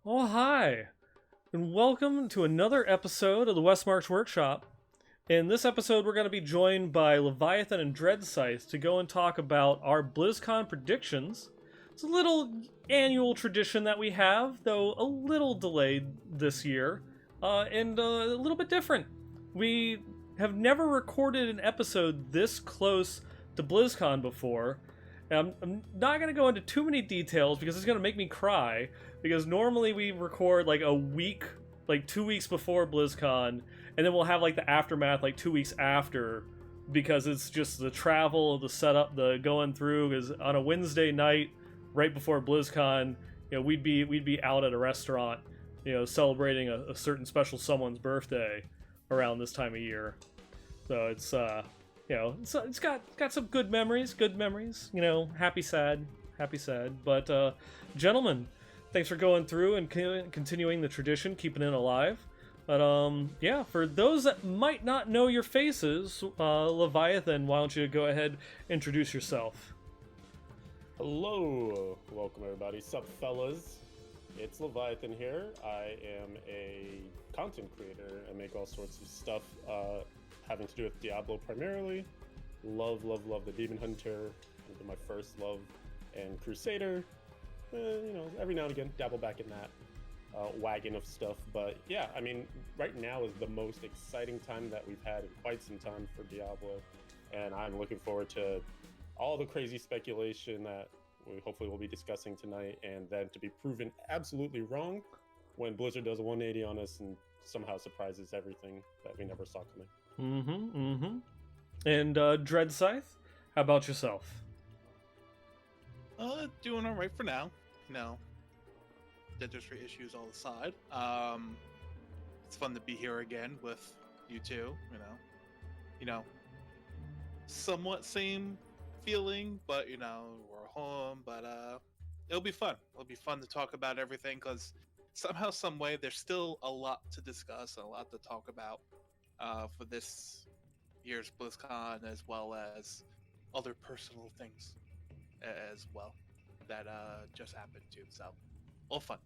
Oh, hi, and welcome to another episode of the Westmarch Workshop. In this episode, we're going to be joined by Leviathan and Dredscythe to go and talk about our BlizzCon predictions. It's a little annual tradition that we have, though a little delayed this year, and a little bit different. We have never recorded an episode this close to BlizzCon before. I'm not going to go into too many details because it's going to make me cry, because normally we record like a week, like 2 weeks before BlizzCon, and then we'll have like the aftermath like 2 weeks after, because it's just the travel, the setup, the going through. Because on a Wednesday night right before BlizzCon, we'd be out at a restaurant, celebrating a certain special someone's birthday around this time of year. So it's got some good memories, happy, sad, happy, sad. But gentlemen, thanks for going through and continuing the tradition, keeping it alive. But yeah, for those that might not know your faces, Leviathan, why don't you go ahead and introduce yourself? Hello, welcome everybody. Sup fellas, it's Leviathan here. I am a content creator. I make all sorts of stuff having to do with Diablo primarily. Love the Demon Hunter, my first love, and Crusader. Every now and again dabble back in that wagon of stuff. But yeah, I mean, right now is the most exciting time that we've had in quite some time for Diablo, and I'm looking forward to all the crazy speculation that we hopefully will be discussing tonight, and then to be proven absolutely wrong when Blizzard does a 180 on us and somehow surprises everything that we never saw coming. And Dredscythe, how about yourself? Doing all right for now. Dentistry issues all aside. It's fun to be here again with you two. Somewhat same feeling, but we're home. But it'll be fun. It'll be fun to talk about everything, because somehow, some way, there's still a lot to discuss and a lot to talk about for this year's BlizzCon, as well as other personal things as well that just happened too. So, all fun.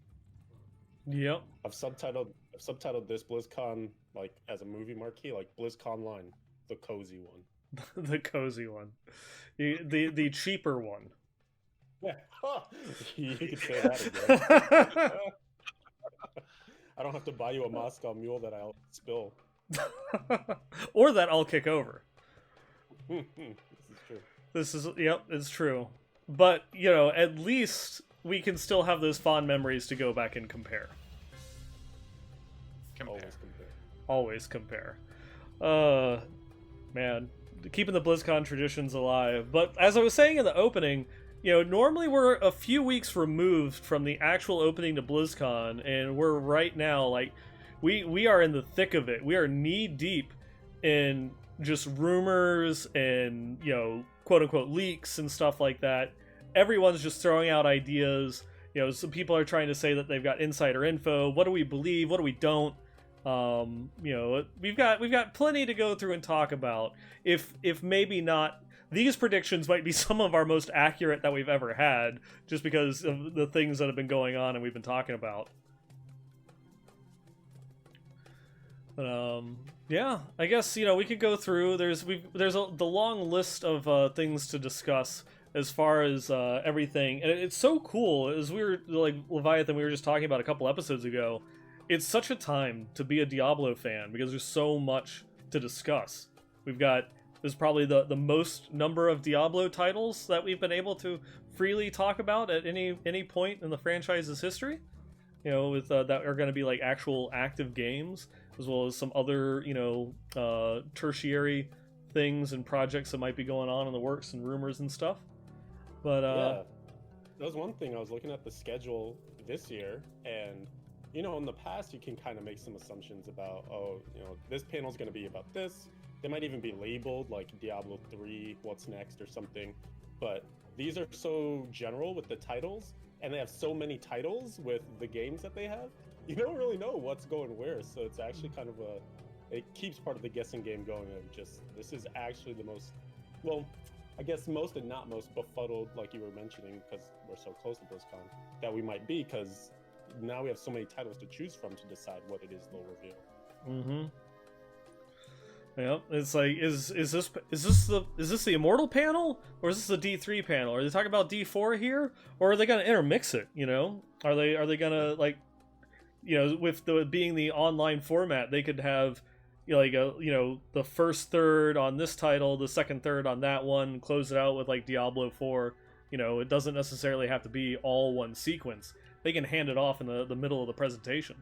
Yep. I've subtitled this BlizzCon like as a movie marquee, like BlizzConline, the cozy one. The cozy one, the cheaper one. Yeah, you could say that again. I don't have to buy you a Moscow Mule that I'll spill. Or that I'll kick over. This is true. It's true. But, at least we can still have those fond memories to go back and compare. Always compare. Man, keeping the BlizzCon traditions alive. But as I was saying in the opening, normally we're a few weeks removed from the actual opening to BlizzCon, and we're right now, like, we are in the thick of it. We are knee deep in just rumors and, quote-unquote leaks and stuff like that. Everyone's just throwing out ideas. Some people are trying to say that they've got insider info. What do we believe? What do we don't? We've got plenty to go through and talk about. If maybe not, these predictions might be some of our most accurate that we've ever had, just because of the things that have been going on and we've been talking about. Yeah, I guess we could go through. There's the long list of things to discuss as far as everything, and it's so cool. As we were like Leviathan, we were just talking about a couple episodes ago. It's such a time to be a Diablo fan because there's so much to discuss. There's probably the most number of Diablo titles that we've been able to freely talk about at any point in the franchise's history. With that are going to be like actual active games, as well as some other, tertiary things and projects that might be going on in the works and rumors and stuff. But yeah, that was one thing. I was looking at the schedule this year, and in the past you can kind of make some assumptions about, this panel's going to be about this. They might even be labeled like Diablo 3, what's next, or something. But these are so general with the titles, and they have so many titles with the games that they have. You don't really know what's going where, so it's actually kind of it keeps part of the guessing game going of just, this is actually the most, well, I guess most and not most befuddled, like you were mentioning, because we're so close to BlizzCon, that we might be, because now we have so many titles to choose from to decide what it is they'll reveal. Mm-hmm. Yeah, it's like, is this the Immortal panel, or is this the D3 panel? Are they talking about D4 here, or are they gonna intermix it? You know, are they gonna, like, you know, with the being the online format, they could have, you know, like the first third on this title, the second third on that one, close it out with like Diablo 4. You know, it doesn't necessarily have to be all one sequence. They can hand it off in the middle of the presentation.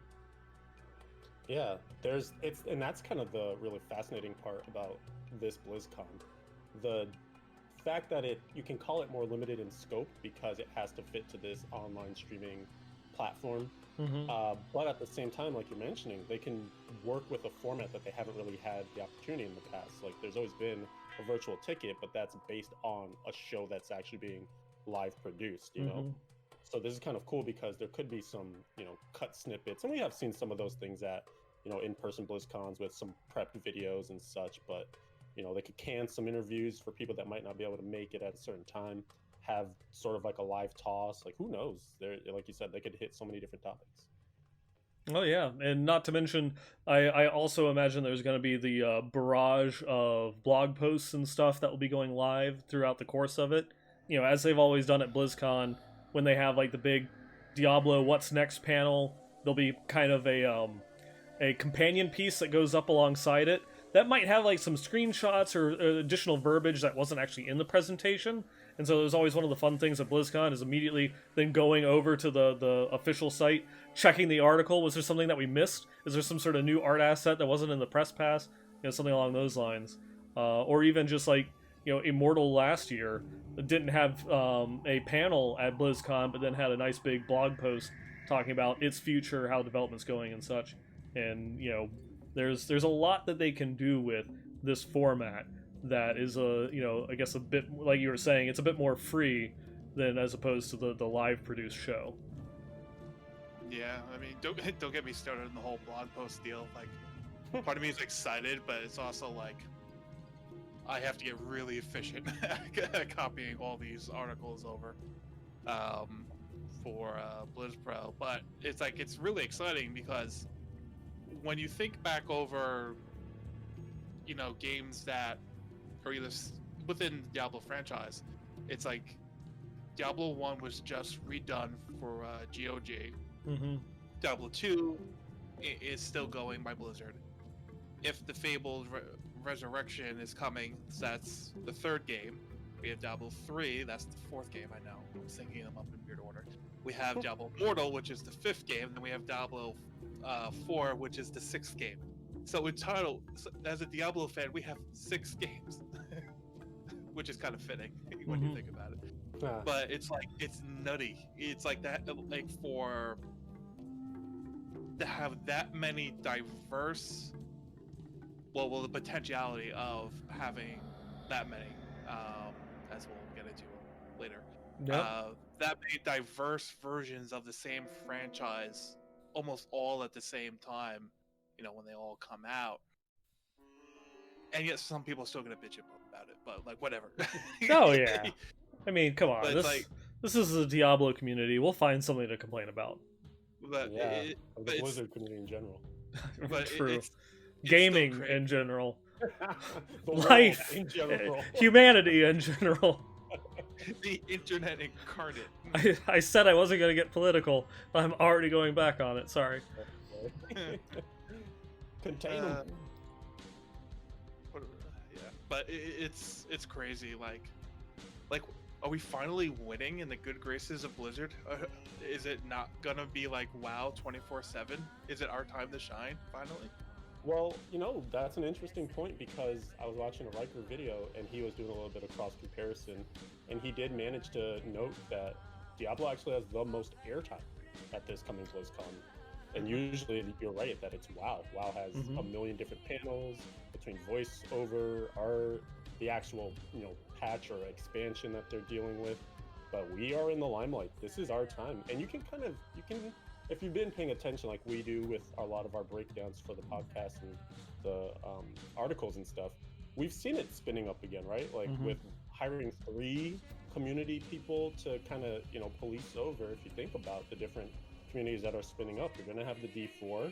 Yeah, and that's kind of the really fascinating part about this BlizzCon. The fact that you can call it more limited in scope because it has to fit to this online streaming platform. Mm-hmm. But at the same time, like you're mentioning, they can work with a format that they haven't really had the opportunity in the past. Like, there's always been a virtual ticket, but that's based on a show that's actually being live produced, you know? So this is kind of cool because there could be some, you know, cut snippets, and we have seen some of those things at, you know, in-person BlizzCons with some prepped videos and such, but, you know, they could can some interviews for people that might not be able to make it at a certain time, have sort of like a live toss. Like, who knows? Like you said, they could hit so many different topics. Oh yeah, and not to mention, I also imagine there's going to be the barrage of blog posts and stuff that will be going live throughout the course of it. You know, as they've always done at BlizzCon, when they have like the big Diablo What's Next panel, there'll be kind of a companion piece that goes up alongside it that might have like some screenshots or additional verbiage that wasn't actually in the presentation. And so there's always one of the fun things at BlizzCon is immediately then going over to the official site, checking the article. Was there something that we missed? Is there some sort of new art asset that wasn't in the press pass? You know, something along those lines. Or even just like, you know, Immortal last year didn't have a panel at BlizzCon, but then had a nice big blog post talking about its future, how development's going and such. And, you know, there's a lot that they can do with this format that is I guess a bit, like you were saying, it's a bit more free than as opposed to the live produced show. Yeah, I mean, don't get me started on the whole blog post deal. Like, part of me is excited, but it's also like I have to get really efficient at copying all these articles over for BlizzPro. But it's like, it's really exciting because when you think back over, you know, games that are either within the Diablo franchise, it's like Diablo 1 was just redone for GOG. Mm-hmm. Diablo 2 is still going by Blizzard. If the Fabled Resurrection is coming, that's the third game. We have Diablo 3, that's the fourth game, I know. I'm syncing them up in weird order. We have Diablo Immortal, which is the fifth game, and then we have Diablo 4, which is the sixth game. So in total, as a Diablo fan, we have 6 games, which is kind of fitting when you think about it. But it's like, it's nutty. It's like that, like for to have that many diverse, well, the potentiality of having that many, as we'll get into later. Yep. That many diverse versions of the same franchise, almost all at the same time, you know, when they all come out. And yet some people are still gonna bitch about it, but like, whatever. Oh yeah. I mean, come on. But this is the Diablo community. We'll find something to complain about. But yeah, the Blizzard community in general. But true. It's gaming in general. Life in general. Humanity in general. The internet incarnate. I said I wasn't going to get political, but I'm already going back on it. Sorry. Contain them. Yeah, but it's crazy. Like, are we finally winning in the good graces of Blizzard? Is it not gonna be like WoW 24/7? Is it our time to shine finally? Well, you know, that's an interesting point because I was watching a Riker video and he was doing a little bit of cross comparison, and he did manage to note that Diablo actually has the most airtime at this coming BlizzCon. And usually you're right that it's WoW. WoW has a million different panels between voiceover, art, the actual, you know, patch or expansion that they're dealing with. But we are in the limelight. This is our time. And you can if you've been paying attention like we do with a lot of our breakdowns for the podcast and the articles and stuff, we've seen it spinning up again, right? Like with hiring 3 community people to kind of, you know, police over, if you think about the different communities that are spinning up. You're gonna have the D4,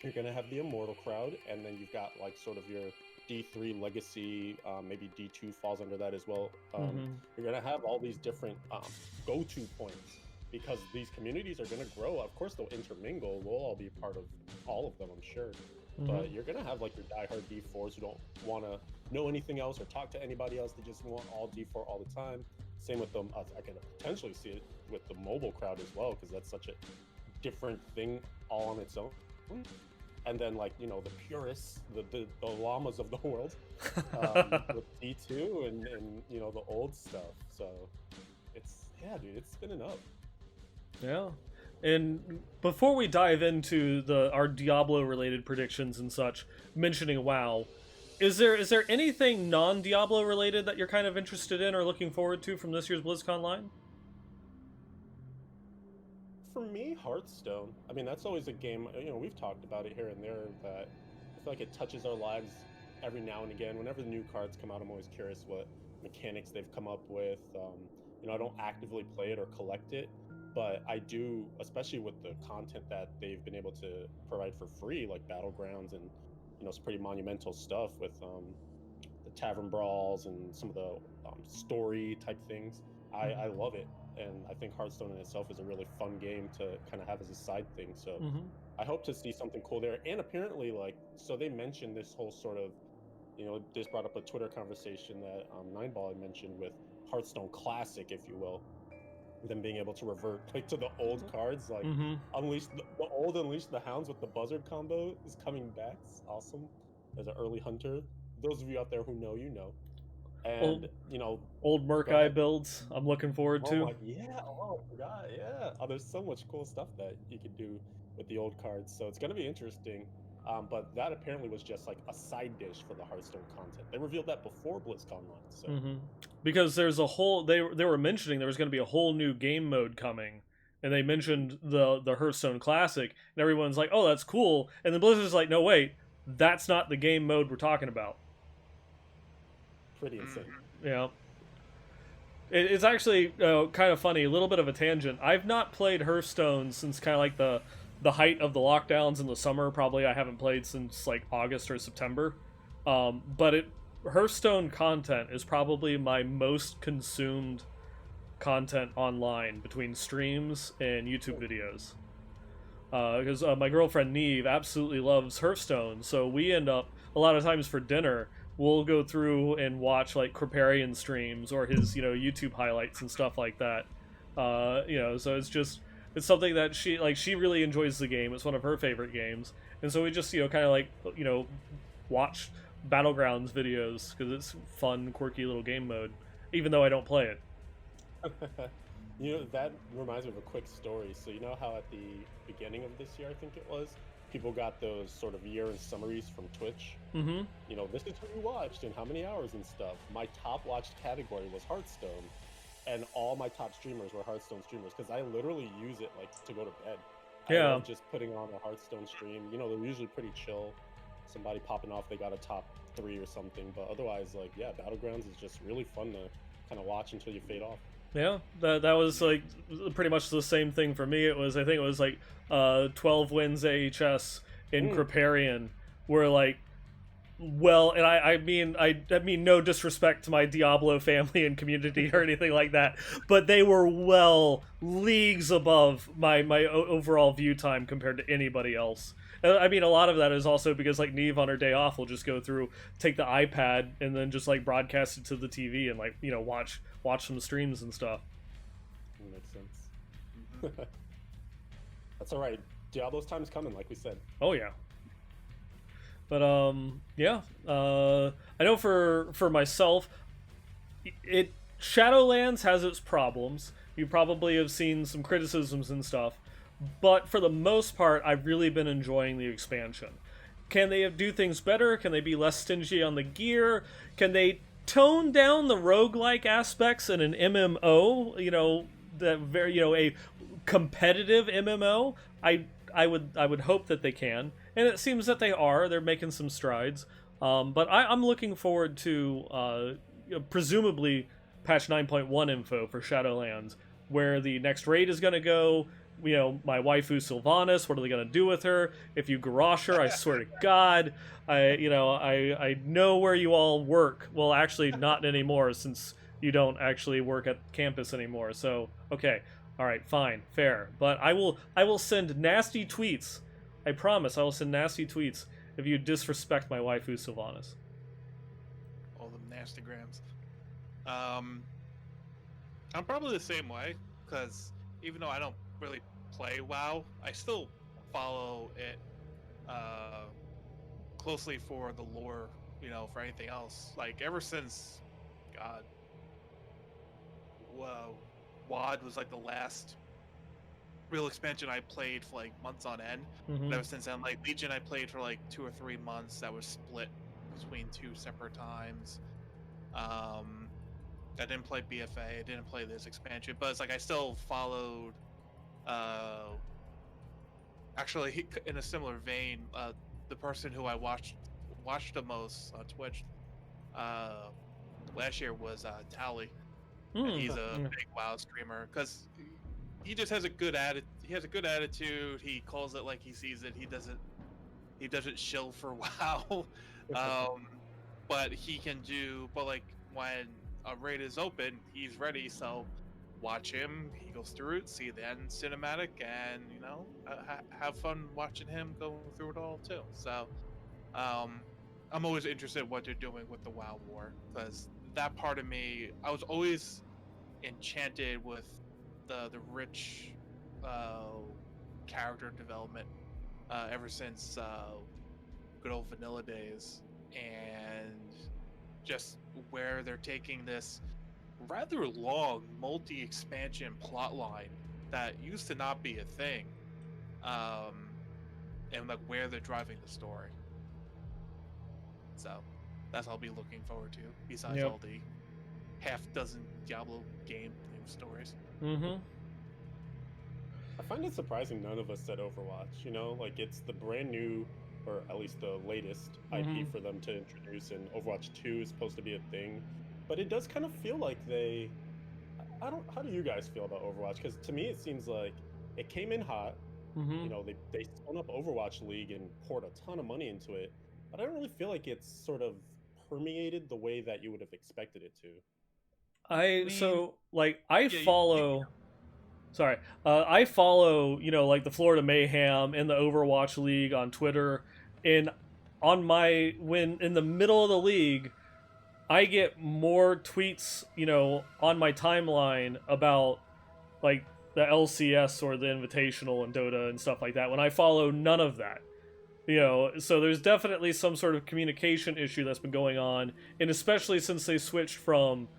you're gonna have the Immortal crowd, and then you've got like sort of your D3 legacy, maybe D2 falls under that as well. You're gonna have all these different go-to points because these communities are gonna grow. Of course, they'll intermingle. We'll all be a part of all of them, I'm sure. But you're gonna have like your diehard D4s who don't want to know anything else or talk to anybody else. They just want all D4 all the time. Same with them. I can potentially see it with the mobile crowd as well, because that's such a different thing all on its own. And then, like, you know, the purists, the llamas of the world, with D2 and you know, the old stuff. So it's, yeah, dude, it's spinning up. Yeah. And before we dive into our Diablo related predictions and such, mentioning WoW, is there anything non-Diablo related that you're kind of interested in or looking forward to from this year's BlizzConline? For me, Hearthstone. I mean, that's always a game, you know, we've talked about it here and there, that I feel like it touches our lives every now and again. Whenever new cards come out, I'm always curious what mechanics they've come up with. You know, I don't actively play it or collect it, but I do, especially with the content that they've been able to provide for free, like Battlegrounds and, you know, it's pretty monumental stuff with the tavern brawls and some of the story type things. I love it, and I think Hearthstone in itself is a really fun game to kind of have as a side thing. So I hope to see something cool there. And apparently, like, so they mentioned this whole sort of, you know, this brought up a Twitter conversation that Neinball had mentioned with Hearthstone Classic, if you will, them being able to revert like to the old cards, like Unleash the old Unleash the Hounds with the Buzzard combo is coming back. It's awesome as an early hunter. Those of you out there who know, you know. And you know, old Murk-Eye builds I'm looking forward to. Yeah, oh I forgot, yeah. Oh, there's so much cool stuff that you can do with the old cards, so it's gonna be interesting. But that apparently was just like a side dish for the Hearthstone content. They revealed that before BlizzConline, so because there's a whole they were mentioning there was going to be a whole new game mode coming, and they mentioned the Hearthstone Classic, and everyone's like, "Oh, that's cool," and then Blizzard's like, "No, wait, that's not the game mode we're talking about." Pretty insane. Yeah. It's actually kind of funny, a little bit of a tangent. I've not played Hearthstone since kind of like the height of the lockdowns in the summer. Probably I haven't played since like August or September. But Hearthstone content is probably my most consumed content online between streams and YouTube videos. Because my girlfriend Neve absolutely loves Hearthstone, so we end up, a lot of times for dinner, we'll go through and watch like Kriparian streams or his, you know, YouTube highlights and stuff like that. You know, so it's something that she really enjoys the game. It's one of her favorite games, and so we just, you know, kind of like, you know, watch Battlegrounds videos because it's fun, quirky little game mode, even though I don't play it. You know, that reminds me of a quick story. So you know how at the beginning of this year, I think it was, people got those sort of year-end summaries from Twitch. You know, this is who you watched and how many hours and stuff. My top watched category was Hearthstone, and all my top streamers were Hearthstone streamers because I literally use it like to go to bed. I love just putting on a Hearthstone stream. You know, they're usually pretty chill. Somebody popping off, they got a top 3 or something. But otherwise, like, yeah, Battlegrounds is just really fun to kind of watch until you fade off. Yeah, that was like pretty much the same thing for me. I think it was like 12 wins AHS in Kriparian, where like, well, and I mean no disrespect to my Diablo family and community or anything like that, but they were well leagues above my overall view time compared to anybody else. I mean, a lot of that is also because like Neve on her day off will just go through, take the iPad and then just like broadcast it to the TV and like, you know, watch some streams and stuff. Makes sense. That's all right. Diablo's time's coming, like we said. Oh yeah. But yeah. I know for myself, Shadowlands has its problems. You probably have seen some criticisms and stuff. But for the most part, I've really been enjoying the expansion. Can they do things better? Can they be less stingy on the gear? Can they tone down the roguelike aspects in an MMO? You know, a competitive MMO. I would hope that they can, and it seems that they are. They're making some strides. But I'm looking forward to presumably patch 9.1 info for Shadowlands, where the next raid is going to go, my waifu Sylvanas. What are they gonna do with her? If you garrosh her, I swear to God, I know where you all work. Well, actually, not anymore since you don't actually work at campus anymore. So okay, all right, fine, fair. But I will send nasty tweets. I promise I will send nasty tweets if you disrespect my waifu Sylvanas. All them nastygrams. I'm probably the same way, because even though I don't really play WoW, I still follow it closely for the lore, for anything else. Like, ever since, God, whoa, WoD was like the last real expansion I played for like months on end. Mm-hmm. But ever since then, like Legion, I played for like 2 or 3 months. That was split between 2 separate times. I didn't play BFA. I didn't play this expansion, but it's like I still followed. Actually, in a similar vein, the person who I watched the most on Twitch last year was Tally. And he's a big WoW streamer because he just has a good attitude. He has a good attitude. He calls it like he sees it. He doesn't shill for WoW. But he can do. But like when a raid is open, he's ready. So watch him. He goes through it, see the end cinematic, and have fun watching him go through it all too. So I'm always interested in what they're doing with the WoW war, because that part of me, I was always enchanted with the rich character development ever since good old vanilla days, and just where they're taking this rather long multi-expansion plotline that used to not be a thing, and like where they're driving the story. So that's what I'll be looking forward to, besides all the half-dozen Diablo game stories. Mm-hmm. I find it surprising none of us said Overwatch. Like, it's the brand new, or at least the latest IP for them to introduce, and Overwatch 2 is supposed to be a thing. But it does kind of feel like how do you guys feel about Overwatch? Because to me, it seems like it came in hot. Mm-hmm. They spun up Overwatch League and poured a ton of money into it. But I don't really feel like it's sort of permeated the way that you would have expected it to. I follow, like the Florida Mayhem and the Overwatch League on Twitter, and when in the middle of the league, I get more tweets, on my timeline about like the LCS or the Invitational and Dota and stuff like that, when I follow none of that. So there's definitely some sort of communication issue that's been going on, and especially since they switched from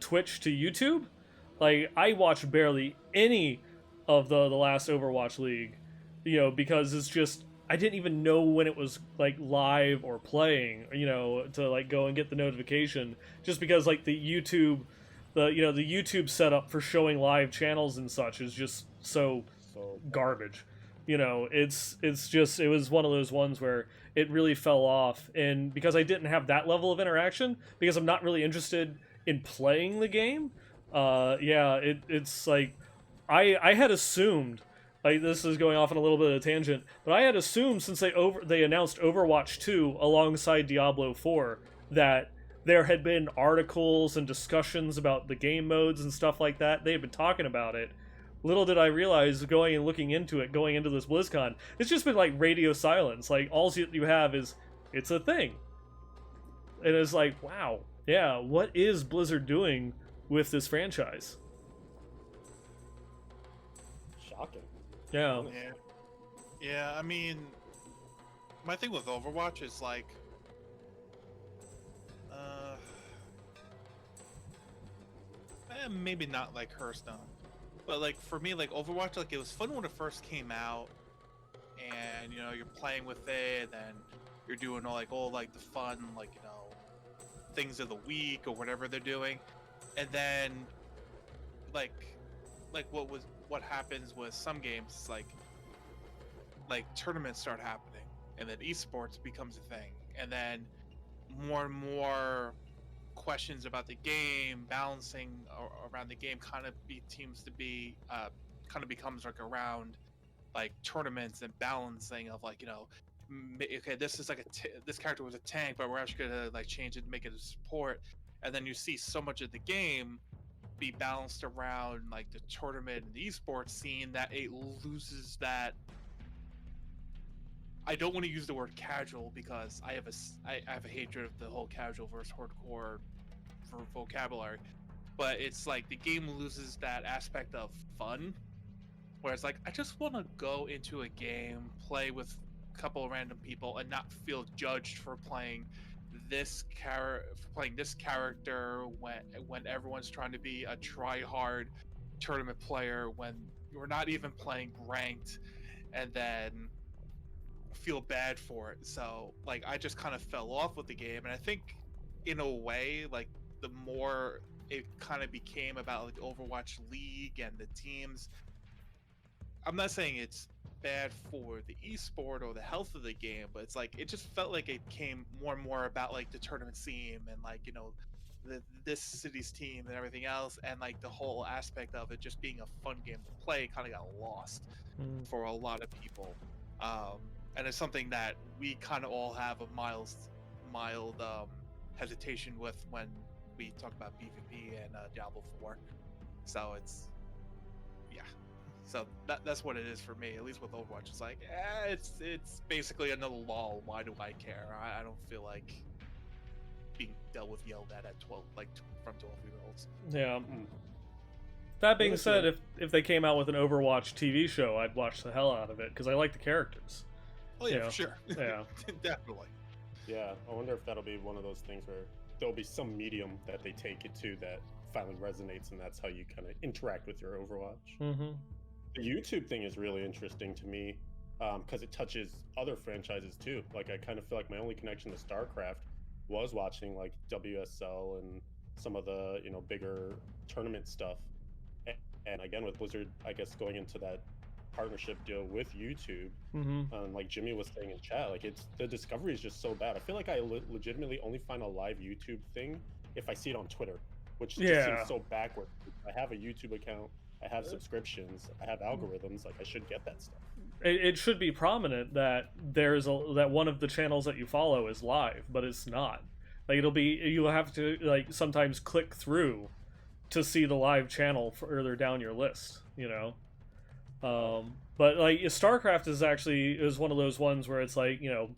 Twitch to YouTube. Like, I watched barely any of the last Overwatch League, because it's just, I didn't even know when it was like live or playing, to like go and get the notification, just because like the YouTube setup for showing live channels and such is just so garbage. It was one of those ones where it really fell off, and because I didn't have that level of interaction, because I'm not really interested in playing the game, it's like I had assumed, like, this is going off on a little bit of a tangent, but I had assumed, since they announced Overwatch 2 alongside Diablo 4, that there had been articles and discussions about the game modes and stuff like that. They had been talking about it. Little did I realize, going into this BlizzCon, it's just been like radio silence. Like, all you have is, it's a thing. And it's like, wow, yeah, what is Blizzard doing with this franchise? Shocking. Yeah. Yeah, I mean, my thing with Overwatch is like, maybe not like Hearthstone, but like for me, like Overwatch, like it was fun when it first came out, and you're playing with it, and you're doing all like the fun, like things of the week or whatever they're doing, and then like what happens with some games, like tournaments start happening, and then esports becomes a thing, and then more and more questions about the game, balancing around the game, kind of seems to be kind of becomes like around like tournaments and balancing of like, you know, okay, this is like this character was a tank, but we're actually gonna like change it and make it a support, and then you see so much of the game be balanced around like the tournament and the esports scene that it loses that. I don't want to use the word casual because I have a hatred of the whole casual versus hardcore for vocabulary, but it's like the game loses that aspect of fun, where it's like I just want to go into a game, play with a couple of random people, and not feel judged for playing this character when everyone's trying to be a try hard tournament player when you're not even playing ranked, and then feel bad for it. So like I just kind of fell off with the game, and I think in a way like the more it kind of became about like the Overwatch League and the teams, I'm not saying it's bad for the esport or the health of the game, but it's like it just felt like it came more and more about like the tournament scene and like, you know, this city's team and everything else, and like the whole aspect of it just being a fun game to play kind of got lost for a lot of people. And it's something that we kind of all have a mild hesitation with when we talk about PvP and Diablo 4. So it's, yeah. So that's what it is for me, at least with Overwatch. It's like, it's basically another LOL. Why do I care? I don't feel like being yelled at 12, like from 12-year-olds. Yeah. That being said, if they came out with an Overwatch TV show, I'd watch the hell out of it because I like the characters. Oh yeah, for sure. Yeah, definitely. Yeah, I wonder if that'll be one of those things where there'll be some medium that they take it to that finally resonates, and that's how you kind of interact with your Overwatch. Mm-hmm. The YouTube thing is really interesting to me because it touches other franchises too. Like I kind of feel like my only connection to StarCraft was watching like WSL and some of the, you know, bigger tournament stuff. And again, with Blizzard, I guess going into that partnership deal with YouTube, like Jimmy was saying in chat, like the discovery is just so bad. I feel like I legitimately only find a live YouTube thing if I see it on Twitter, which just seems so backwards. I have a YouTube account, I have subscriptions, I have algorithms, like I should get that stuff. It should be prominent that that one of the channels that you follow is live, but it's not. Like you'll have to like sometimes click through to see the live channel further down your list, you know. But like StarCraft is one of those ones where it's like, you know,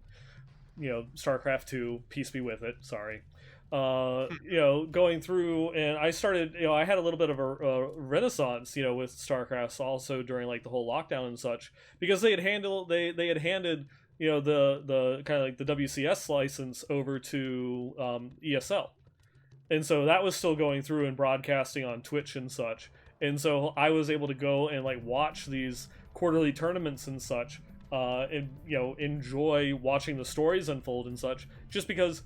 StarCraft 2, peace be with it, sorry. You know, going through, and I started, you know, I had a little bit of a renaissance, you know, with StarCraft also during like the whole lockdown and such, because they had handed, you know, the kind of like the WCS license over to ESL. And so that was still going through and broadcasting on Twitch and such. And so I was able to go and like watch these quarterly tournaments and such, and, you know, enjoy watching the stories unfold and such, just because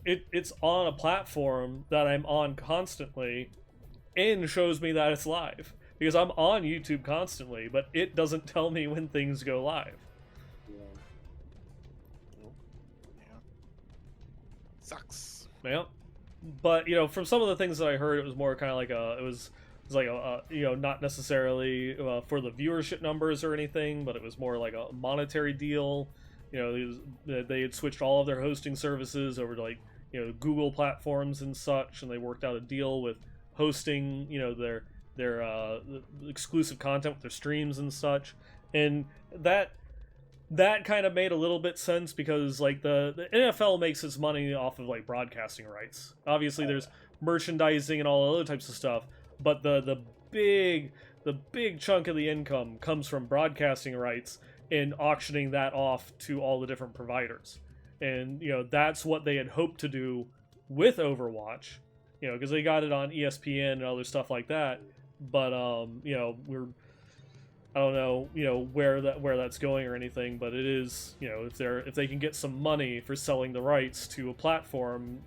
it's on a platform that I'm on constantly and shows me that it's live. Because I'm on YouTube constantly, but it doesn't tell me when things go live. Sucks. Yeah. But, you know, from some of the things that I heard, it was more kind of like it was like a you know, not necessarily for the viewership numbers or anything, but it was more like a monetary deal. You know, they had switched all of their hosting services over to like, you know, Google platforms and such, and they worked out a deal with hosting, you know, their exclusive content with their streams and such, and that kind of made a little bit sense because like the NFL makes its money off of like broadcasting rights. Obviously, there's merchandising and all other types of stuff, but the big chunk of the income comes from broadcasting rights and auctioning that off to all the different providers. And, you know, that's what they had hoped to do with Overwatch, you know, because they got it on ESPN and other stuff like that. But, you know, I don't know, you know, where that's going or anything, but it is, you know, if they can get some money for selling the rights to a platform,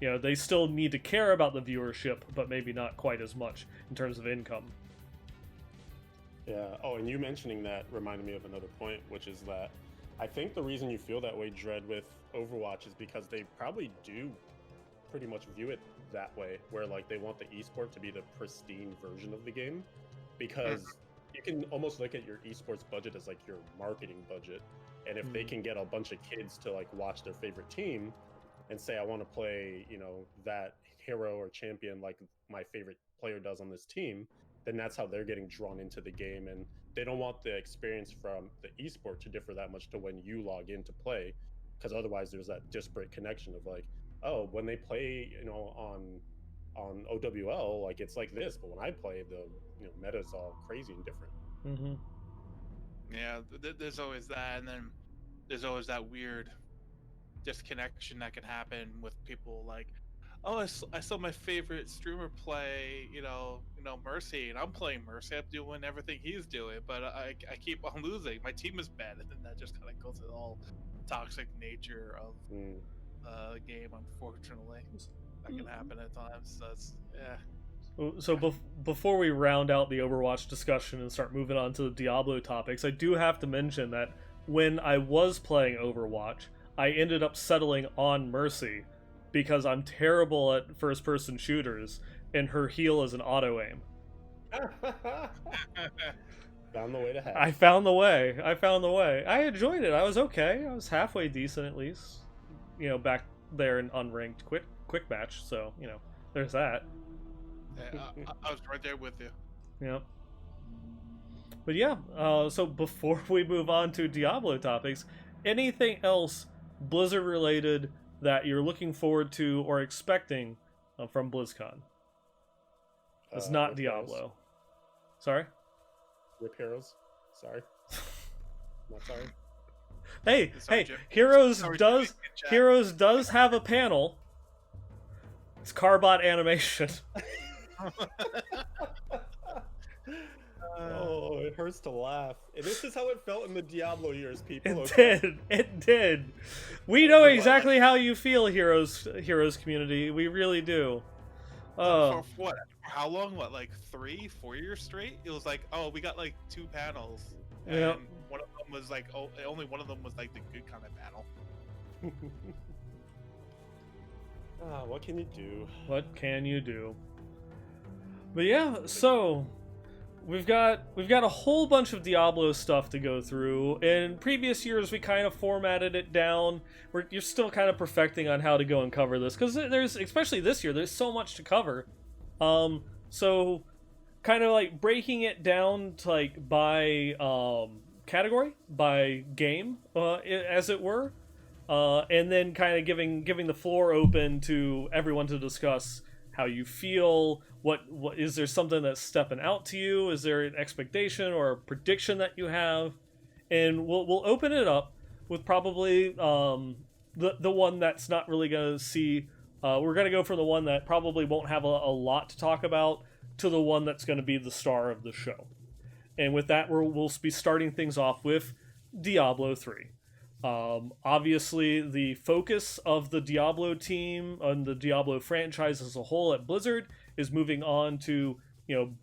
you know, they still need to care about the viewership, but maybe not quite as much in terms of income. Yeah. Oh, and you mentioning that reminded me of another point, which is that I think the reason you feel that way, Dread, with Overwatch is because they probably do pretty much view it that way, where like they want the esport to be the pristine version of the game, because you can almost look at your esports budget as like your marketing budget, and if they can get a bunch of kids to like watch their favorite team and say, I want to play, you know, that hero or champion like my favorite player does on this team, then that's how they're getting drawn into the game. And they don't want the experience from the esport to differ that much to when you log in to play, because otherwise there's that disparate connection of like, oh, when they play, you know, on OWL, like it's like this, but when I play, the, you know, meta's all crazy and different. Mm-hmm. Yeah, there's always that, and then there's always that weird disconnection that can happen with people like, oh, I saw my favorite streamer play, Mercy, and I'm playing Mercy. I'm doing everything he's doing, but I keep on losing. My team is bad, and then that just kind of goes to the whole toxic nature of the game. Unfortunately, that can happen at times. So it's, yeah. So before we round out the Overwatch discussion and start moving on to the Diablo topics, I do have to mention that when I was playing Overwatch, I ended up settling on Mercy because I'm terrible at first-person shooters, and her heal is an auto-aim. Found the way to have. I found the way. I enjoyed it. I was okay. I was halfway decent at least. You know, back there in unranked quick match. So, you know, there's that. Yeah, I was right there with you. Yeah. But yeah, so before we move on to Diablo topics, anything else Blizzard related that you're looking forward to or expecting from BlizzCon? It's not Diablo. Heroes. Sorry? Rip Heroes. Sorry. Not sorry. Hey, Sorry, hey, Jim. Heroes Sorry, does Jim, in chat. Heroes does have a panel. It's Carbot animation. Oh, it hurts to laugh. And this is how it felt in the Diablo years, people. It did. We know exactly how you feel, Heroes community. We really do. For what? How long? What, like 3-4 years straight? It was like, oh, we got like 2 panels, and Yep. one of them was like, oh, only one of them was like the good kind of panel. What can you do? What can you do? But yeah, so we've got a whole bunch of Diablo stuff to go through. In previous years, we kind of formatted it down. You're still kind of perfecting on how to go and cover this, because there's, especially this year, there's so much to cover. So kind of like breaking it down to like by category, by game, as it were, and then kind of giving the floor open to everyone to discuss how you feel. What is there something that's stepping out to you? Is there an expectation or a prediction that you have? And we'll open it up with probably the one that's not really going to see. We're going to go from the one that probably won't have a lot to talk about to the one that's going to be the star of the show. And with that, we'll be starting things off with Diablo 3. Obviously, the focus of the Diablo team and the Diablo franchise as a whole at Blizzard is moving on to,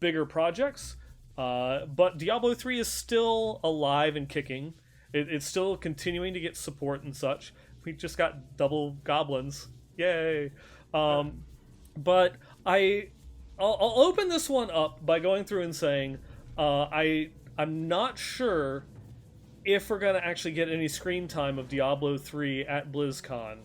bigger projects. But Diablo 3 is still alive and kicking. It's still continuing to get support and such. We just got double goblins. Yay! But I'll open this one up by going through and saying I'm not sure if we're going to actually get any screen time of Diablo 3 at BlizzCon,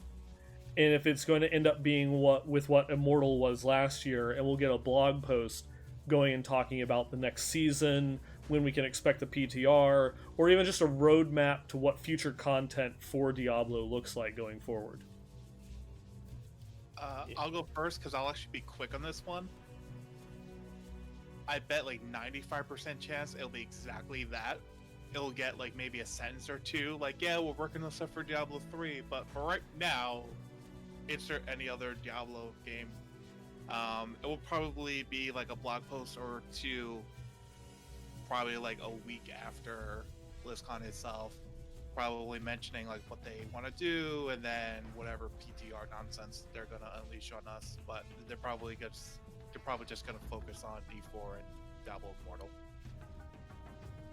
and if it's going to end up being what Immortal was last year, and we'll get a blog post going and talking about the next season, when we can expect a PTR, or even just a roadmap to what future content for Diablo looks like going forward. I'll go first because I'll actually be quick on this one. I bet like 95% chance it'll be exactly that. It'll get like maybe a sentence or two, like, yeah, we're working on stuff for Diablo 3, but for right now, insert any other Diablo game. It will probably be like a blog post or two, probably like a week after BlizzCon itself, probably mentioning like what they want to do and then whatever PTR nonsense they're gonna unleash on us. But they're probably just gonna focus on D4 and Diablo Immortal.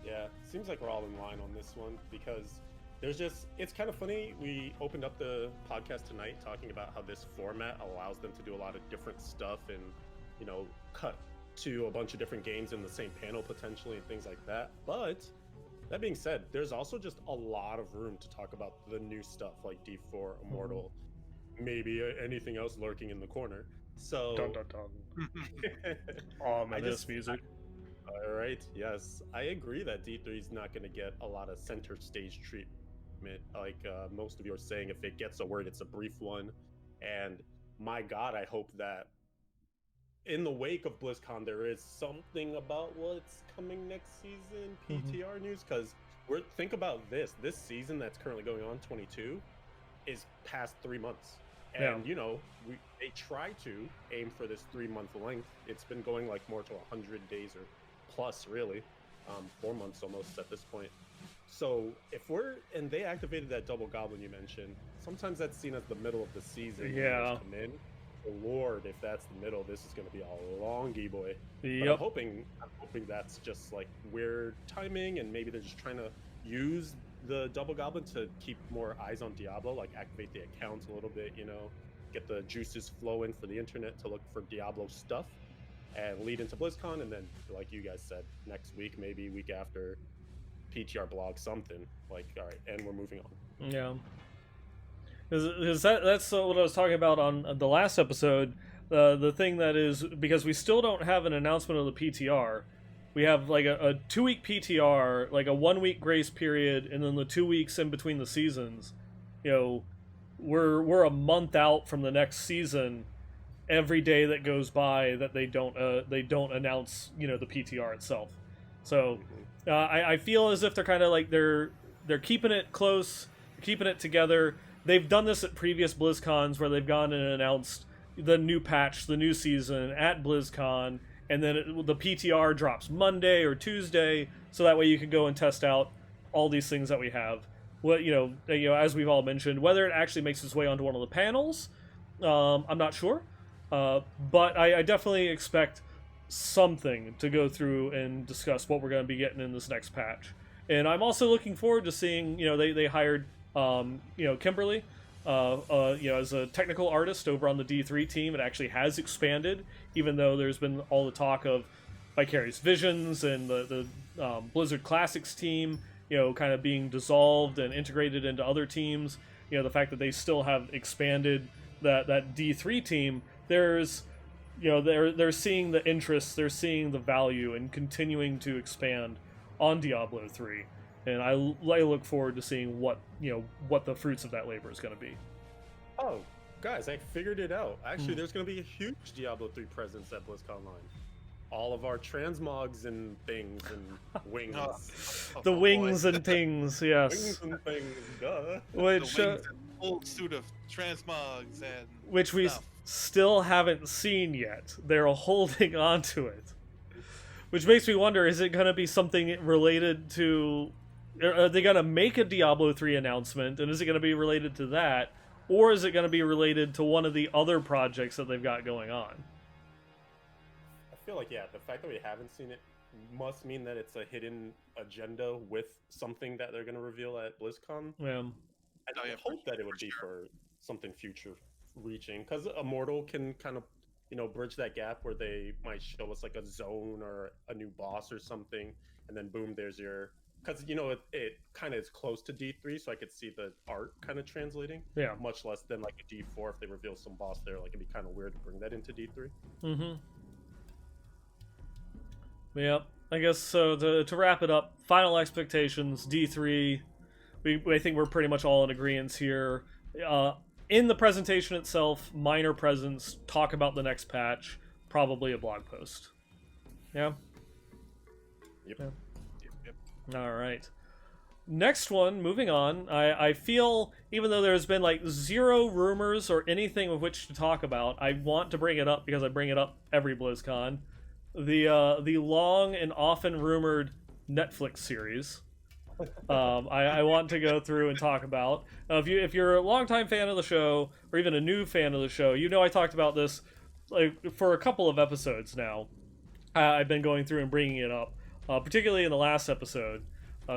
Yeah, seems like we're all in line on this one, because it's kind of funny. We opened up the podcast tonight talking about how this format allows them to do a lot of different stuff and, cut to a bunch of different games in the same panel potentially and things like that. But that being said, there's also just a lot of room to talk about the new stuff like D4, Immortal, maybe anything else lurking in the corner. So Dun, dun, dun. Ominous music. All right, yes, I agree that D3 is not going to get a lot of center stage treatment. Like most of you are saying, if it gets a word, it's a brief one. And my God, I hope that in the wake of BlizzCon, there is something about what's coming next season, PTR news, because think about this season that's currently going on, 22, is past 3 months. And, you know, they try to aim for this 3-month length. It's been going like more to 100 days or plus, really. 4 months almost at this point. So and they activated that double goblin you mentioned. Sometimes that's seen as the middle of the season. Yeah. Come in. Oh, Lord, if that's the middle, this is going to be a longy boy. Yep. But I'm hoping that's just like weird timing, and maybe they're just trying to use the double goblin to keep more eyes on Diablo, like activate the accounts a little bit, you know, get the juices flowing for the internet to look for Diablo stuff, and lead into BlizzCon, and then, like you guys said, next week, maybe week after, PTR blog something like, all right, and we're moving on. Yeah, because that's what I was talking about on the last episode. The thing that is, because we still don't have an announcement of the PTR. We have like a 2-week PTR, like a 1-week grace period, and then the 2 weeks in between the seasons. You know, we're a month out from the next season. Every day that goes by that they don't announce, you know, the PTR itself. So I feel as if they're kind of like they're keeping it close, keeping it together. They've done this at previous BlizzCons where they've gone and announced the new patch, the new season at BlizzCon, and then the PTR drops Monday or Tuesday, so that way you can go and test out all these things that we have. Well, you know, as we've all mentioned, whether it actually makes its way onto one of the panels, I'm not sure. But I definitely expect something to go through and discuss what we're going to be getting in this next patch. And I'm also looking forward to seeing, you know, they hired, you know, Kimberly, you know, as a technical artist over on the D3 team. It actually has expanded, even though there's been all the talk of Vicarious Visions and the Blizzard Classics team, you know, kind of being dissolved and integrated into other teams. You know, the fact that they still have expanded that D3 team, there's, you know, they're seeing the interest, they're seeing the value in continuing to expand on Diablo 3. And I look forward to seeing what the fruits of that labor is going to be. Oh, guys, I figured it out. Actually, there's going to be a huge Diablo 3 presence at BlizzConline. All of our transmogs and things and wings. The wings and things, yes. Wings and things, duh. Which, the wings and full suit of transmogs and which we still haven't seen yet. They're holding on to it. Which makes me wonder, is it going to be something related to... Are they going to make a Diablo 3 announcement, and is it going to be related to that? Or is it going to be related to one of the other projects that they've got going on? I feel like, yeah, the fact that we haven't seen it must mean that it's a hidden agenda with something that they're going to reveal at BlizzCon. Yeah. I hope that it would be for something future-reaching, because Immortal can kind of, you know, bridge that gap where they might show us like a zone or a new boss or something, and then boom, there's your... Because, you know, it kind of is close to D3, so I could see the art kind of translating. Yeah. Much less than like a D4 if they reveal some boss there. Like, it'd be kind of weird to bring that into D3. Mm-hmm. Yep. I guess so. To wrap it up, final expectations, D3. I think we're pretty much all in agreement here. In the presentation itself, minor presence, talk about the next patch, probably a blog post. Yeah? Yep. Yeah. All right. Next one, moving on. I feel, even though there's been like zero rumors or anything of which to talk about, I want to bring it up because I bring it up every BlizzCon. The long and often rumored Netflix series. I want to go through and talk about. If you're a longtime fan of the show, or even a new fan of the show, you know I talked about this like for a couple of episodes now. I've been going through and bringing it up. Particularly in the last episode,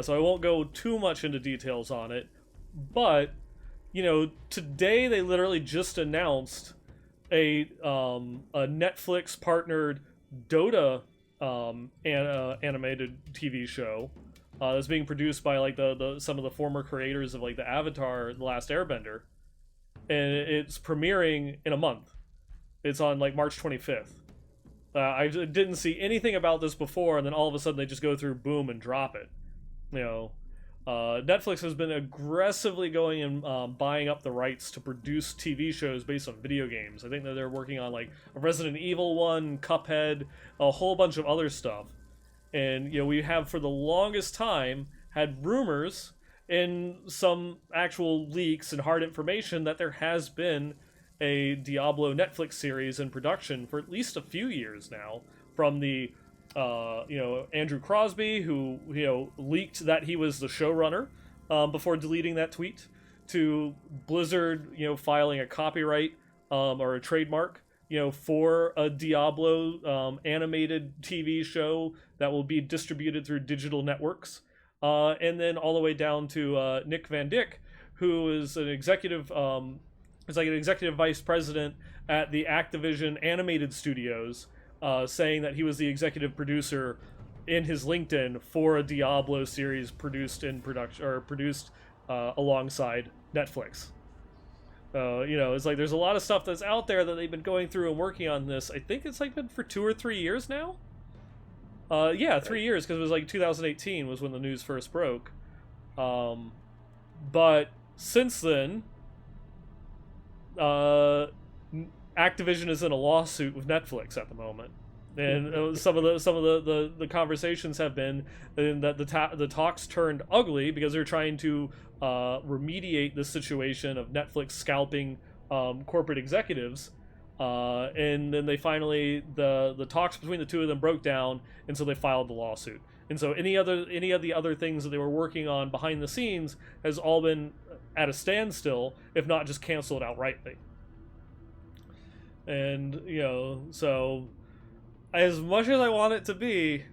so I won't go too much into details on it, but, you know, today they literally just announced a Netflix-partnered Dota animated TV show that's being produced by like the some of the former creators of like the Avatar: The Last Airbender, and it's premiering in a month. It's on like March 25th. I didn't see anything about this before, and then all of a sudden they just go through boom and drop it. You know, Netflix has been aggressively going and buying up the rights to produce TV shows based on video games. I think that they're working on like a Resident Evil one, Cuphead, a whole bunch of other stuff. And we have for the longest time had rumors and some actual leaks and hard information that there has been a Diablo Netflix series in production for at least a few years now, from the Andrew Crosby, who leaked that he was the showrunner before deleting that tweet, to Blizzard filing a copyright or a trademark for a Diablo animated TV show that will be distributed through digital networks, and then all the way down to Nick Van Dyck, who is an executive. It's like an executive vice president at the Activision animated studios, saying that he was the executive producer in his LinkedIn for a Diablo series produced alongside Netflix. It's like there's a lot of stuff that's out there that they've been going through and working on this. I think it's like been for 2 or 3 years now. 3 years, because it was like 2018 was when the news first broke. But since then, Activision is in a lawsuit with Netflix at the moment, and some of the conversations have been that the talks turned ugly because they're trying to remediate the situation of Netflix scalping corporate executives, and then they finally the talks between the two of them broke down, and so they filed the lawsuit. And so any of the other things that they were working on behind the scenes has all been at a standstill, if not just canceled outrightly. And so as much as I want it to be,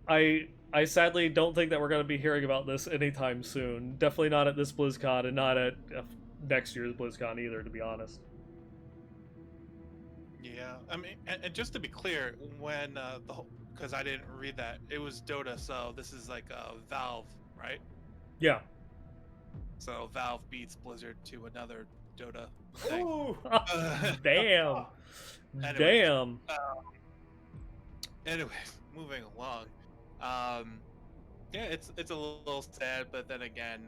I sadly don't think that we're going to be hearing about this anytime soon. Definitely not at this BlizzCon, and not at next year's BlizzCon either, to be honest. Yeah, I mean, and just to be clear, when because I didn't read that, it was Dota, so this is like Valve, right? Yeah. So Valve beats Blizzard to another Dota thing. Ooh. Damn. Damn. Anyways, moving along. Yeah, it's a little sad, but then again,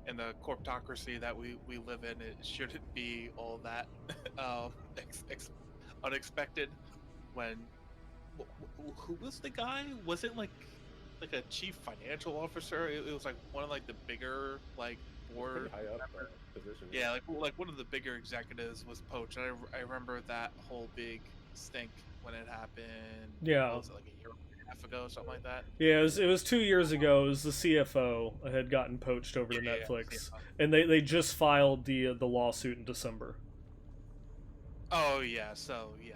in the corptocracy that we live in, it shouldn't be all that unexpected. When who was the guy? Was it like a chief financial officer? It was like one of like the bigger like board high up position. Yeah, like one of the bigger executives was poached. I remember that whole big stink when it happened. Yeah, was it like a year and a half ago, something like that? Yeah, it was 2 years ago. It was the CFO had gotten poached over to Netflix, and they just filed the lawsuit in December. Oh yeah, so yeah,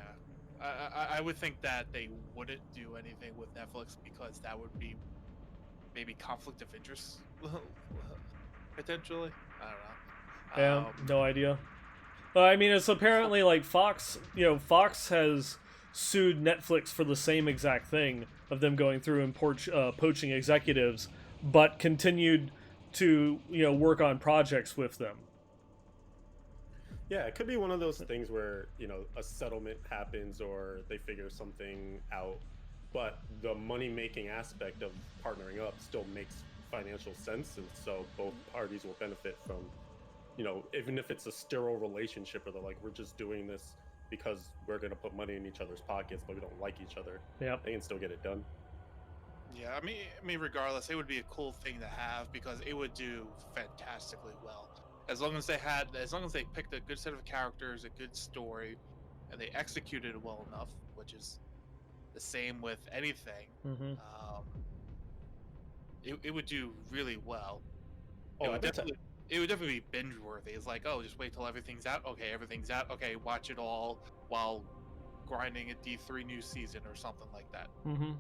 I would think that they wouldn't do anything with Netflix because that would be maybe conflict of interest potentially. I don't know. Yeah, no idea. I mean, it's apparently like Fox. Fox has sued Netflix for the same exact thing of them going through and poaching executives, but continued to work on projects with them. Yeah, it could be one of those things where a settlement happens or they figure something out, but the money-making aspect of partnering up still makes financial sense, and so both parties will benefit from, even if it's a sterile relationship where they're like, we're just doing this because we're going to put money in each other's pockets, but we don't like each other. Yeah, they can still get it done. Yeah, I mean, regardless, it would be a cool thing to have because it would do fantastically well. As long as they picked a good set of characters, a good story, and they executed it well enough, which is the same with anything. Mm-hmm. It would do really well. Oh, it would definitely be binge worthy. It's like, oh, just wait till everything's out. Okay, everything's out. Okay, watch it all while grinding a D3 new season or something like that. Mm-hmm.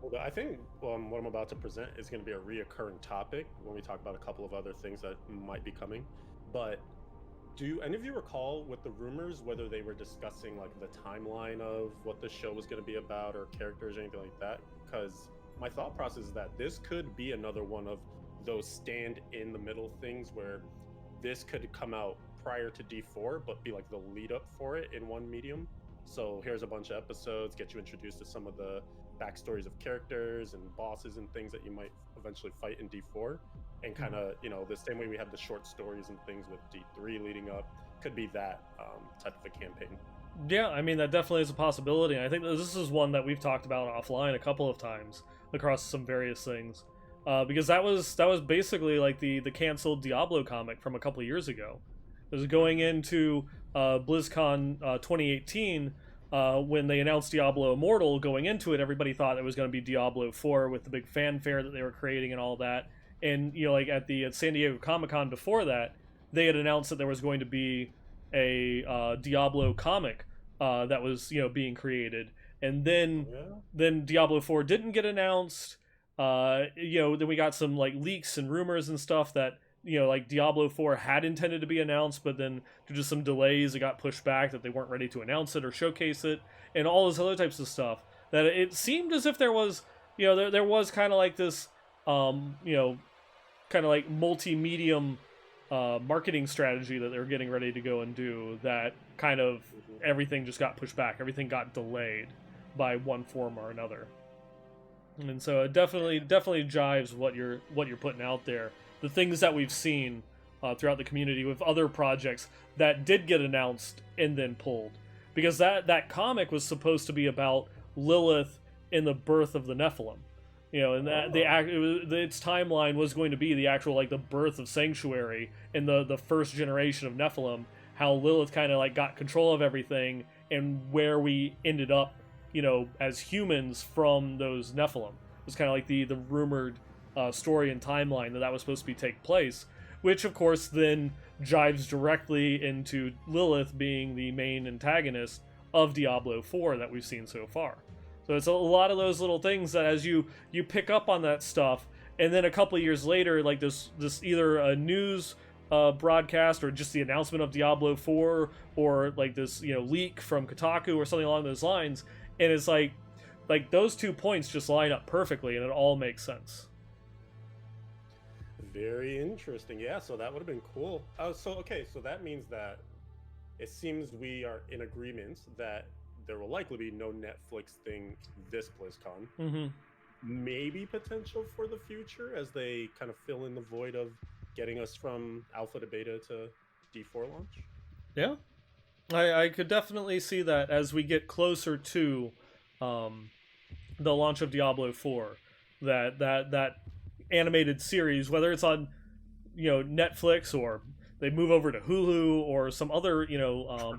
Well, I think what I'm about to present is going to be a reoccurring topic when we talk about a couple of other things that might be coming. But Do any of you recall with the rumors whether they were discussing like the timeline of what the show was going to be about or characters or anything like that? Because my thought process is that this could be another one of those stand in the middle things where this could come out prior to D4 but be like the lead up for it in one medium. So here's a bunch of episodes, get you introduced to some of the backstories of characters and bosses and things that you might eventually fight in D4, and kind of, you know, the same way we had the short stories and things with D3 leading up, could be that type of a campaign. Yeah, I mean, that definitely is a possibility. I think this is one that we've talked about offline a couple of times across some various things, because that was basically like the canceled Diablo comic from a couple of years ago. It was going into BlizzCon 2018. When they announced Diablo Immortal, going into it, everybody thought it was going to be Diablo 4 with the big fanfare that they were creating and all that. And, you know, like at San Diego Comic-Con before that, they had announced that there was going to be a Diablo comic that was, you know, being created. And then Diablo 4 didn't get announced. You know, then we got some like leaks and rumors and stuff that, you know, like Diablo 4 had intended to be announced, but then due to some delays, it got pushed back, that they weren't ready to announce it or showcase it, and all those other types of stuff. That it seemed as if there was, you know, there was kind of like this, you know, kind of like multi-medium marketing strategy that they were getting ready to go and do, that kind of everything just got pushed back. Everything got delayed by one form or another. And so it definitely jives what you're putting out there. The things that we've seen throughout the community with other projects that did get announced and then pulled, because that comic was supposed to be about Lilith and the birth of the Nephilim, you know, and that its timeline was going to be the actual, like, the birth of Sanctuary and the first generation of Nephilim, how Lilith kind of like got control of everything, and where we ended up, you know, as humans from those Nephilim. It was kind of like the rumored story and timeline that was supposed to be take place, which of course then jives directly into Lilith being the main antagonist of Diablo 4 that we've seen so far. So it's a lot of those little things that as you pick up on that stuff, and then a couple of years later, like this either a news broadcast or just the announcement of Diablo 4, or like this, you know, leak from Kotaku or something along those lines, and it's like those 2 points just line up perfectly and it all makes sense. Very interesting. Yeah, so that would have been cool. So that means that it seems we are in agreement that there will likely be no Netflix thing this BlizzCon. Mm-hmm. Maybe potential for the future as they kind of fill in the void of getting us from alpha to beta to D4 launch. Yeah, I could definitely see that as we get closer to the launch of Diablo 4, that animated series, whether it's on, you know, Netflix, or they move over to Hulu or some other, you know,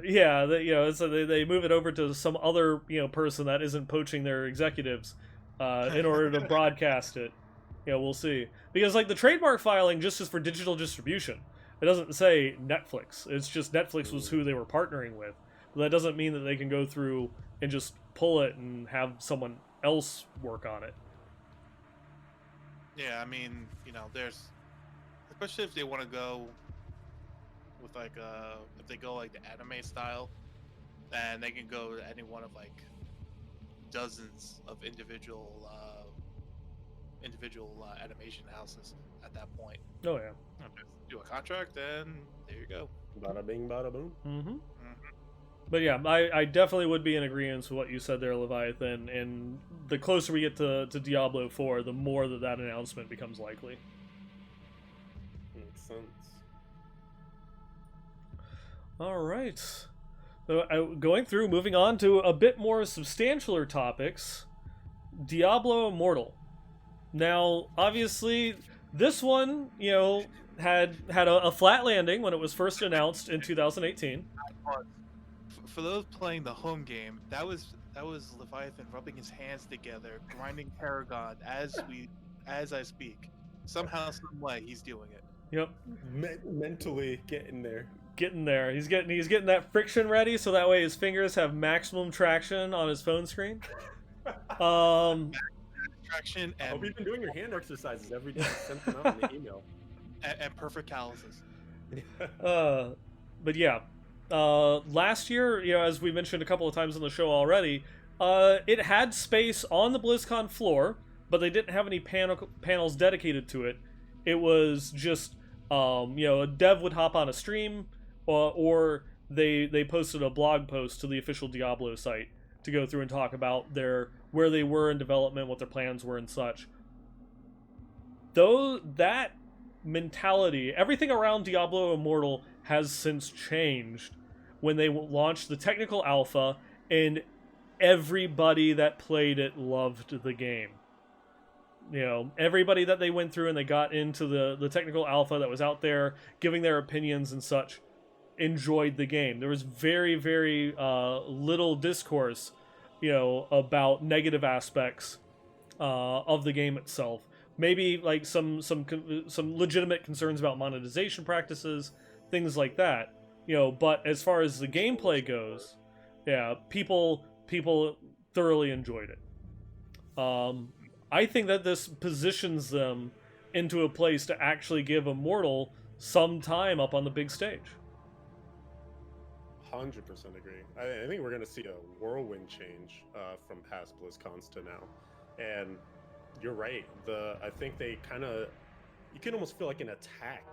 yeah, you know, so they move it over to some other, you know, person that isn't poaching their executives in order to broadcast it. You know, we'll see, because like the trademark filing just is for digital distribution. It doesn't say Netflix. It's just Netflix was who they were partnering with. But that doesn't mean that they can go through and just pull it and have someone else work on it. Yeah, I mean, you know, there's, especially if they want to go with like if they go like the anime style, then they can go to any one of like dozens of individual animation houses at that point. Oh yeah. Do a contract, and there you go. Bada bing, bada boom. Mm-hmm. Mm-hmm. But yeah, I definitely would be in agreement with what you said there, Leviathan, and the closer we get to Diablo 4, the more that announcement becomes likely. Makes sense. Alright. So, going through, moving on to a bit more substantialer topics. Diablo Immortal. Now, obviously, this one, you know, had a flat landing when it was first announced in 2018. For those playing the home game, that was Leviathan rubbing his hands together, grinding Paragon as I speak. Somehow, some way, he's doing it. Yep. Mentally getting there. He's getting that friction ready, so that way his fingers have maximum traction on his phone screen. Traction. And I hope you've been doing your hand exercises every day. Sent them out in the email. And perfect calluses. But yeah, last year, as we mentioned a couple of times on the show already, it had space on the BlizzCon floor, but they didn't have any panels dedicated to it. It was just, a dev would hop on a stream, or they posted a blog post to the official Diablo site to go through and talk about where they were in development, what their plans were, and such. Though that mentality, everything around Diablo Immortal has since changed when they launched the technical alpha, and everybody that played it loved the game. Everybody that they went through and they got into the technical alpha that was out there, giving their opinions and such, enjoyed the game. There was very, very little discourse, about negative aspects of the game itself. Maybe like some legitimate concerns about monetization practices, things like that. But as far as the gameplay goes, yeah, people thoroughly enjoyed it. I think that this positions them into a place to actually give Immortal some time up on the big stage. 100% agree. I think we're going to see a whirlwind change from past BlizzCons to now. And you're right. I think they you can almost feel like an attack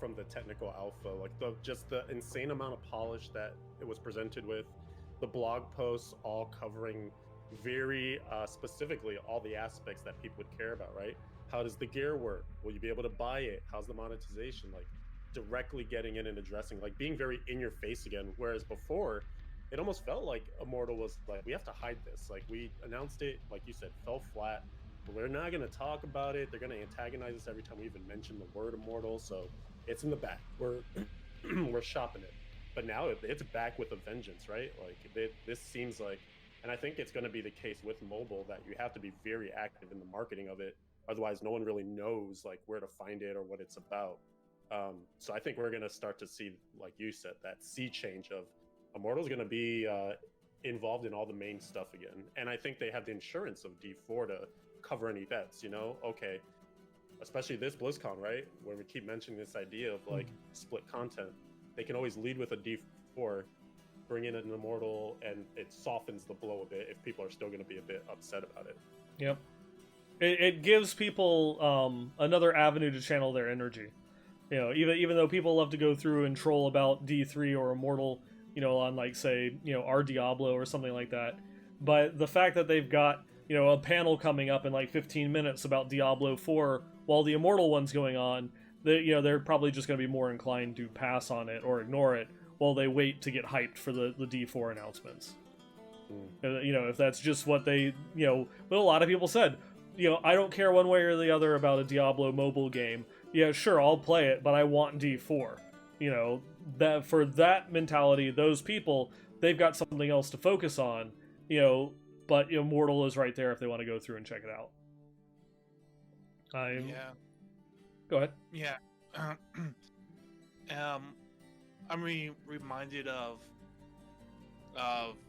from the technical alpha, like just the insane amount of polish that it was presented with, the blog posts all covering very specifically all the aspects that people would care about, right? How does the gear work? Will you be able to buy it? How's the monetization? Like directly getting in and addressing, like being very in your face again. Whereas before, it almost felt like Immortal was like, we have to hide this. Like we announced it, like you said, fell flat. We're not going to talk about it. They're going to antagonize us every time we even mention the word Immortal. So it's in the back. We're shopping it. But now it's back with a vengeance, right? Like this seems like, and I think it's going to be the case with mobile, that you have to be very active in the marketing of it. Otherwise, no one really knows like where to find it or what it's about. So I think we're going to start to see, like you said, that sea change of Immortal's going to be involved in all the main stuff again. And I think they have the insurance of D4 to cover any bets, okay, especially this BlizzCon, right, where we keep mentioning this idea of like split content. They can always lead with a D4, bring in an Immortal, and it softens the blow a bit if people are still going to be a bit upset about it. Yep. It gives people another avenue to channel their energy. Even though people love to go through and troll about D3 or Immortal, on like say, our Diablo or something like that. But the fact that they've got a panel coming up in like 15 minutes about Diablo 4 while the Immortal one's going on, they're probably just going to be more inclined to pass on it or ignore it while they wait to get hyped for the D4 announcements. If that's just what they, but a lot of people said, I don't care one way or the other about a Diablo mobile game. Yeah, sure, I'll play it, but I want D4. That for that mentality, those people, they've got something else to focus on, but Immortal is right there if they want to go through and check it out. Yeah. Go ahead. Yeah. I'm reminded of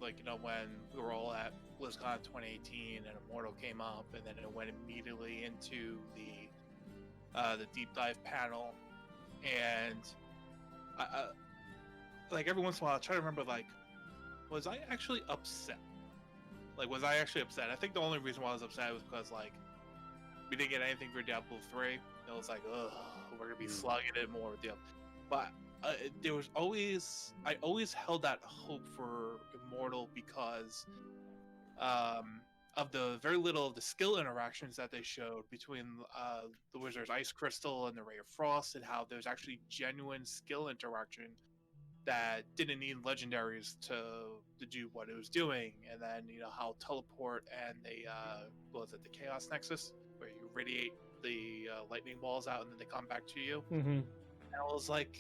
like, when we were all at BlizzCon 2018 and Immortal came up, and then it went immediately into the deep dive panel, and I like every once in a while I try to remember, like, was I actually upset? Like, was I actually upset? I think the only reason why I was upset was because, like, we didn't get anything for Diablo 3. It was like, ugh, we're gonna be slugging it more with Diablo. But I always held that hope for Immortal because of the very little of the skill interactions that they showed between the Wizard's Ice Crystal and the Ray of Frost, and how there's actually genuine skill interaction that didn't need legendaries to do what it was doing. And then how teleport and the the Chaos Nexus, where you radiate the lightning balls out and then they come back to you. Mm-hmm. And I was like,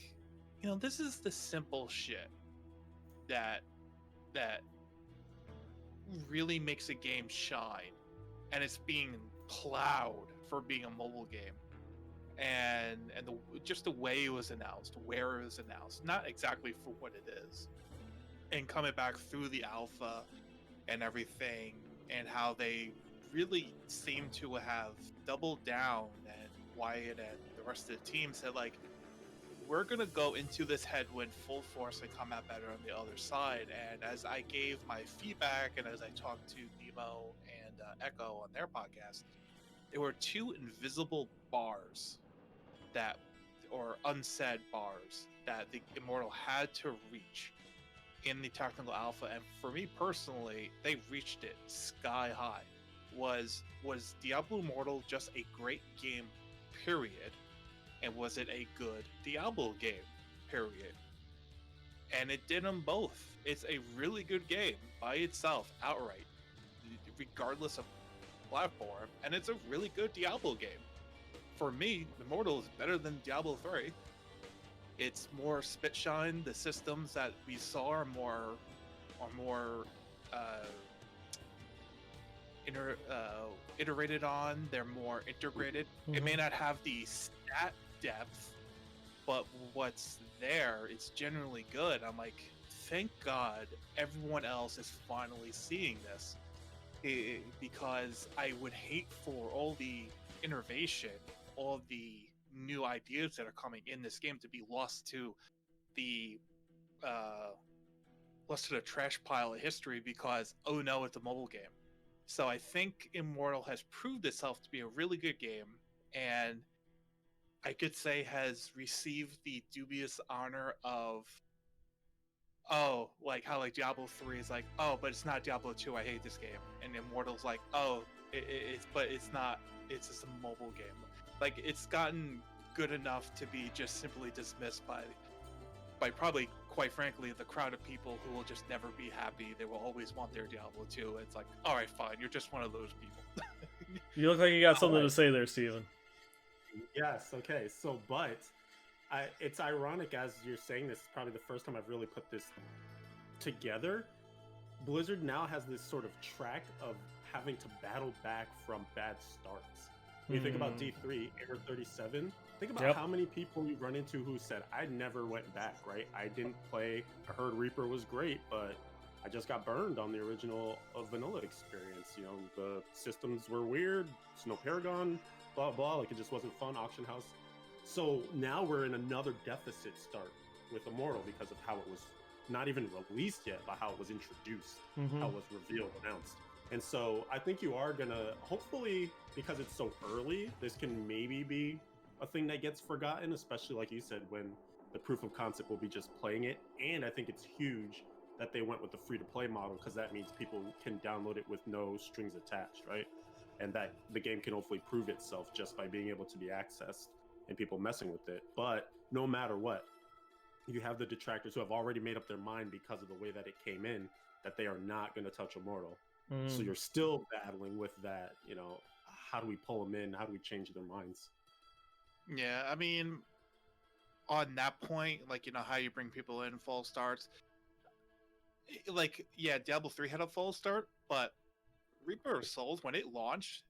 this is the simple shit that really makes a game shine, and it's being plowed for being a mobile game. And just the way it was announced, where it was announced, not exactly for what it is, and coming back through the alpha and everything, and how they really seem to have doubled down, and Wyatt and the rest of the team said, like, we're gonna go into this headwind full force and come out better on the other side. And as I gave my feedback and as I talked to Nemo and Echo on their podcast, there were two invisible bars that, or unsaid bars that the Immortal had to reach in the technical alpha, and for me personally, they reached it sky high. Was Diablo Immortal just a great game, period? And was it a good Diablo game, period? And it did them both. It's a really good game by itself, outright, regardless of platform, and it's a really good Diablo game. For me, Immortal is better than Diablo 3. It's more spitshine. The systems that we saw are more iterated on. They're more integrated. It may not have the stat depth, but what's there is generally good. I'm like, thank God everyone else is finally seeing this, because I would hate for all the innovation, all the new ideas that are coming in this game to be lost to the trash pile of history because, oh no, it's a mobile game. So I think Immortal has proved itself to be a really good game, and I could say has received the dubious honor of, oh, like how like Diablo 3 is like, oh, but it's not Diablo 2, I hate this game. And Immortal's like, oh, it's not, it's just a mobile game. Like, it's gotten good enough to be just simply dismissed by probably, quite frankly, the crowd of people who will just never be happy. They will always want their Diablo 2. It's like, all right, fine, you're just one of those people. You look like you got something to say there, Steven. Yes, okay. So, but it's ironic as you're saying this. It's probably the first time I've really put this together. Blizzard now has this sort of track of having to battle back from bad starts. When you think about D3, Error 37, think about how many people you run into who said, I never went back, right? I didn't play, I heard Reaper was great, but I just got burned on the original vanilla experience. You know, the systems were weird, Snow Paragon, blah, blah, like it just wasn't fun, Auction House. So now we're in another deficit start with Immortal because of how it was not even released yet, but how it was introduced, how it was revealed, announced. And so I think you are gonna, hopefully, because it's so early, this can maybe be a thing that gets forgotten, especially like you said, when the proof of concept will be just playing it. And I think it's huge that they went with the free-to-play model, because that means people can download it with no strings attached, right? And that the game can hopefully prove itself just by being able to be accessed and people messing with it. But no matter what, you have the detractors who have already made up their mind because of the way that it came in, that they are not going to touch Immortal. So you're still battling with that, you know, how do we pull them in? How do we change their minds? Yeah, I mean, on that point, like, you know, how you bring people in false starts, like, yeah, Diablo 3 had a false start, but Reaper of Souls, when it launched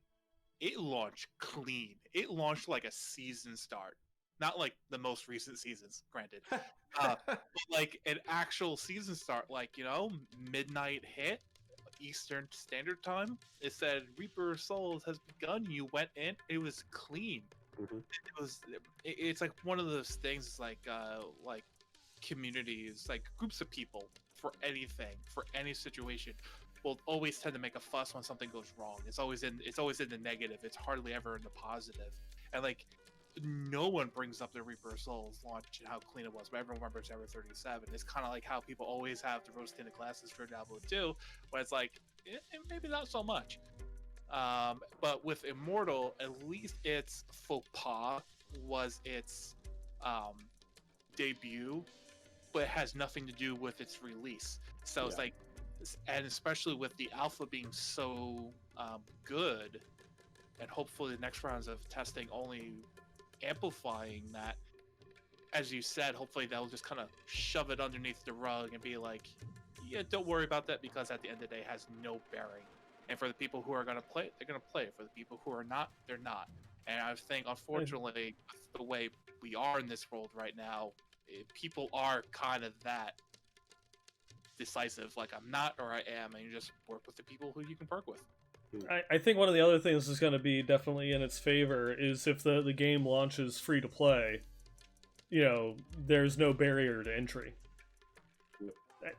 clean. It launched like a season start. Not like the most recent seasons, granted. But like an actual season start, like, you know, midnight hit, Eastern Standard Time. It said Reaper of Souls has begun. You went in, it was clean. It's like one of those things, like communities, like groups of people, for anything, for any situation, will always tend to make a fuss when something goes wrong. It's always in the negative. It's hardly ever in the positive. And like, no one brings up the Reaper of Souls launch and how clean it was, but everyone remembers Error 37. It's kind of like how people always have the rose-tinted glasses for Diablo 2, but it's like, maybe not so much. But with Immortal, at least its faux pas was its debut, but it has nothing to do with its release. So it's like, and especially with the alpha being so good, and hopefully the next rounds of testing only amplifying that, as you said, hopefully they'll just kind of shove it underneath the rug and be like, yeah, don't worry about that, because at the end of the day, it has no bearing. And for the people who are going to play it, they're going to play it. For the people who are not, they're not. And I think, unfortunately, the way we are in this world right now, people are kind of that decisive, like, I'm not or I am, and you just work with the people who you can work with. I think one of the other things is going to be definitely in its favor is if the game launches free to play, there's no barrier to entry.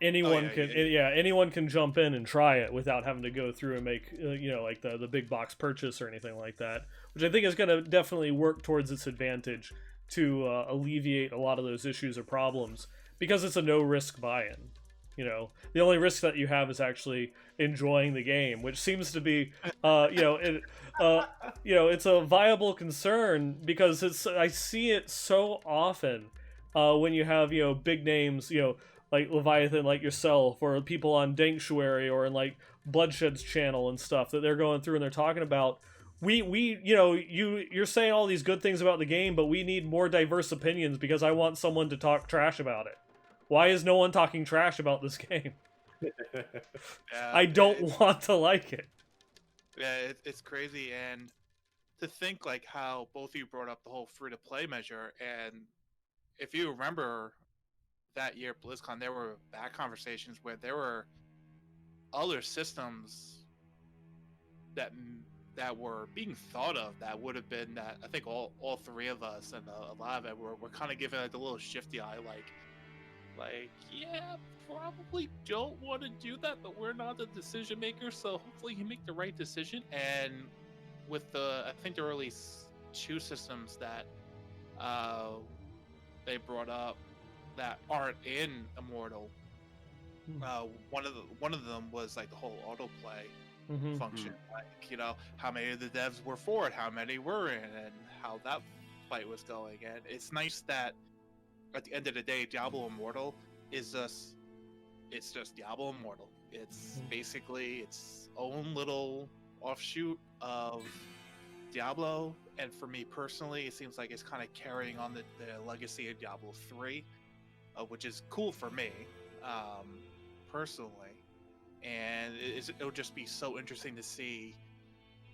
Anyone can anyone can jump in and try it without having to go through and make like the big box purchase or anything like that, which I think is going to definitely work towards its advantage to alleviate a lot of those issues or problems, because it's a no risk buy-in. The only risk that you have is actually enjoying the game, which seems to be it's a viable concern, because I see it so often when you have big names, like Leviathan, like yourself, or people on Danktuary or in like Bloodshed's channel and stuff, that they're going through and they're talking about, you're saying all these good things about the game, but we need more diverse opinions because I want someone to talk trash about it. Why is no one talking trash about this game? I don't want to like it. Yeah, it's crazy. And to think like how both of you brought up the whole free-to-play measure, and if you remember that year at BlizzCon, there were back conversations where there were other systems that were being thought of that would have been, that I think all three of us and a lot of it were kind of giving like a little shifty eye, like yeah, probably don't want to do that, but we're not the decision maker, so hopefully you make the right decision. And with I think there were at least two systems that they brought up that aren't in Immortal. One of them was like the whole autoplay function, like how many of the devs were for it, how many were in, and how that fight was going. And it's nice that at the end of the day, Diablo Immortal is just Diablo Immortal. It's basically its own little offshoot of Diablo, and for me personally, it seems like it's kind of carrying on the legacy of Diablo 3, which is cool for me personally. And it'll just be so interesting to see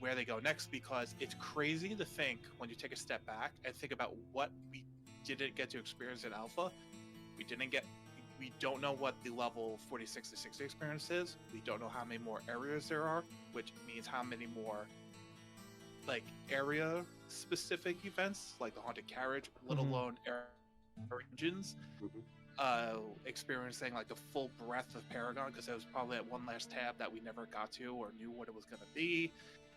where they go next, because it's crazy to think, when you take a step back and think about what we didn't get to experience in Alpha. We don't know what the level 46 to 60 experience is. We don't know how many more areas there are, which means how many more like area specific events, like the Haunted Carriage, let alone engines. Experiencing like the full breadth of Paragon, because there was probably that one last tab that we never got to or knew what it was going to be.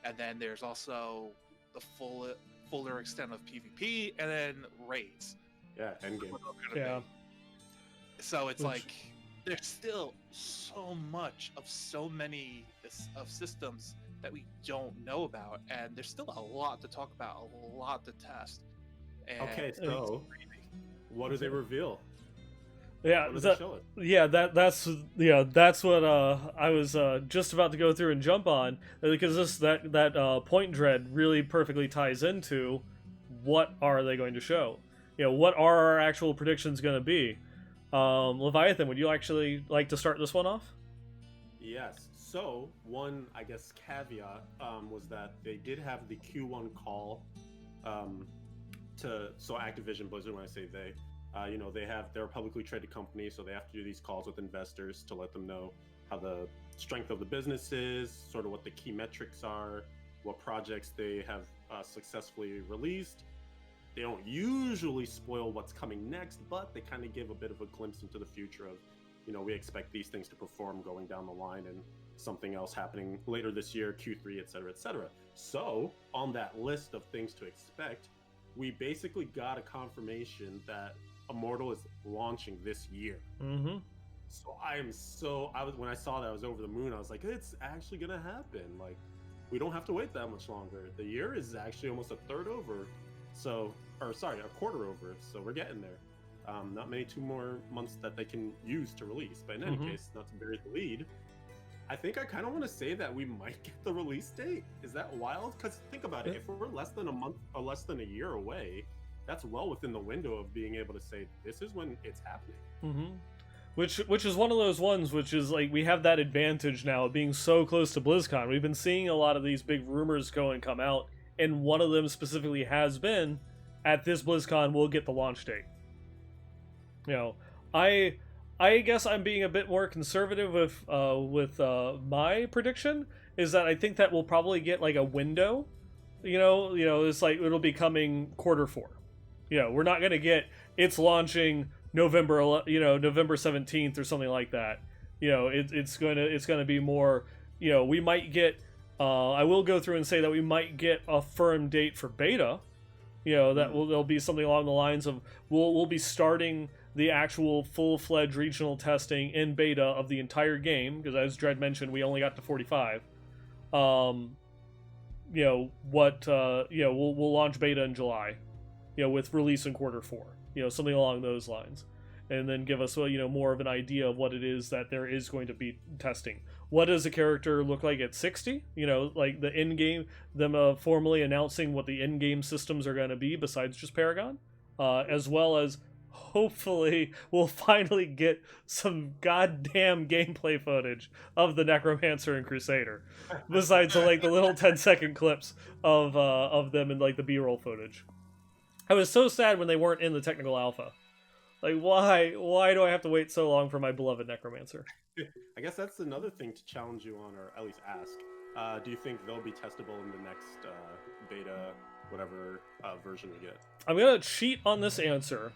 And then there's also the fuller extent of PvP, and then raids. Yeah, endgame. Yeah. So it's like there's still so much of so many of systems that we don't know about, and there's still a lot to talk about, a lot to test. And okay, so what do they reveal? Yeah, that's what I was just about to go through and jump on, because that point dread really perfectly ties into what are they going to show. What are our actual predictions going to be? Leviathan, would you actually like to start this one off? Yes. So one, I guess, caveat was that they did have the Q1 call so Activision Blizzard, when I say they, they're a publicly traded company, so they have to do these calls with investors to let them know how the strength of the business is, sort of what the key metrics are, what projects they have successfully released. They don't usually spoil what's coming next, but they kind of give a bit of a glimpse into the future of, we expect these things to perform going down the line and something else happening later this year, Q3, et cetera, et cetera. So on that list of things to expect, we basically got a confirmation that Immortal is launching this year. So when I saw that, I was over the moon. I was like, it's actually gonna happen. Like, we don't have to wait that much longer. The year is actually almost a quarter over. So we're getting there. Not many 2 more months that they can use to release. But in any case, not to bury the lead, I think I kind of want to say that we might get the release date. Is that wild? Because think about it. If we're less than a month or less than a year away, that's well within the window of being able to say this is when it's happening. Which is one of those ones which is like, we have that advantage now of being so close to BlizzCon. We've been seeing a lot of these big rumors go and come out, and one of them specifically has been, at this BlizzCon we'll get the launch date. I guess I'm being a bit more conservative with my prediction, is that I think that we'll probably get like a window. It's like it'll be coming quarter 4. We're not going to get it's launching November, November 17th or something like that. It's going to be more. We might get. I will go through and say that we might get a firm date for beta. There'll be something along the lines of we'll be starting the actual full-fledged regional testing in beta of the entire game, because as Dredd mentioned, we only got to 45. We'll launch beta in July, with release in Q4, something along those lines, and then give us more of an idea of what it is that there is going to be testing. What does a character look like at 60? Like the in-game, them formally announcing what the in-game systems are going to be besides just Paragon, as well as hopefully we'll finally get some goddamn gameplay footage of the Necromancer and Crusader, besides the little 10-second clips of them in the B-roll footage. I was so sad when they weren't in the technical alpha. Why do I have to wait so long for my beloved Necromancer? I guess that's another thing to challenge you on, or at least ask. Do you think they'll be testable in the next beta, whatever version we get? I'm gonna cheat on this answer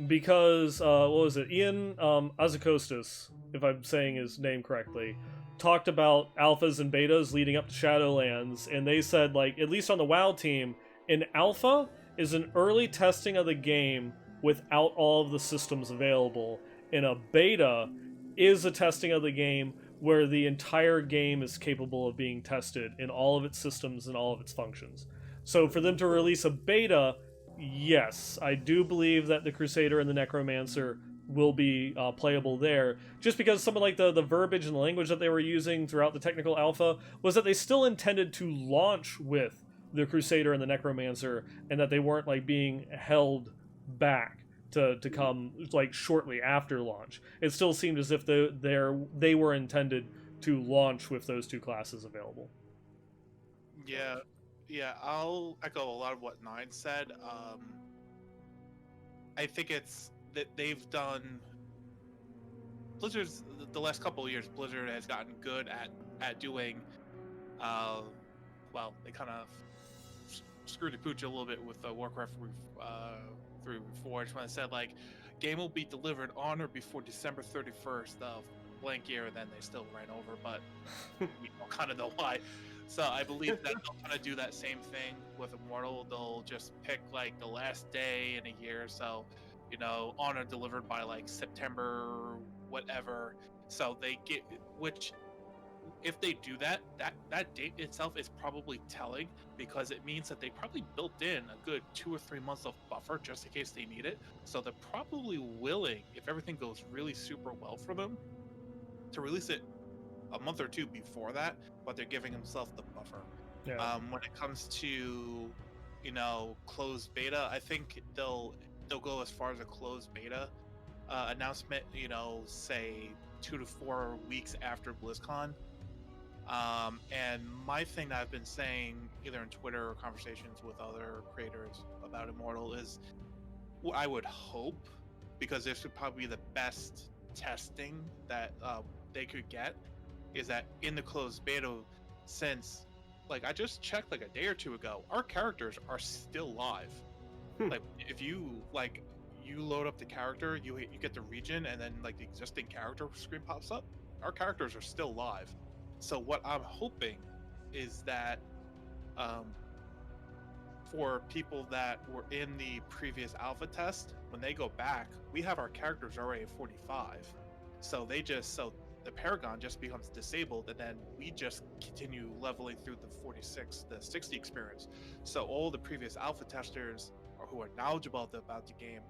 because what was it? Ian Azakostas, if I'm saying his name correctly, talked about alphas and betas leading up to Shadowlands, and they said at least on the WoW team, an alpha is an early testing of the game without all of the systems available, and a beta is a testing of the game where the entire game is capable of being tested in all of its systems and all of its functions. So for them to release a beta, yes, I do believe that the Crusader and the Necromancer will be playable there, just because some of the verbiage and the language that they were using throughout the technical alpha was that they still intended to launch with the Crusader and the Necromancer, and that they weren't being held back to come shortly after launch. It still seemed as if they were intended to launch with those two classes available. Yeah, I'll echo a lot of what Nine said. I think it's that they've done Blizzard's the last couple of years. Blizzard has gotten good at doing. They kind of screwed the pooch a little bit with the Warcraft through Reforged when it said game will be delivered on or before December 31st of blank year, and then they still ran over, but we don't kind of know why. So I believe that they'll kind of do that same thing with Immortal. They'll just pick the last day in a year, so Honor delivered by September whatever. So they get, which if they do that date itself is probably telling, because it means that they probably built in a good 2 or 3 months of buffer just in case they need it. So they're probably willing, if everything goes really super well for them, to release it a month or two before that, but they're giving themselves the buffer. Yeah. When it comes to closed beta, I think they'll go as far as a closed beta announcement, say 2 to 4 weeks after BlizzCon. And my thing that I've been saying either in Twitter or conversations with other creators about Immortal is, I would hope, because this would probably be the best testing that they could get, is that in the closed beta, since I just checked a day or two ago, our characters are still live. If you you load up the character, you get the region, and then the existing character screen pops up, our characters are still live. So what I'm hoping is that for people that were in the previous alpha test, when they go back, we have our characters already at 45. So the Paragon just becomes disabled, and then we just continue leveling through the 60 experience. So all the previous alpha testers, or who are knowledgeable about the game,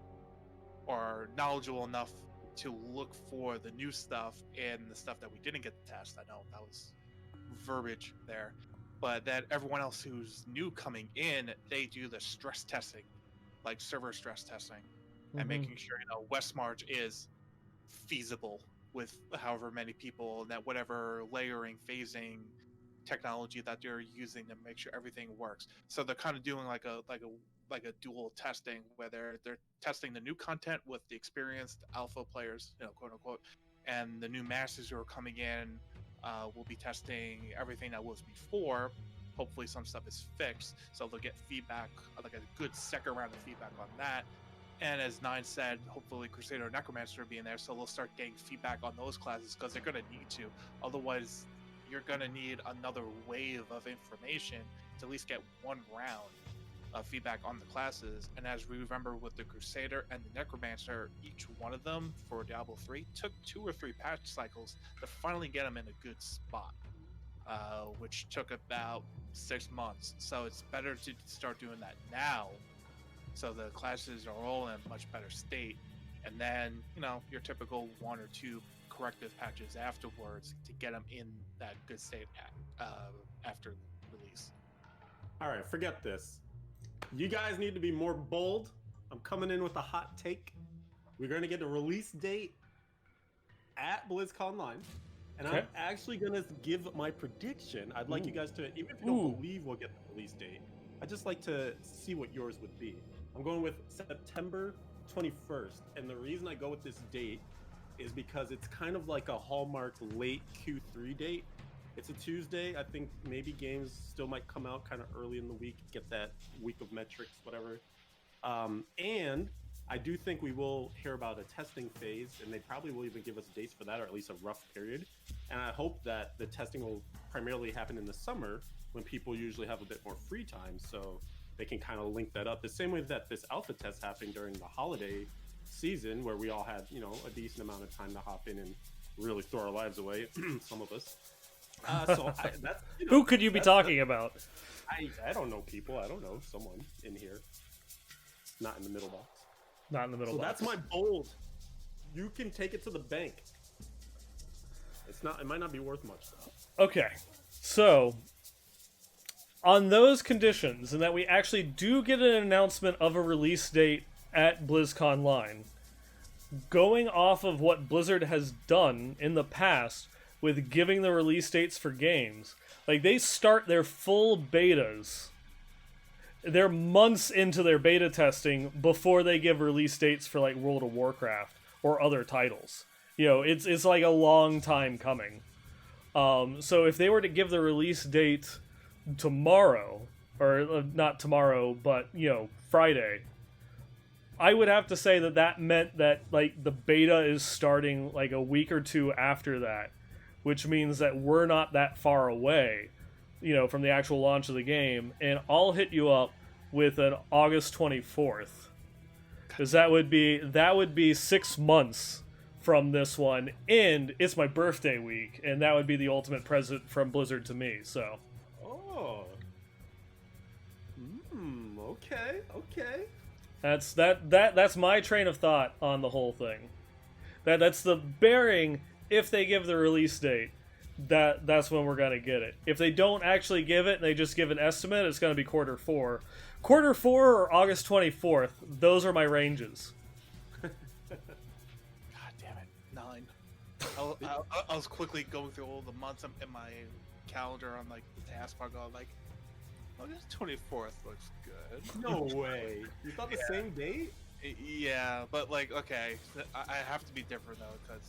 are knowledgeable enough to look for the new stuff and the stuff that we didn't get to test. I know that was verbiage there, but that everyone else who's new coming in, they do the stress testing, server stress testing, and making sure Westmarch is feasible with however many people, and that whatever layering, phasing technology that they're using to make sure everything works. So they're kind of doing like a dual testing, where they're testing the new content with the experienced alpha players, quote unquote, and the new masters who are coming in will be testing everything that was before, hopefully some stuff is fixed, so they'll get feedback, like a good second round of feedback on that. And as Nine said, hopefully Crusader and Necromancer being there, so they'll start getting feedback on those classes because they're going to need to. Otherwise, you're going to need another wave of information to at least get one round of feedback on the classes. And as we remember with the Crusader and the Necromancer, each one of them for Diablo 3 took 2 or 3 patch cycles to finally get them in a good spot, which took about 6 months. So it's better to start doing that now, so the classes are all in a much better state, and then, you know, your typical 1 or 2 corrective patches afterwards to get them in that good state after release. All right, forget this. You guys need to be more bold. I'm coming in with a hot take. We're going to get a release date at BlizzConline, and Okay. I'm actually going to give my prediction. I'd like you guys to, even if you don't believe we'll get the release date, I'd just like to see what yours would be. I'm going with September 21st, and the reason I go with this date is because it's kind of like a Hallmark late Q3 date. It's a Tuesday. I think maybe games still might come out kind of early in the week, get that week of metrics, whatever. And I do think we will hear about a testing phase, and they probably will even give us dates for that, or at least a rough period. And I hope that the testing will primarily happen in the summer when people usually have a bit more free time, so they can kind of link that up the same way that this alpha test happened during the holiday season, where we all had, you know, a decent amount of time to hop in and really throw our lives away. Some of us. That's, you know, Who could you be talking about? I don't know people. I don't know someone in here. Not in the middle box. Not in the middle So box. that's my bold. You can take it to the bank. It might not be worth much though. Okay, so on those conditions, and that we actually do get an announcement of a release date at BlizzConline, going off of what Blizzard has done in the past with giving the release dates for games, like they start their full betas, they're months into their beta testing before they give release dates for like World of Warcraft or other titles. You know, it's like a long time coming. So if they were to give the release date tomorrow, or not tomorrow, but, you know, Friday, I would have to say that meant that, like, the beta is starting like a week or 2 after that, which means that we're not that far away, you know, from the actual launch of the game. And I'll hit you up with an August 24th, because that would be 6 months from this one, and it's my birthday week, and that would be the ultimate present from Blizzard to me. So Oh. Okay. That's my train of thought on the whole thing. That's the bearing. If they give the release date, that's when we're gonna get it. If they don't actually give it and they just give an estimate, it's gonna be quarter 4 or August 24th. Those are my ranges. God damn it, 9. I was quickly going through all the months in my calendar on like the taskbar, going like, August 24th looks good. No way. You thought the same date? Yeah, but like, okay, I have to be different though, because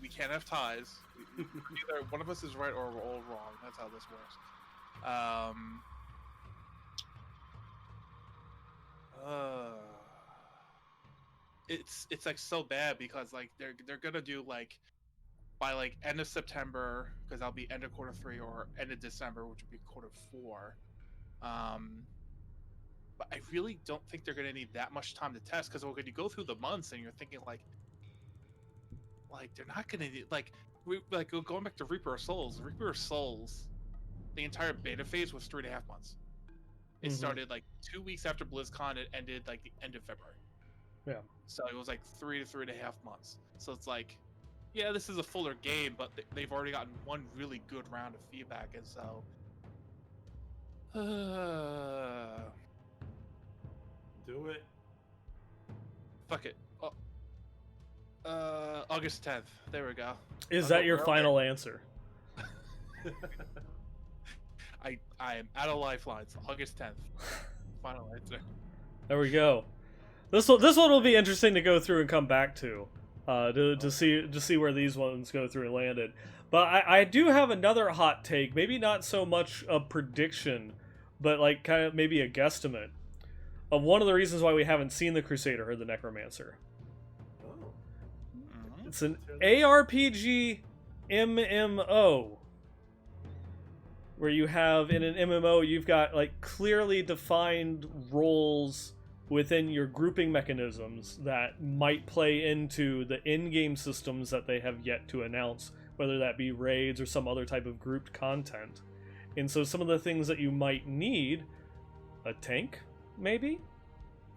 we can't have ties. Either one of us is right or we're all wrong. That's how this works. It's like so bad because like they're gonna do like by like end of September, because that'll be end of quarter 3, or end of December, which would be quarter 4. But I really don't think they're gonna need that much time to test, because when you go through the months and you're thinking like they're not gonna need, like going back to Reaper of Souls, the entire beta phase was 3.5 months. It started like 2 weeks after BlizzCon. It ended like the end of February. Yeah. So it was like 3 to 3.5 months. So it's like, yeah, this is a fuller game, but they've already gotten one really good round of feedback, and so. Do it. Fuck it. August 10th. There we go. Is that your final answer? I am out of lifelines. August 10th. Final answer. There we go. This one will be interesting to go through and come back to see where these ones go through and landed. But I do have another hot take, maybe not so much a prediction, but like kind of maybe a guesstimate of one of the reasons why we haven't seen the Crusader or the Necromancer. Oh. It's an ARPG MMO where you have in an MMO you've got like clearly defined roles within your grouping mechanisms that might play into the in-game systems that they have yet to announce, whether that be raids or some other type of grouped content. And so some of the things that you might need, a tank, maybe?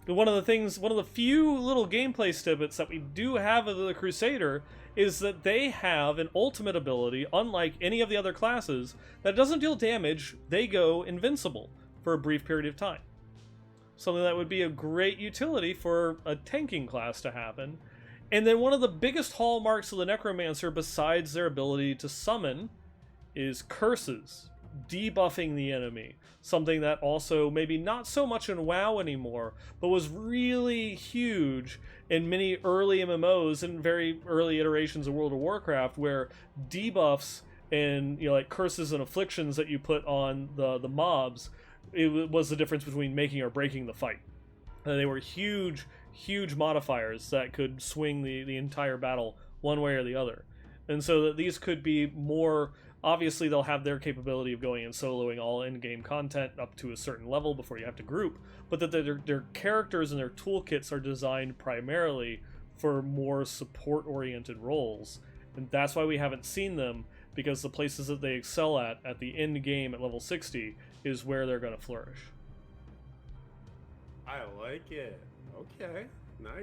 One of the few little gameplay snippets that we do have of the Crusader is that they have an ultimate ability, unlike any of the other classes, that doesn't deal damage, they go invincible for a brief period of time. Something that would be a great utility for a tanking class to happen. And then one of the biggest hallmarks of the Necromancer, besides their ability to summon, is curses, debuffing the enemy. Something that also, maybe not so much in WoW anymore, but was really huge in many early MMOs and very early iterations of World of Warcraft, where debuffs and like curses and afflictions that you put on the mobs, it was the difference between making or breaking the fight. And they were huge modifiers that could swing the entire battle one way or the other. And so that these could be more, obviously they'll have their capability of going and soloing all in-game content up to a certain level before you have to group, but that their characters and their toolkits are designed primarily for more support-oriented roles. And that's why we haven't seen them, because the places that they excel at the end game at level 60 is where they're going to flourish. I like it. Okay, now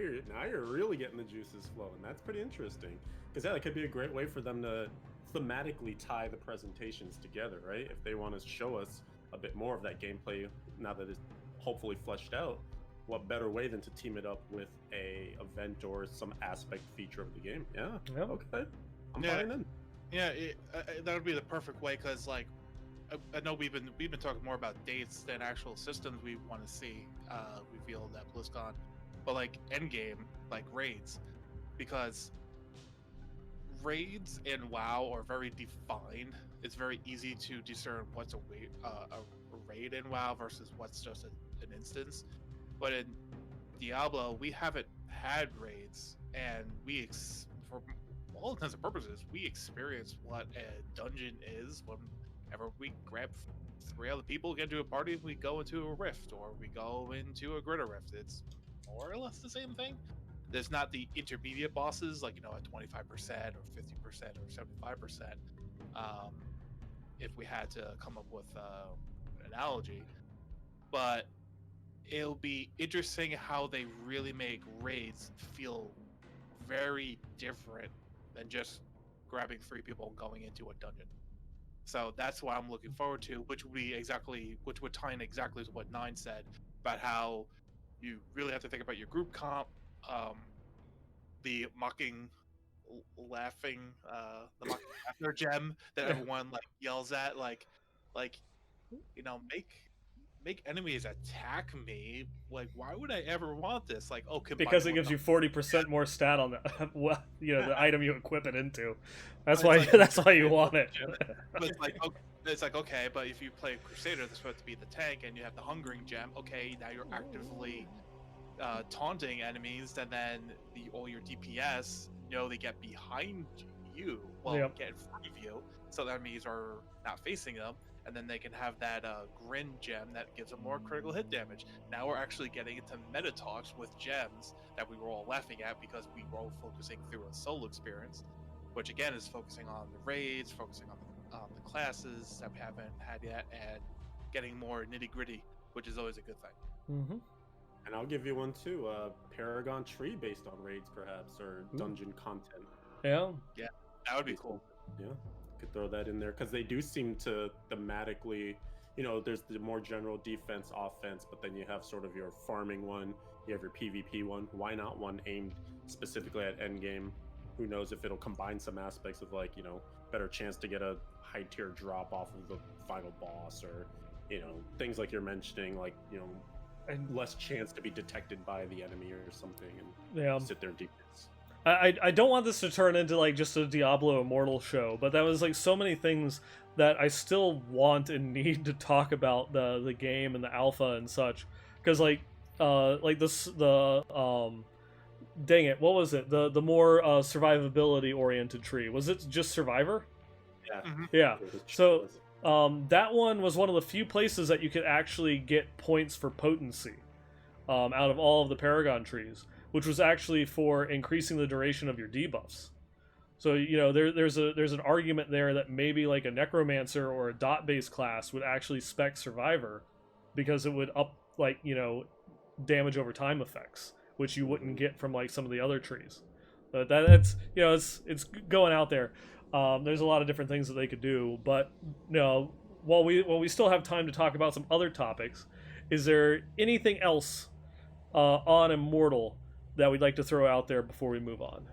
you're really getting the juices flowing. That's pretty interesting, because that could be a great way for them to thematically tie the presentations together, right? If they want to show us a bit more of that gameplay now that it's hopefully fleshed out, what better way than to team it up with a event or some aspect feature of the game? Yeah. Okay. I'm buying in. Yeah, that would be the perfect way, because like I know we've been talking more about dates than actual systems we want to see revealed at BlizzCon, but like endgame, like raids, because raids in WoW are very defined. It's very easy to discern what's a raid in WoW versus what's just an instance. But in Diablo, we haven't had raids, and for all intents and purposes, we experience what a dungeon is whenever we grab 3 other people, get into a party, we go into a rift, or we go into a Gritter rift. It's more or less the same thing. There's not the intermediate bosses, like, at 25% or 50% or 75%. If we had to come up with an analogy, but it'll be interesting how they really make raids feel very different than just grabbing 3 people and going into a dungeon. So that's what I'm looking forward to, which would tie in exactly to what Nine said about how you really have to think about your group comp, the mocking laughter gem that everyone like yells at, like make enemies attack me. Like, why would I ever want this? Like, Because it gives you 40% more stat on the the item you equip it into. That's why you want it. But it's like okay, but if you play Crusader, that's supposed to be the tank, and you have the Hungering Gem. Okay, now you're actively taunting enemies, and then all your DPS, they get behind you, get in front of you, so the enemies are not facing them. And then they can have that Grin gem that gives them more critical hit damage. Now we're actually getting into meta talks with gems that we were all laughing at because we were all focusing through a solo experience, which again is focusing on the raids, focusing on the classes that we haven't had yet, and getting more nitty gritty, which is always a good thing. Mm-hmm. And I'll give you one too, Paragon tree based on raids perhaps, or dungeon content. Yeah, that would be cool. Yeah. Could throw that in there, because they do seem to thematically, there's the more general defense, offense, but then you have sort of your farming one, you have your PvP one. Why not one aimed specifically at endgame? Who knows if it'll combine some aspects of better chance to get a high tier drop off of the final boss, or things like you're mentioning, like and less chance to be detected by the enemy or something, and sit there and defense. I don't want this to turn into like just a Diablo Immortal show, but that was like so many things that I still want and need to talk about the game and the alpha and such, because like this dang it, what was it, the more survivability oriented tree, was it just Survivor? Yeah. Yeah. So that one was one of the few places that you could actually get points for potency out of all of the Paragon trees, which was actually for increasing the duration of your debuffs. So there's an argument there that maybe like a Necromancer or a dot-based class would actually spec Survivor, because it would up like damage over time effects, which you wouldn't get from like some of the other trees. But that's it's going out there. There's a lot of different things that they could do, but while we still have time to talk about some other topics, is there anything else on Immortal that we'd like to throw out there before we move on?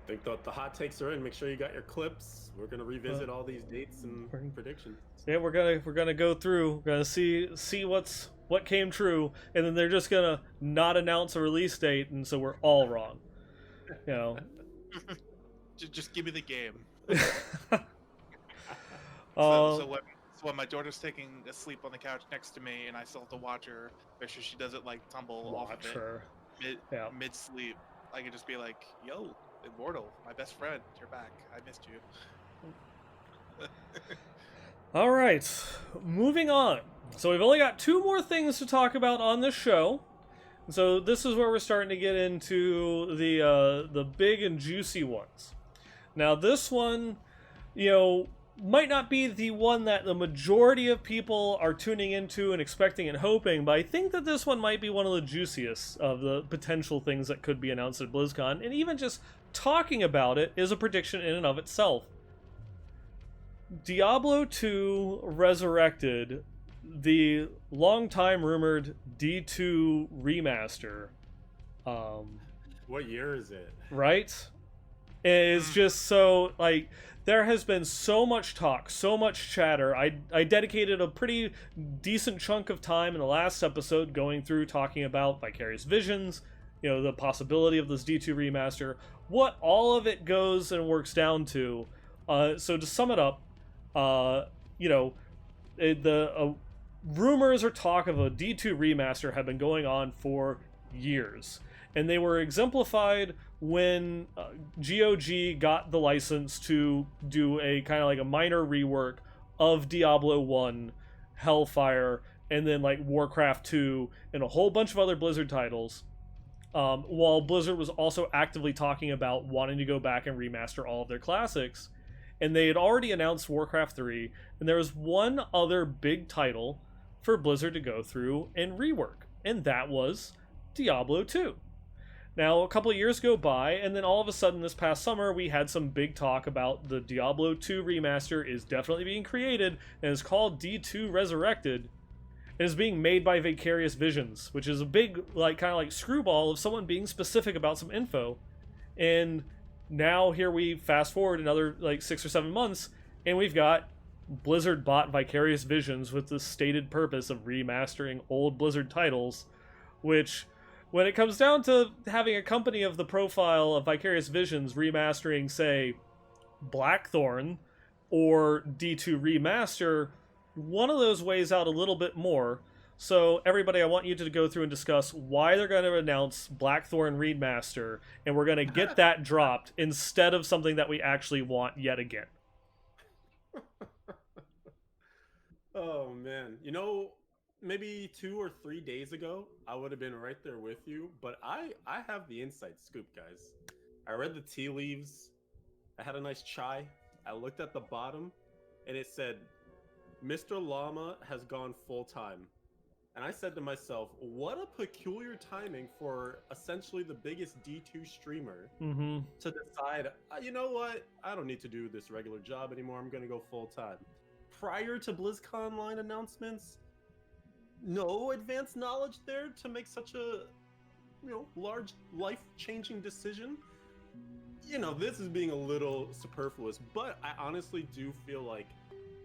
I think the hot takes are in. Make sure you got your clips. We're gonna revisit all these dates and predictions. Yeah, we're gonna go through. We're gonna see what came true, and then they're just gonna not announce a release date, and so we're all wrong. Just give me the game. So when my daughter's taking a sleep on the couch next to me, and I still have to watch her, make sure she doesn't like tumble off of it mid sleep, I can just be like, "Yo, Immortal, my best friend, you're back. I missed you." All right, moving on. So we've only got 2 more things to talk about on this show. So this is where we're starting to get into the big and juicy ones. Now this one, might not be the one that the majority of people are tuning into and expecting and hoping, but I think that this one might be one of the juiciest of the potential things that could be announced at BlizzCon, and even just talking about it is a prediction in and of itself. Diablo 2 Resurrected, the long-time rumored D2 remaster. What year is it? Right? It's just so, like, there has been so much talk, so much chatter. I dedicated a pretty decent chunk of time in the last episode going through talking about Vicarious Visions, the possibility of this D2 remaster, what all of it goes and works down to. So to sum it up, the rumors or talk of a D2 remaster have been going on for years, and they were exemplified when GOG got the license to do a kind of like a minor rework of Diablo 1, Hellfire, and then like Warcraft 2 and a whole bunch of other Blizzard titles, while Blizzard was also actively talking about wanting to go back and remaster all of their classics. And they had already announced Warcraft 3, and there was one other big title for Blizzard to go through and rework, and that was Diablo 2. Now, a couple of years go by, and then all of a sudden this past summer, we had some big talk about the Diablo 2 remaster is definitely being created, and is called D2 Resurrected, and is being made by Vicarious Visions, which is a big, kind of like screwball of someone being specific about some info. And now here we fast forward another 6 or 7 months, and we've got Blizzard bought Vicarious Visions with the stated purpose of remastering old Blizzard titles, which, when it comes down to having a company of the profile of Vicarious Visions remastering, say, Blackthorn or D2 Remaster, one of those weighs out a little bit more. So everybody, I want you to go through and discuss why they're going to announce Blackthorn Remaster, and we're going to get that dropped instead of something that we actually want yet again. Oh man, maybe 2 or 3 days ago, I would have been right there with you, but I have the inside scoop, guys. I read the tea leaves, I had a nice chai, I looked at the bottom, and it said, Mr. Llama has gone full-time. And I said to myself, what a peculiar timing for essentially the biggest D2 streamer to decide, you know what, I don't need to do this regular job anymore, I'm going to go full-time. Prior to BlizzConline announcements, no advanced knowledge there to make such a, large life-changing decision. This is being a little superfluous, but I honestly do feel like,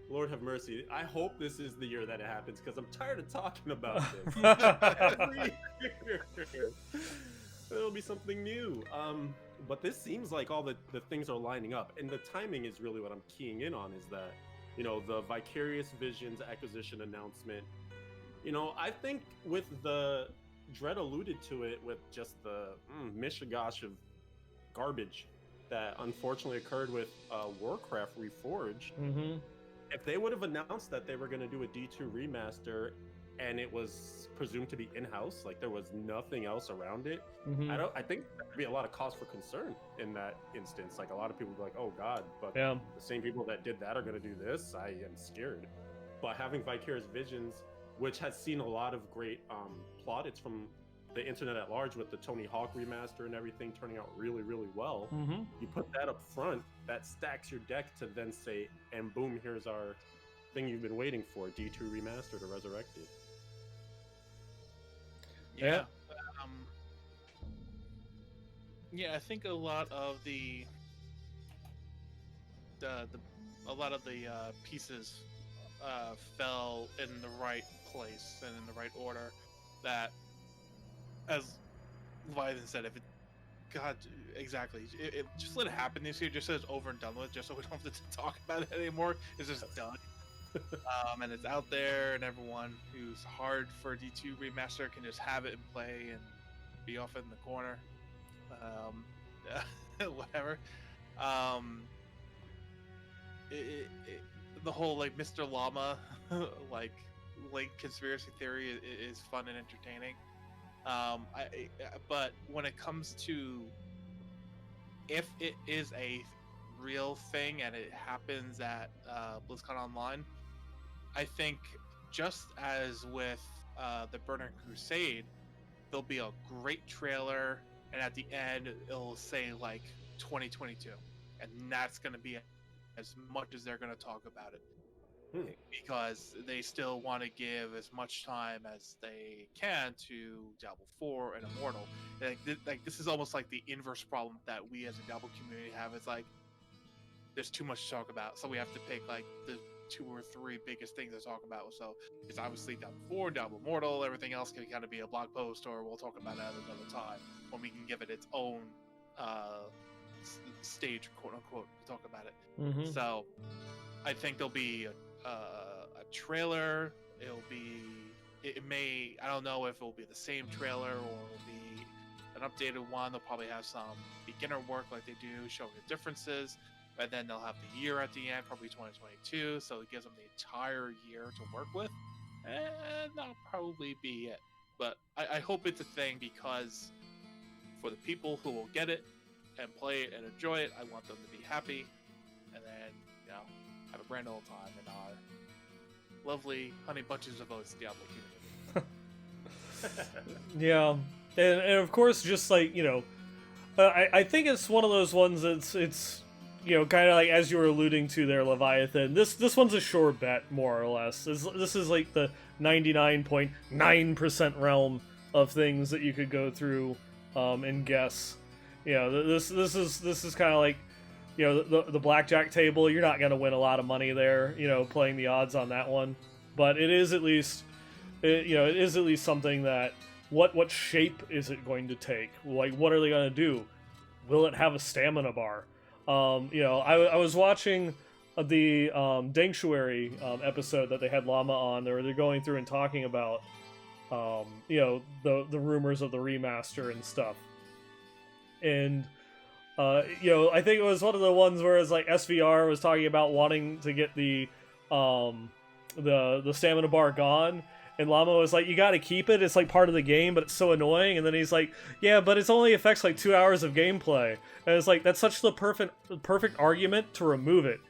Lord have mercy, I hope this is the year that it happens, because I'm tired of talking about this every year. It'll be something new. But this seems like all the things are lining up, and the timing is really what I'm keying in on. Is that, the Vicarious Visions acquisition announcement. I think with the Dread alluded to it with just the mishigosh of garbage that unfortunately occurred with Warcraft Reforged. Mm-hmm. If they would have announced that they were going to do a D2 remaster and it was presumed to be in-house, like there was nothing else around it, Mm-hmm. I think there'd be a lot of cause for concern in that instance. Like a lot of people would be like, oh God, but Yeah. the same people that did that are going to do this. I am scared. But having Vicarious Visions, which has seen a lot of great plaudits from the internet at large with the Tony Hawk remaster and everything turning out really, really well. Mm-hmm. You put that up front, that stacks your deck to then say, and boom, here's our thing you've been waiting for, D2 Remastered or Resurrected. Yeah. Yeah, I think a lot of the pieces fell in the right place and in the right order. That, as Leviathan said, if it, God, exactly, it just let it happen this year, just so it's over and done with, just so we don't have to talk about it anymore. It's just done. And it's out there, and everyone who's hard for D2 remaster can just have it and play and be off in the corner. Whatever. The whole like Mr. Llama like link conspiracy theory is fun and entertaining. But when it comes to if it is a real thing and it happens at BlizzCon Online, I think just as with the Burning Crusade, there'll be a great trailer, and at the end it'll say like 2022, and that's going to be as much as they're going to talk about it. Because they still want to give as much time as they can to Diablo 4 and Immortal. Like this is almost like the inverse problem that we as a Diablo community have. It's like there's too much to talk about, so we have to pick like the 2 or 3 biggest things to talk about. So it's obviously Diablo 4, Diablo Immortal. Everything else can kind of be a blog post, or we'll talk about it at another time when we can give it its own stage, quote unquote, to talk about it. Mm-hmm. So I think there'll be a trailer. It may, I don't know if it'll be the same trailer or it'll be an updated one. They'll probably have some beginner work like they do, showing the differences, and then they'll have the year at the end, probably 2022, so it gives them the entire year to work with, and that'll probably be it. But I hope it's a thing, because for the people who will get it and play it and enjoy it, I want them to be happy, and then, have a grand old time in our lovely honey bunches of oats Diablo community. Yeah, and of course, just like I think it's one of those ones that's it's kind of like, as you were alluding to there, Leviathan. This one's a sure bet, more or less. This is like the 99.9% realm of things that you could go through and guess. This is kind of like the blackjack table. You're not going to win a lot of money there, playing the odds on that one. But it is at least, it is at least something that, what shape is it going to take? Like, what are they going to do? Will it have a stamina bar? I was watching the Danctuary episode that they had Llama on. They're going through and talking about, the rumors of the remaster and stuff. And I think it was one of the ones where it's like SVR was talking about wanting to get the stamina bar gone, and Llama was like, you got to keep it. It's like part of the game, but it's so annoying. And then he's like, yeah, but it only affects like 2 hours of gameplay. And it's like, that's such the perfect argument to remove it,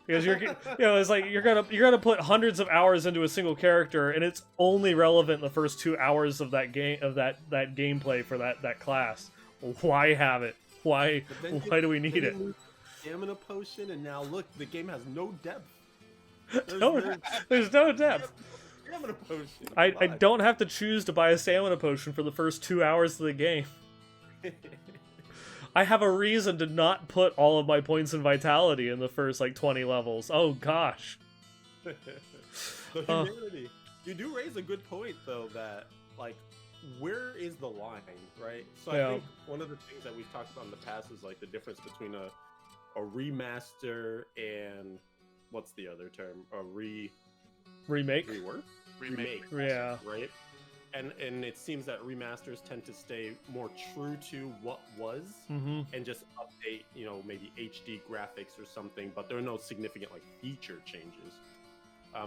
because it's like you're gonna put hundreds of hours into a single character, and it's only relevant in the first 2 hours of that game, of that gameplay for that class. Why have it? Why do we need it? Stamina potion, and now look, the game has no depth. There's no depth. Stamina potion. I don't have to choose to buy a stamina potion for the first 2 hours of the game. I have a reason to not put all of my points in vitality in the first 20 levels. Oh gosh. The humanity. You do raise a good point though, that where is the line, right? So Yeah. I think one of the things that we've talked about in the past is like the difference between a remaster and what's the other term? A Remake. rework? Remake. Yeah. Right? And it seems that remasters tend to stay more true to what was Mm-hmm. and just update, maybe HD graphics or something, but there are no significant like feature changes.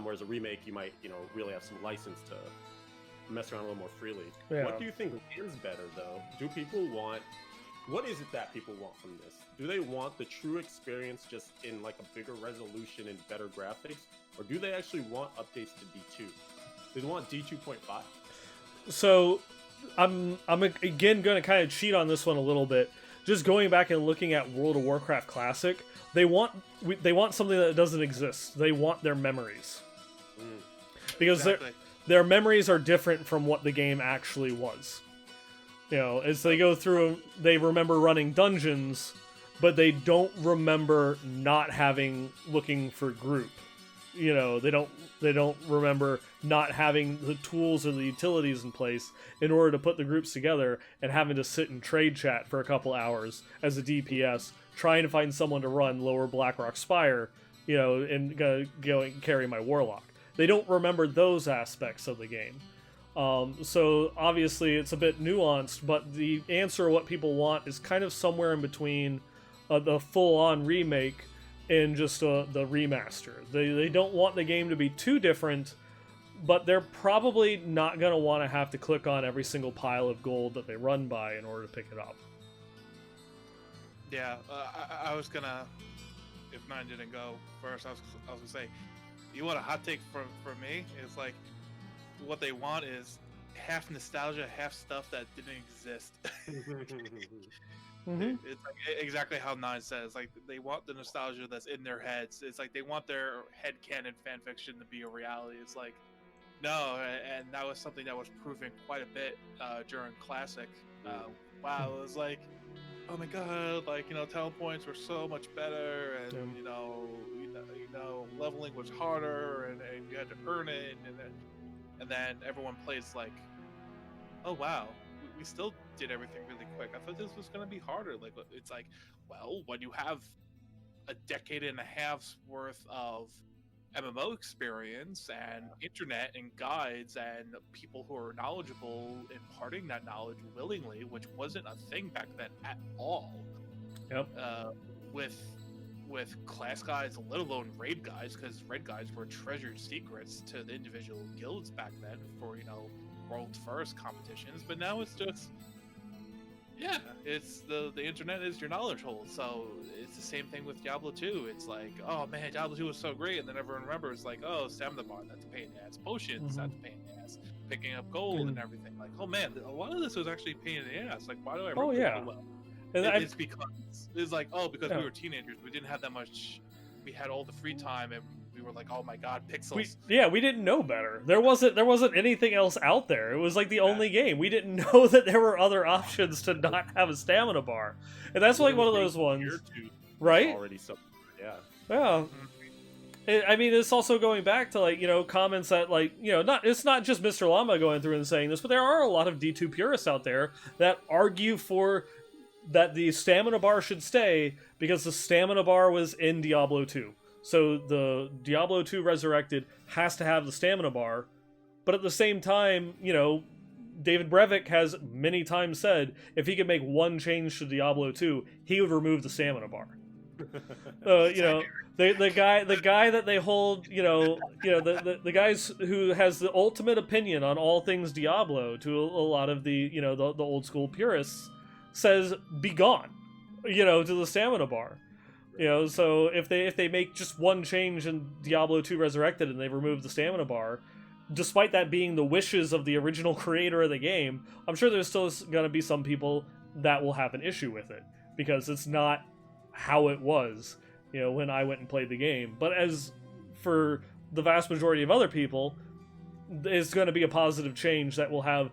Whereas a remake, you might, really have some license to mess around a little more freely. Yeah. What do you think is better, though? What is it that people want from this? Do they want the true experience just in like a bigger resolution and better graphics? Or do they actually want updates to D2? Do they want D2.5? So I'm again going to kind of cheat on this one a little bit. Just going back and looking at World of Warcraft Classic, they want something that doesn't exist. They want their memories. Because Exactly. their memories are different from what the game actually was. As they go through, they remember running dungeons, but they don't remember not looking for group. They don't remember not having the tools or the utilities in place in order to put the groups together and having to sit and trade chat for a couple hours as a DPS, trying to find someone to run Lower Blackrock Spire, and go and carry my Warlock. They don't remember those aspects of the game. So obviously it's a bit nuanced, but the answer of what people want is kind of somewhere in between the full-on remake and just the remaster. They don't want the game to be too different, but they're probably not going to want to have to click on every single pile of gold that they run by in order to pick it up. Yeah, I was gonna, if mine didn't go first, I was gonna say, you want a hot take for me? It's like, what they want is half nostalgia, half stuff that didn't exist. Mm-hmm. It's like exactly how Nine says. Like, they want the nostalgia that's in their heads. It's like they want their headcanon fan fiction to be a reality. It's like, no, and that was something that was proven quite a bit during Classic. Wow, it was like, oh my god, like, talent points were so much better, and leveling was harder, and you had to earn it, and then everyone plays like, oh wow, we still did everything really quick. I thought this was gonna be harder. Like, it's like, well, when you have a decade and a half's worth of MMO experience and internet and guides and people who are knowledgeable imparting that knowledge willingly, which wasn't a thing back then at all. Yep. With class guides, let alone raid guides, because raid guides were treasured secrets to the individual guilds back then for world first competitions. But now it's just, yeah, it's the internet is your knowledge hole. So it's the same thing with Diablo 2. It's like, oh man, Diablo 2 was so great, and then everyone remembers like, oh, stamina bar, that's a pain in the ass. Potions, that's a pain in the ass. Picking up gold and everything. Like, oh man, a lot of this was actually a pain in the ass. Like, why do I remember yeah. so well? And It's because it's like, oh, because Yeah. we were teenagers, we didn't have that much. We had all the free time, and we were like, oh my god, pixels. we didn't know better. There wasn't anything else out there. It was like the only game. We didn't know that there were other options to not have a stamina bar, and that's like one of those ones, right? Already something, yeah. Yeah. I mean, it's also going back to like comments that like it's not just Mr. Llama going through and saying this, but there are a lot of D2 purists out there that argue for that the stamina bar should stay because the stamina bar was in Diablo 2. So the Diablo 2 Resurrected has to have the stamina bar, but at the same time, David Brevik has many times said if he could make one change to Diablo 2, he would remove the stamina bar. The guy that they hold, the guys who has the ultimate opinion on all things Diablo to a lot of the the old school purists says be gone, to the stamina bar. So if they make just one change in Diablo 2 Resurrected and they remove the stamina bar, despite that being the wishes of the original creator of the game, I'm sure there's still going to be some people that will have an issue with it because it's not how it was, when I went and played the game. But as for the vast majority of other people, it's going to be a positive change that will have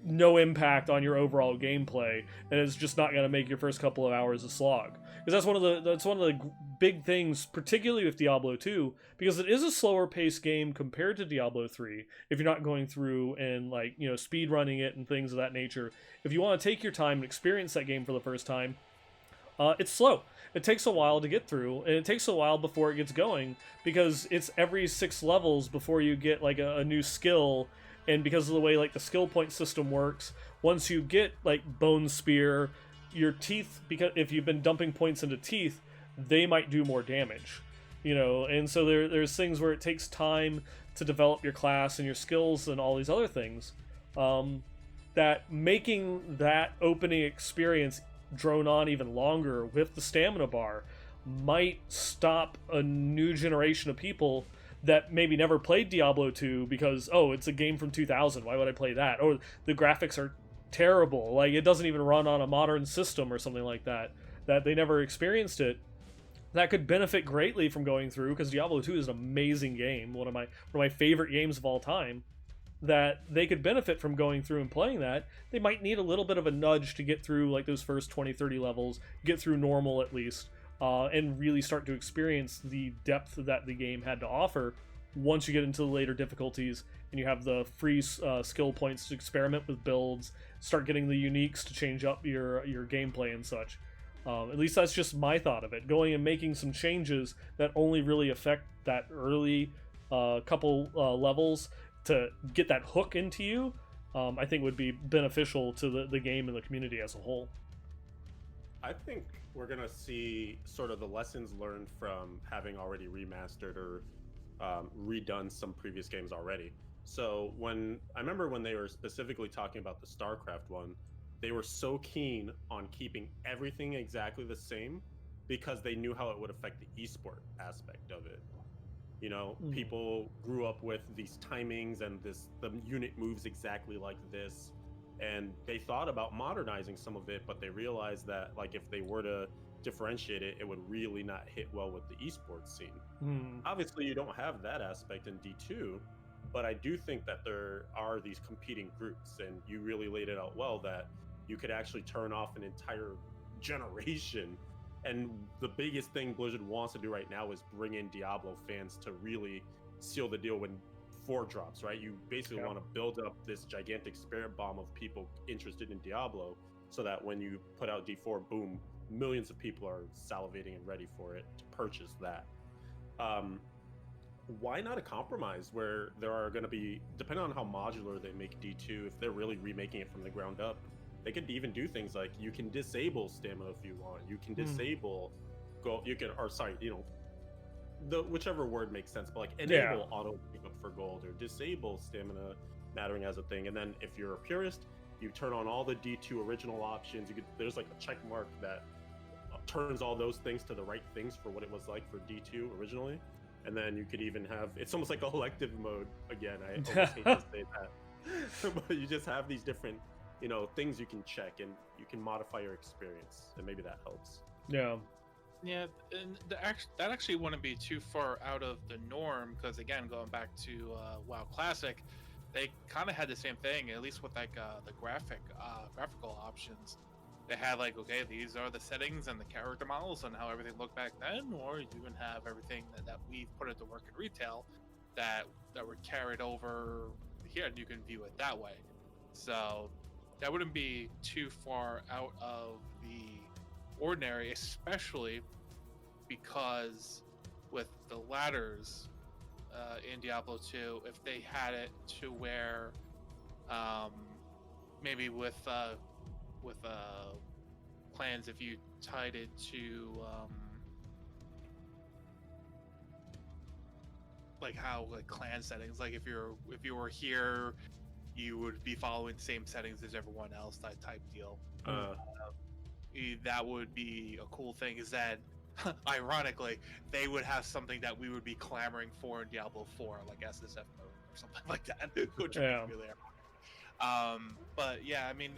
no impact on your overall gameplay, and it's just not going to make your first couple of hours a slog. Because that's one of the big things, particularly with Diablo 2, because it is a slower paced game compared to Diablo 3. If you're not going through and like speed running it and things of that nature, if you want to take your time and experience that game for the first time, it's slow. It takes a while to get through, and it takes a while before it gets going, because it's every 6 levels before you get like a new skill. And because of the way like the skill point system works, once you get like Bone Spear, your teeth, because if you've been dumping points into teeth, they might do more damage, and so there's things where it takes time to develop your class and your skills and all these other things, that making that opening experience drone on even longer with the stamina bar might stop a new generation of people that maybe never played Diablo 2 because, oh, it's a game from 2000, why would I play that? Or the graphics are terrible, like it doesn't even run on a modern system or something like that, that they never experienced it. That could benefit greatly from going through, because Diablo 2 is an amazing game, one of my favorite games of all time, that they could benefit from going through and playing that. They might need a little bit of a nudge to get through like those first 20-30 levels, get through normal at least, and really start to experience the depth that the game had to offer once you get into the later difficulties and you have the free skill points to experiment with builds, start getting the uniques to change up your gameplay and such. At least that's just my thought of it. Going and making some changes that only really affect that early couple levels to get that hook into you, I think would be beneficial to the game and the community as a whole. I think we're going to see sort of the lessons learned from having already remastered or redone some previous games already. So I remember when they were specifically talking about the StarCraft one, they were so keen on keeping everything exactly the same because they knew how it would affect the esport aspect of it. People grew up with these timings and the unit moves exactly like this. And they thought about modernizing some of it, but they realized that like if they were to differentiate it, it would really not hit well with the esports scene. Obviously, you don't have that aspect in D2, but I do think that there are these competing groups, and you really laid it out well that you could actually turn off an entire generation. And the biggest thing Blizzard wants to do right now is bring in Diablo fans to really seal the deal when 4 drops, right? You basically want to build up this gigantic spirit bomb of people interested in Diablo so that when you put out D4, boom, millions of people are salivating and ready for it to purchase that. Why not a compromise where there are going to be, depending on how modular they make D2, if they're really remaking it from the ground up, they could even do things like you can disable stamina if you want. You can disable whichever word makes sense, but like enable auto pickup for gold or disable stamina mattering as a thing. And then if you're a purist, you turn on all the D2 original options. There's like a check mark that turns all those things to the right things for what it was like for D2 originally. And then you could even have, it's almost like elective mode again. I almost hate to say that, but you just have these different things you can check, and you can modify your experience, and maybe that helps. Yeah, and that actually wouldn't be too far out of the norm, because again, going back to WoW Classic, they kind of had the same thing, at least with like the graphical options. They had like, okay, these are the settings and the character models and how everything looked back then, or you can have everything that we've put into work in retail that were carried over here, and you can view it that way. So that wouldn't be too far out of the ordinary, especially because with the ladders in Diablo 2, if they had it to where maybe with clans, if you tied it to like how like clan settings, like if you were here, you would be following the same settings as everyone else, that type deal. That would be a cool thing, is that ironically they would have something that we would be clamoring for in Diablo 4, like SSF mode or something like that, which would be really ironic. But yeah, I mean,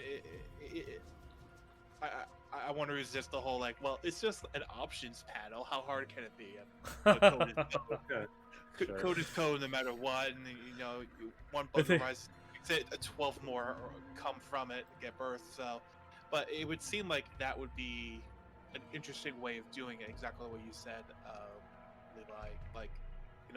I want to resist the whole like, well, it's just an options panel, how hard can it be? And code is code. Code is code no matter what, and one bug arises 12 more come from it, get birthed. So, but it would seem like that would be an interesting way of doing it. Exactly what you said, Levi. Like,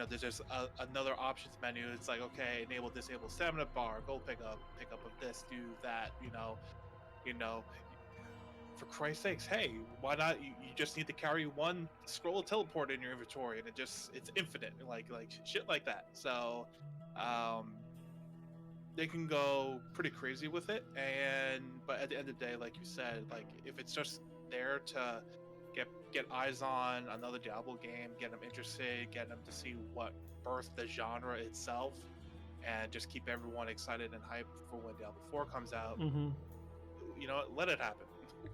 there's just another options menu. It's like, okay, enable, disable stamina bar. Go pick up of this, do that. You know. For Christ's sakes, hey, why not? You just need to carry one scroll of teleport in your inventory, and it's infinite, like shit like that. So, they can go pretty crazy with it, but at the end of the day, like you said, like if it's just there to get eyes on another Diablo game, get them interested, get them to see what birthed the genre itself, and just keep everyone excited and hyped for when Diablo 4 comes out. Mm-hmm. Let it happen.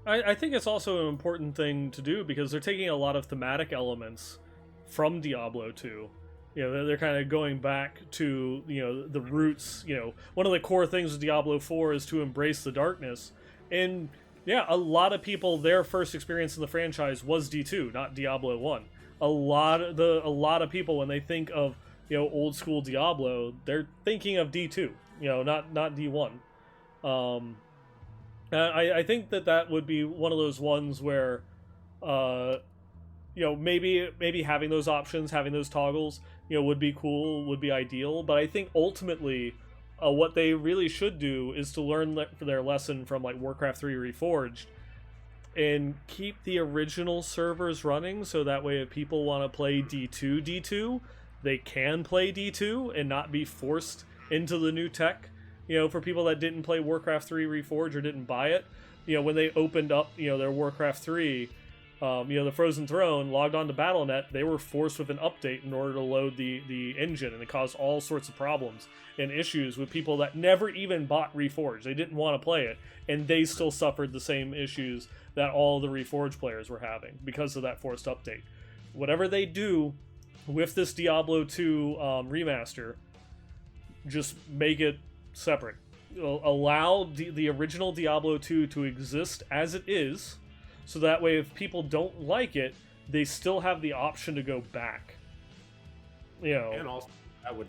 I think it's also an important thing to do because they're taking a lot of thematic elements from Diablo 2. They're kind of going back to, the roots. One of the core things of Diablo 4 is to embrace the darkness. And yeah, a lot of people, their first experience in the franchise was D2, not Diablo 1. A lot of people, when they think of, old school Diablo, they're thinking of D2, not D1. I think that would be one of those ones where, maybe having those options, having those toggles, would be cool, would be ideal. But I think ultimately, what they really should do is to learn their lesson from like Warcraft 3 Reforged, and keep the original servers running, so that way if people want to play D2, they can play D2 and not be forced into the new tech. For people that didn't play Warcraft 3 Reforged or didn't buy it, when they opened up, their Warcraft 3, the Frozen Throne, logged on to Battle.net, they were forced with an update in order to load the engine, and it caused all sorts of problems and issues with people that never even bought Reforged. They didn't want to play it, and they still suffered the same issues that all the Reforged players were having because of that forced update. Whatever they do with this Diablo 2 remaster, just make it separate. Allow the original Diablo 2 to exist as it is, so that way if people don't like it, they still have the option to go back. And also, I would,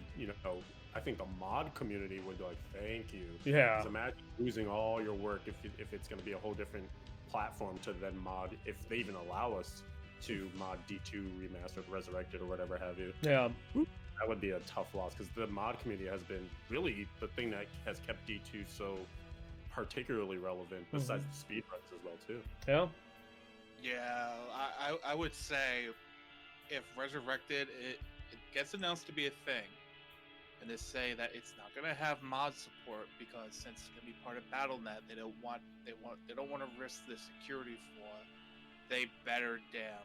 I think the mod community would like, thank you. Yeah. Because imagine losing all your work if it's going to be a whole different platform to then mod, if they even allow us to mod D2 Remastered, Resurrected, or whatever have you. Yeah. That would be a tough loss, because the mod community has been really the thing that has kept D2 so particularly relevant, besides the speedruns as well too. Yeah. Yeah, I would say if Resurrected it gets announced to be a thing, and they say that it's not gonna have mod support because since it's gonna be part of Battle.net, they don't want to risk the security flaw. They better damn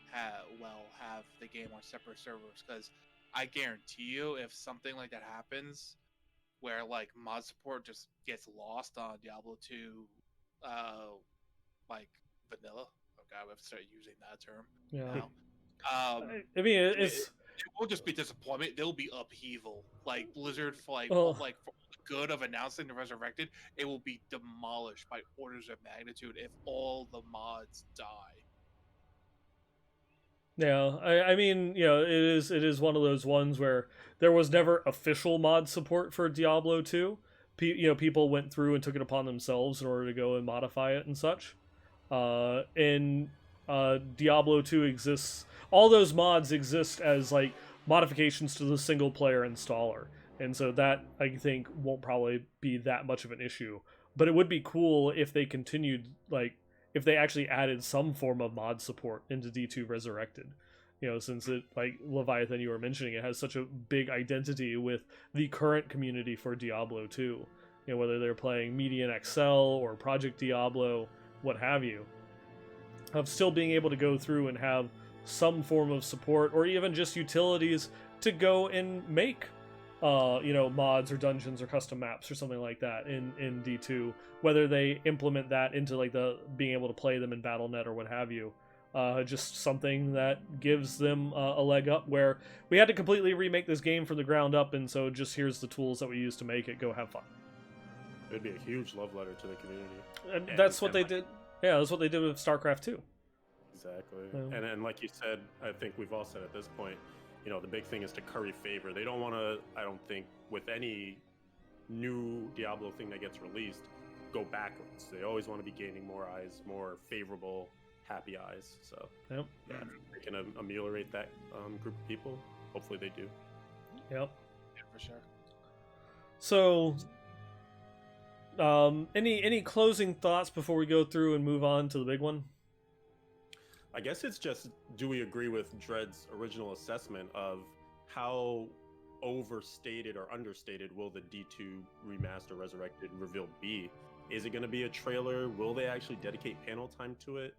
have the game on separate servers, because I guarantee you, if something like that happens, where like mod support just gets lost on Diablo 2, like vanilla. Oh god, we have to start using that term. Yeah. Now. I mean, it won't just be disappointment. There'll be upheaval. Like Blizzard, for Oh. for the good of announcing the Resurrected, it will be demolished by orders of magnitude if all the mods die. Yeah, I mean, it is one of those ones where there was never official mod support for Diablo 2. People went through and took it upon themselves in order to go and modify it and such. And Diablo 2 exists. All those mods exist as like modifications to the single player installer, and so that I think won't probably be that much of an issue. But it would be cool if they continued, like, if they actually added some form of mod support into D2 Resurrected. Since it, like Leviathan, you were mentioning, it has such a big identity with the current community for Diablo 2. Whether they're playing Median XL or Project Diablo, what have you, of still being able to go through and have some form of support, or even just utilities to go and make mods or dungeons or custom maps or something like that in D2, whether they implement that into like the being able to play them in Battle.net or what have you. Just something that gives them a leg up, where we had to completely remake this game from the ground up, and so just here's the tools that we use to make it. Go have fun. It'd be a huge love letter to the community. And that's what they did. Yeah, that's what they did with StarCraft 2. Exactly. Yeah. And like you said, I think we've all said at this point, the big thing is to curry favor. They don't want to, I don't think, with any new Diablo thing that gets released go backwards. They always want to be gaining more eyes, more favorable, happy eyes. So Yep. yeah, if they can ameliorate that group of people, hopefully they do. Yep. Yeah, for sure. So, any closing thoughts before we go through and move on to the big one? I guess it's just, do we agree with Dred's original assessment of how overstated or understated will the D2 Remaster Resurrected reveal be? Is it going to be a trailer? Will they actually dedicate panel time to it?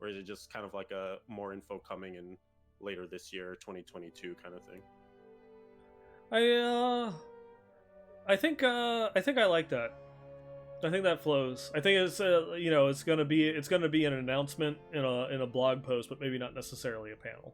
Or is it just kind of like a more info coming in later this year, 2022 kind of thing? I think I like that. I think that flows. I think it's it's gonna be an announcement in a blog post, but maybe not necessarily a panel.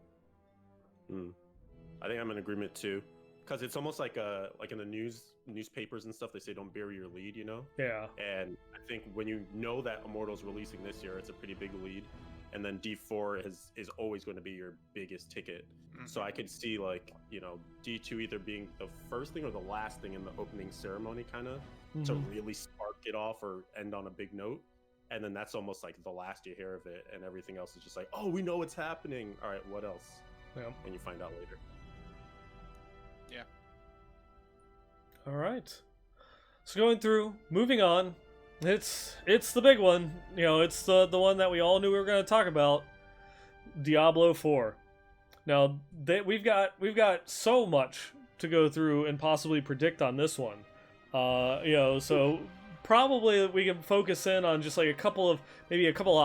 I think I'm in agreement too, because it's almost like in the newspapers and stuff, they say don't bury your lead, you know. Yeah. And I think when you know that Immortal's releasing this year, it's a pretty big lead, and then D4 is always going to be your biggest ticket. So I could see D2 either being the first thing or the last thing in the opening ceremony, kind of to really spark it off or end on a big note. And then that's almost like the last you hear of it, and everything else is just like, oh, we know what's happening. All right, what else? Yeah. And you find out later. Yeah. All right. So going through, moving on. It's the big one. It's the one that we all knew we were going to talk about. Diablo 4. Now we've got so much to go through and possibly predict on this one. So probably we can focus in on just like a couple of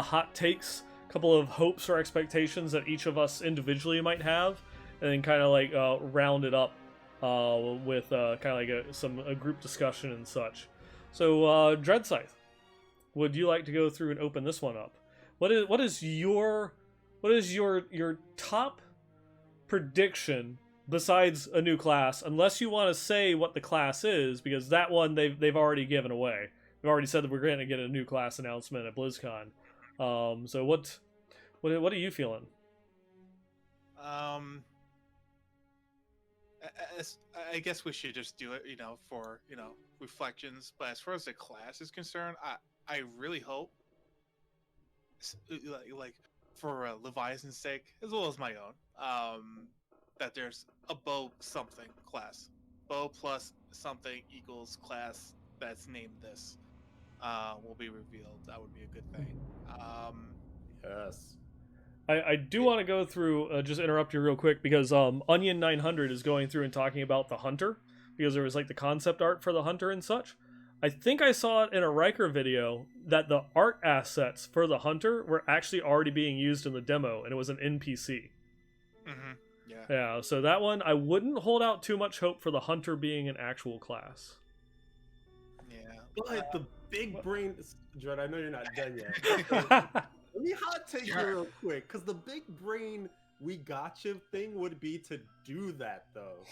hot takes, a couple of hopes or expectations that each of us individually might have, and then kind of like round it up with kind of like a group discussion and such. So Dredscythe, would you like to go through and open this one up? What is your top prediction besides a new class, unless you want to say what the class is, because that one they've already given away. They've already said that we're going to get a new class announcement at BlizzCon. So what are you feeling? I guess we should just do it, for reflections. But as far as the class is concerned, I really hope, like for Leviathan's sake, as well as my own, that there's a bow something class. Bow plus something equals class that's named this will be revealed. That would be a good thing. Yes. I do want to go through, just interrupt you real quick, because Onion 900 is going through and talking about the Hunter, because there was like the concept art for the Hunter and such. I think I saw it in a Riker video that the art assets for the Hunter were actually already being used in the demo, and it was an NPC. Yeah, so that one, I wouldn't hold out too much hope for the Hunter being an actual class. Yeah. But the big brain... Dred, I know you're not done yet. Let me hot take you real quick, because the big brain we gotcha thing would be to do that, though.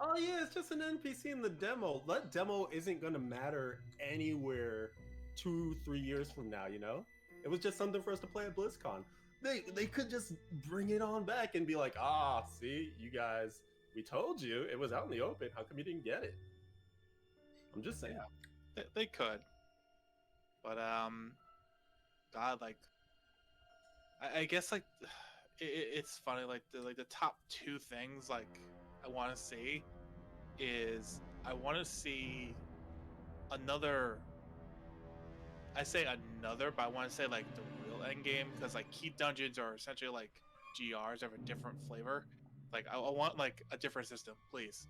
Oh yeah, it's just an NPC in the demo. That demo isn't going to matter anywhere 2-3 years from now, you know? It was just something for us to play at BlizzCon. They could just bring it on back and be like, see, you guys, we told you it was out in the open. How come you didn't get it? I'm just saying. Yeah, they could. But, God, like, I guess, like, it's funny, like, the top two things, like, I want to see is I want to see another... I say another, but I want to say like the real end game, because like key dungeons are essentially like GRs of a different flavor. Like I want like a different system, please.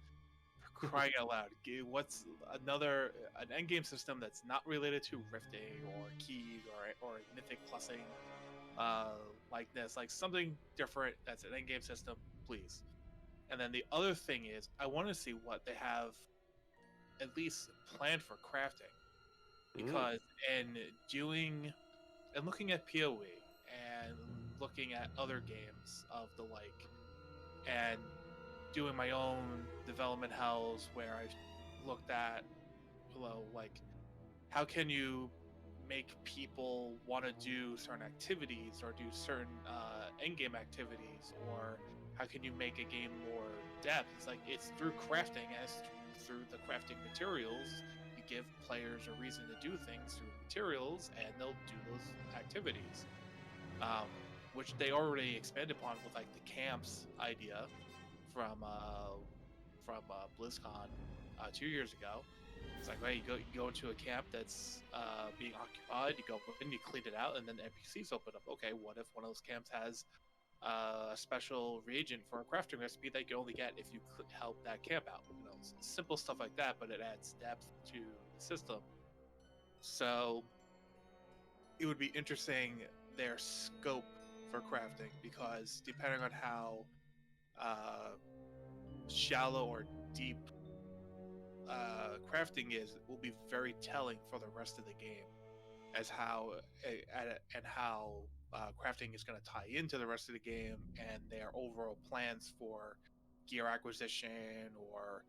For crying out loud, what's an end game system that's not related to rifting or keys or mythic plussing, like this, like something different that's an end game system, please. And then the other thing is I want to see what they have at least planned for crafting. Because looking at PoE and looking at other games of the like, and doing my own development hells where I looked at, like, how can you make people want to do certain activities or do certain endgame activities, or how can you make a game more depth? It's like it's through crafting and it's through the crafting materials, you give players a reason to do things through materials, and they'll do those activities, which they already expanded upon with like the camps idea from BlizzCon 2 years ago. It's like, right, you go into a camp that's being occupied, you go in, you clean it out, and then NPCs open up. Okay, what if one of those camps has a special reagent for a crafting recipe that you can only get if you help that camp out? Simple stuff like that, but it adds depth to the system. So it would be interesting their scope for crafting, because depending on how shallow or deep crafting is, will be very telling for the rest of the game, as how crafting is going to tie into the rest of the game and their overall plans for gear acquisition, or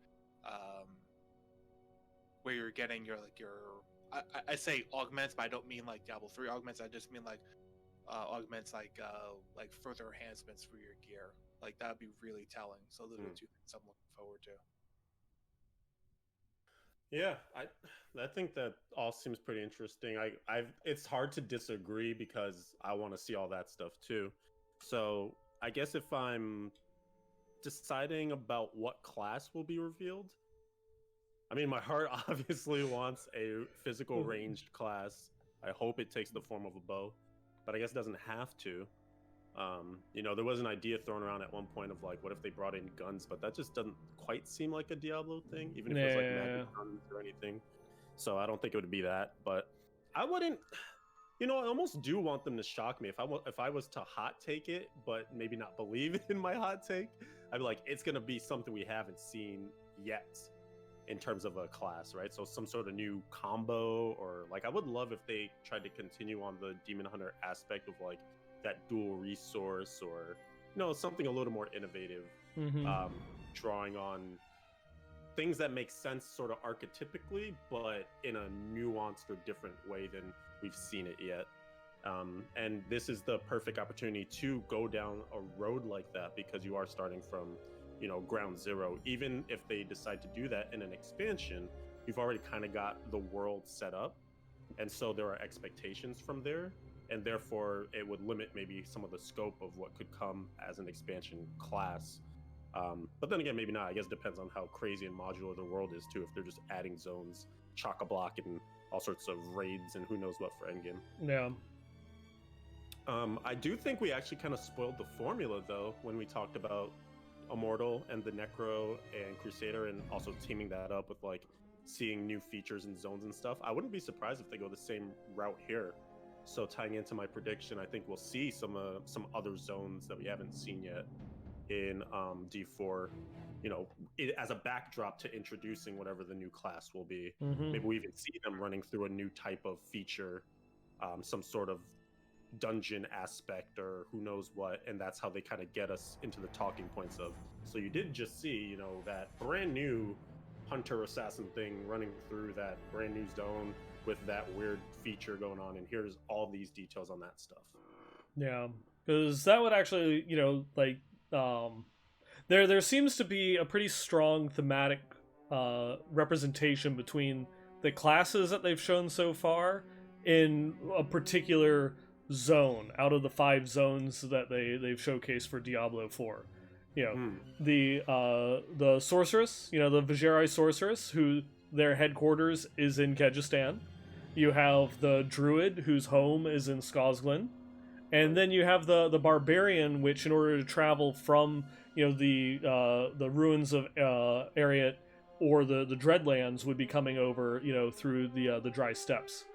where you're getting your I say augments, but I don't mean like Diablo 3 augments. I just mean like augments like further enhancements for your gear. Like that would be really telling. So those are the two things I'm looking forward to. Yeah, I think that all seems pretty interesting. It's hard to disagree because I want to see all that stuff too. So I guess if I'm deciding about what class will be revealed, I mean, my heart obviously wants a physical ranged class. I hope it takes the form of a bow, but I guess it doesn't have to. There was an idea thrown around at one point of like, what if they brought in guns? But that just doesn't quite seem like a Diablo thing, even if it was like magic guns or anything. So I don't think it would be that. But I wouldn't. I almost do want them to shock me. If I was to hot take it, but maybe not believe in my hot take, I'd be like, it's gonna be something we haven't seen yet in terms of a class, right? So some sort of new combo, or like I would love if they tried to continue on the Demon Hunter aspect of like that dual resource, or something a little more innovative, drawing on things that make sense sort of archetypically, but in a nuanced or different way than we've seen it yet. And this is the perfect opportunity to go down a road like that, because you are starting from ground zero. Even if they decide to do that in an expansion, you've already kind of got the world set up, and so there are expectations from there, and therefore it would limit maybe some of the scope of what could come as an expansion class. But then again, maybe not. I guess it depends on how crazy and modular the world is too. If they're just adding zones, chock-a-block, and all sorts of raids and who knows what for endgame. Yeah. I do think we actually kind of spoiled the formula though when we talked about Immortal and the Necro and Crusader, and also teaming that up with like seeing new features and zones and stuff. I wouldn't be surprised if they go the same route here. So tying into my prediction, I think we'll see some other zones that we haven't seen yet in D4, as a backdrop to introducing whatever the new class will be. Maybe we even see them running through a new type of feature, some sort of dungeon aspect or who knows what, and that's how they kind of get us into the talking points of, so you did just see that brand new hunter assassin thing running through that brand new zone with that weird feature going on, and here's all these details on that stuff. Yeah, because that would actually there seems to be a pretty strong thematic representation between the classes that they've shown so far in a particular zone out of the 5 zones that they've showcased for Diablo 4. The sorceress, the Vajeri sorceress, who their headquarters is in Kyrgyzstan. You have the druid, whose home is in Skosglen, and then you have the barbarian, which in order to travel from the ruins of Ariat or the Dreadlands would be coming over through the dry steppes.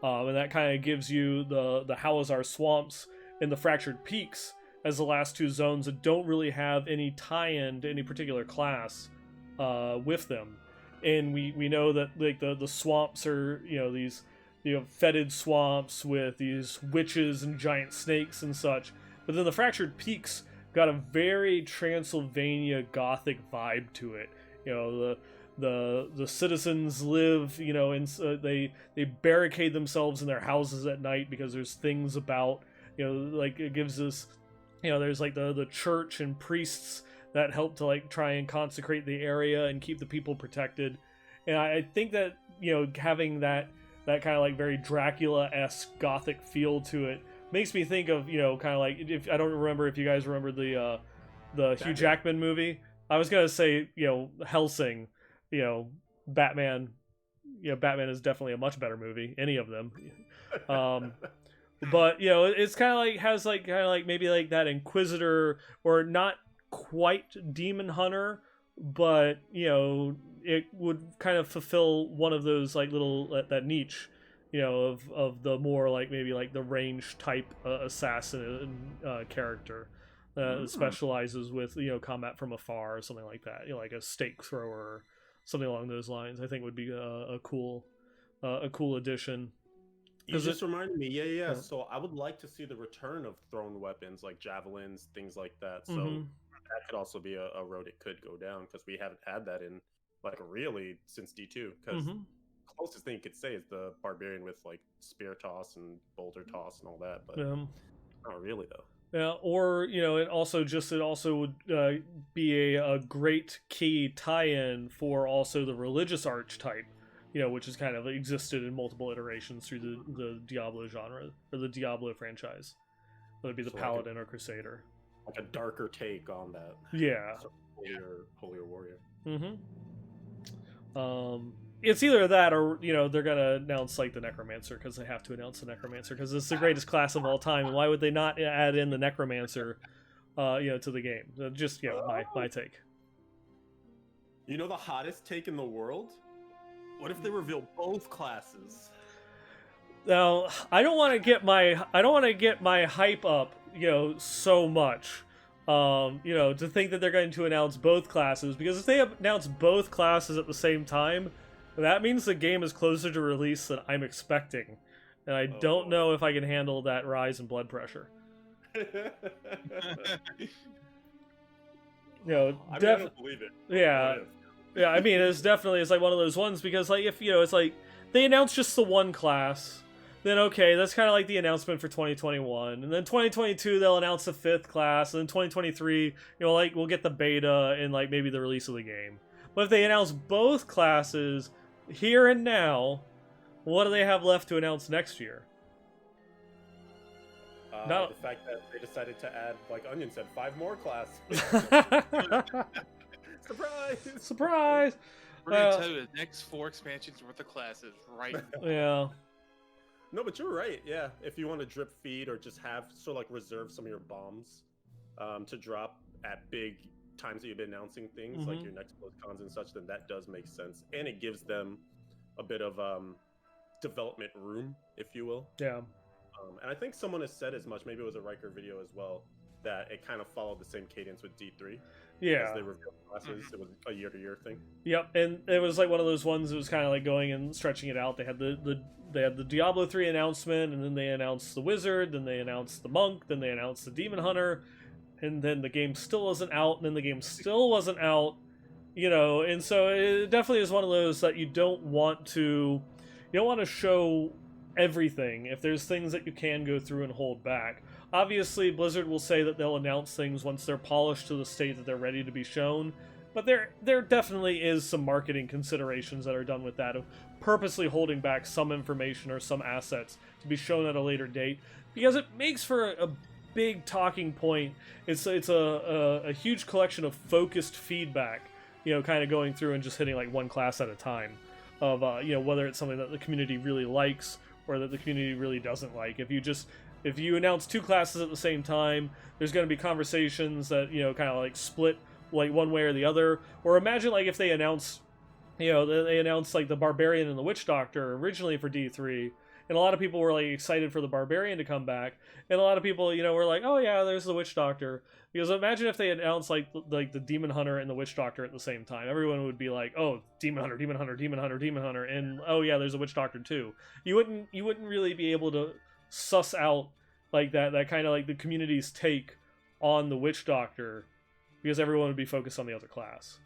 And that kind of gives you the Halazar swamps and the Fractured Peaks as the last 2 zones that don't really have any tie-in to any particular class with them. And we know that like the swamps are these fetid swamps with these witches and giant snakes and such. But then the Fractured Peaks got a very Transylvania Gothic vibe to it. The citizens live, they barricade themselves in their houses at night because there's things about, like it gives us, there's like the church and priests that help to like try and consecrate the area and keep the people protected. And I think that, you know, having that kind of like very Dracula-esque gothic feel to it makes me think of, you know, kind of like, if I don't remember if you guys remember the Hugh Jackman movie. I was gonna say, you know, Hellsing, you know, Batman. You know, Batman is definitely a much better movie, any of them. But you know, it's kind of like has like kind of like maybe like that Inquisitor, or not quite Demon Hunter, but you know, it would kind of fulfill one of those like little that niche, you know, of the more like maybe like the range type assassin character that specializes with, you know, combat from afar or something like that, you know, like a stake thrower or something along those lines. I think would be a cool addition. You just reminded me, yeah. So I would like to see the return of thrown weapons like javelins, things like that. So that could also be a road it could go down, because we haven't had that in like really since D2. Because closest thing you could say is the barbarian with like spear toss and boulder toss and all that, but not really though. Yeah, or you know, it also would be a great key tie-in for also the religious archetype, you know, which has kind of existed in multiple iterations through the Diablo genre or the Diablo franchise. Whether it be the Paladin or Crusader, like a darker take on that. Yeah, sort of holier warrior. It's either that or, you know, they're gonna announce like the Necromancer, because they have to announce the Necromancer because it's the greatest class of all time, and why would they not add in the Necromancer, you know, to the game? Just, you know, my take. You know the hottest take in the world? What if they reveal both classes? Now, I don't want to get my hype up, you know, so much. You know, to think that they're going to announce both classes, because if they announce both classes at the same time, that means the game is closer to release than I'm expecting, and I don't know if I can handle that rise in blood pressure. You know, I don't believe it. Yeah, I mean, it's like one of those ones, because like, if you know, it's like they announce just the one class, then okay, that's kind of like the announcement for 2021, and then 2022 they'll announce the 5th class, and then 2023, you know, like we'll get the beta and like maybe the release of the game. But if they announce both classes here and now, what do they have left to announce next year? The fact that they decided to add, like Onion said, 5 more classes. Surprise! We're gonna tell you the next 4 expansions worth of classes right now. Yeah. No, but you're right. Yeah, if you want to drip feed or just have sort of like reserve some of your bombs to drop at big times that you've been announcing things like your next BlizzCons and such, then that does make sense, and it gives them a bit of development room, if you will. Yeah. And I think someone has said as much. Maybe it was a Riker video as well, that it kind of followed the same cadence with D3. Yeah. As they revealed classes, it was a year-to-year thing. Yep, and it was like one of those ones that was kind of like going and stretching it out. They had the Diablo 3 announcement, and then they announced the Wizard, then they announced the Monk, then they announced the Demon Hunter, and then the game still wasn't out, and then the game still wasn't out, you know, and so it definitely is one of those that you don't want to show everything if there's things that you can go through and hold back. Obviously, Blizzard will say that they'll announce things once they're polished to the state that they're ready to be shown, but there definitely is some marketing considerations that are done with that, of purposely holding back some information or some assets to be shown at a later date, because it makes for a big talking point. It's a huge collection of focused feedback, you know, kind of going through and just hitting like one class at a time, of you know, whether it's something that the community really likes or that the community really doesn't like. If you announce 2 classes at the same time, there's going to be conversations that, you know, kind of like split like one way or the other. Or imagine like if they announce, you know, they announced like the Barbarian and the Witch Doctor originally for D3, and a lot of people were like excited for the Barbarian to come back, and a lot of people, you know, were like, oh yeah, there's the Witch Doctor. Because imagine if they announced like the Demon Hunter and the Witch Doctor at the same time. Everyone would be like, oh, Demon Hunter, Demon Hunter, Demon Hunter, Demon Hunter, and oh yeah, there's a Witch Doctor too. You wouldn't really be able to suss out like that kind of like the community's take on the Witch Doctor, because everyone would be focused on the other class.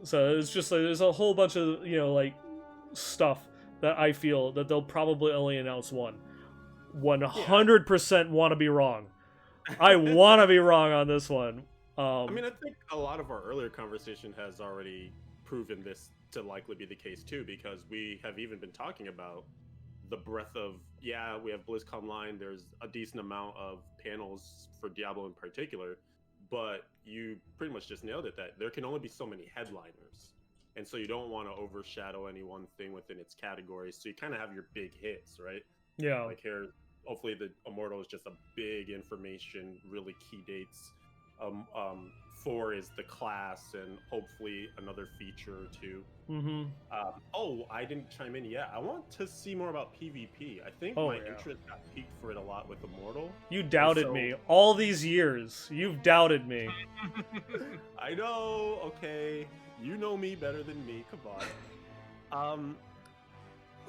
So it's just like there's a whole bunch of, you know, like stuff that I feel that they'll probably only announce one. 100% want to be wrong. I want to be wrong on this one. I mean, I think a lot of our earlier conversation has already proven this to likely be the case too, because we have even been talking about the breadth of, yeah, we have BlizzConline, there's a decent amount of panels for Diablo in particular, but you pretty much just nailed it, that there can only be so many headliners. And so you don't want to overshadow any one thing within its category. So you kind of have your big hits, right? Yeah. Like here, hopefully the Immortal is just a big information, really key dates. 4 is the class, and hopefully another feature or two. Mm-hmm. Oh, I didn't chime in yet. I want to see more about PvP. I think my interest got peaked for it a lot with Immortal. You doubted me all these years. You've doubted me. I know. Okay, you know me better than me. Come on.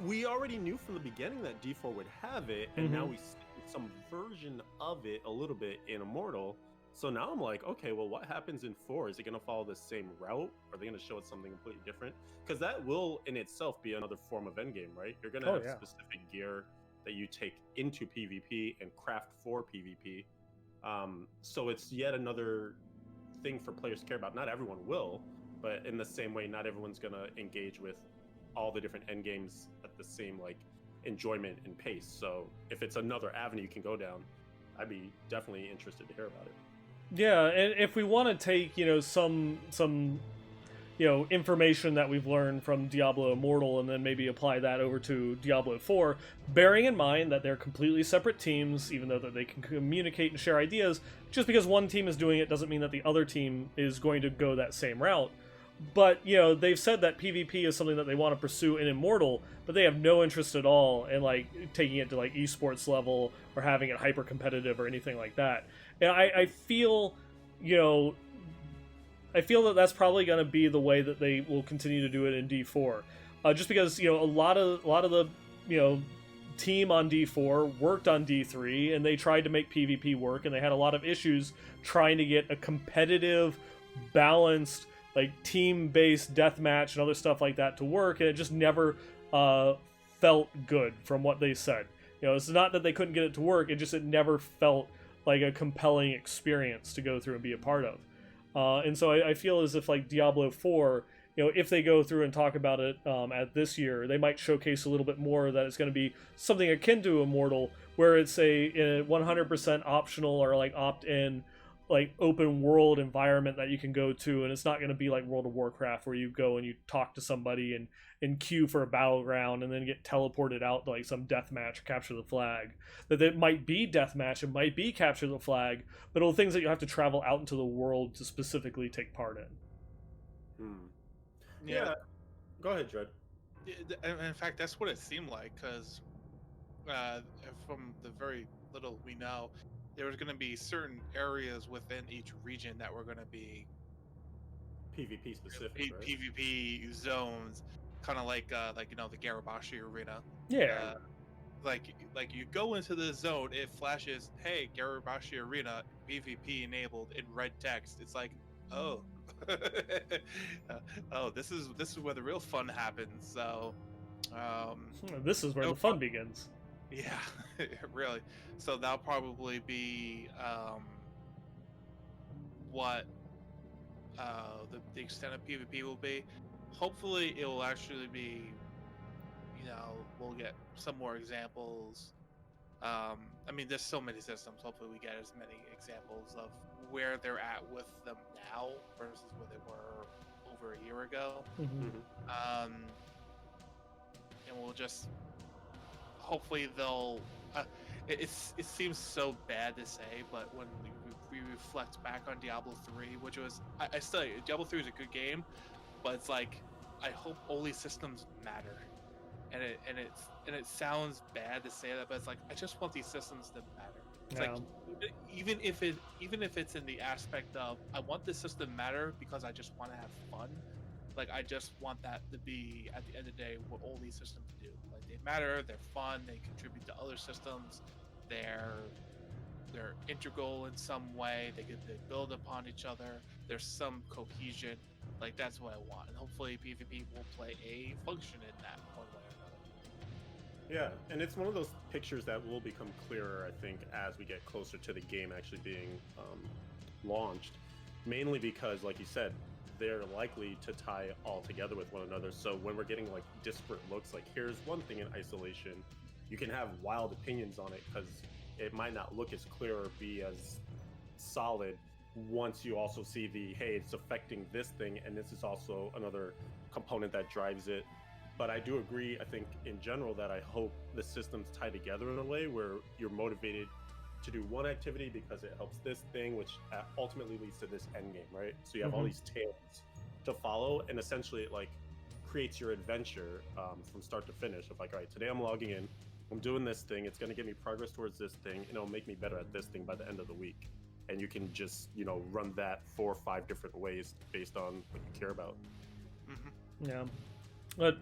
We already knew from the beginning that D4 would have it, and now we see some version of it a little bit in Immortal. So now I'm like, okay, well, what happens in 4? Is it going to follow the same route? Are they going to show us something completely different? Because that will, in itself, be another form of endgame, right? You're going to have specific gear that you take into PvP and craft for PvP. So it's yet another thing for players to care about. Not everyone will, but in the same way, not everyone's going to engage with all the different endgames at the same like enjoyment and pace. So if it's another avenue you can go down, I'd be definitely interested to hear about it. Yeah, and if we want to take, some information that we've learned from Diablo Immortal and then maybe apply that over to Diablo 4, bearing in mind that they're completely separate teams, even though that they can communicate and share ideas, just because one team is doing it doesn't mean that the other team is going to go that same route. But, they've said that PvP is something that they want to pursue in Immortal, but they have no interest at all in, taking it to, esports level or having it hyper-competitive or anything like that. And I feel, that that's probably going to be the way that they will continue to do it in D4. Just because, a lot of the, team on D4 worked on D3, and they tried to make PvP work, and they had a lot of issues trying to get a competitive, balanced, team-based deathmatch and other stuff like that to work, and it just never felt good from what they said. It's not that they couldn't get it to work, it never felt like a compelling experience to go through and be a part of. And so I feel as if Diablo 4, if they go through and talk about it at this year, they might showcase a little bit more that it's going to be something akin to Immortal, where it's a 100% optional or opt-in open world environment that you can go to, and it's not going to be like World of Warcraft where you go and you talk to somebody and queue for a battleground and then get teleported out to some deathmatch or capture the flag. That it might be deathmatch, it might be capture the flag, but all things that you have to travel out into the world to specifically take part in. Yeah. Go ahead, Dred. In fact, that's what it seemed like, because from the very little we know, there was going to be certain areas within each region that were going to be PvP specific, right? PvP zones, kind of like the Garabashi arena. Yeah. Like you go into the zone, it flashes, "Hey, Garabashi arena, PvP enabled" in red text. It's like, oh, this is where the real fun happens. So, this is where the fun begins. Yeah, really. So that'll probably be what the extent of PvP will be. Hopefully, it will actually be. We'll get some more examples. I mean, there's so many systems. Hopefully, we get as many examples of where they're at with them now versus where they were over a year ago. And we'll just. Hopefully they'll. It seems so bad to say, but when we reflect back on Diablo 3, which was I still Diablo 3 is a good game, but it's I hope only systems matter, and it sounds bad to say that, but it's I just want these systems to matter. It's even if it's in the aspect of I want this system to matter because I just want to have fun. I just want that to be at the end of the day what all these systems do. They matter, they're fun, they contribute to other systems, they're integral in some way, they build upon each other, there's some cohesion. That's what I want, and hopefully PvP will play a function in that one way or Yeah, another. and it's one of those pictures that will become clearer, I think, as we get closer to the game actually being launched. mainly because, like you said, they're likely to tie all together with one another. So when we're getting like disparate looks, like here's one thing in isolation, you can have wild opinions on it because it might not look as clear or be as solid once you also see the, hey, it's affecting this thing, and this is also another component that drives it. But I do agree, I think in general, that I hope the systems tie together in a way where you're motivated to do one activity because it helps this thing, which ultimately leads to this end game, right? So you have all these tails to follow, and essentially it like creates your adventure from start to finish of like, all right, today I'm logging in, I'm doing this thing, it's going to get me progress towards this thing, and it'll make me better at this thing by the end of the week. And you can just, you know, run that 4 or 5 different ways based on what you care about. Yeah. But,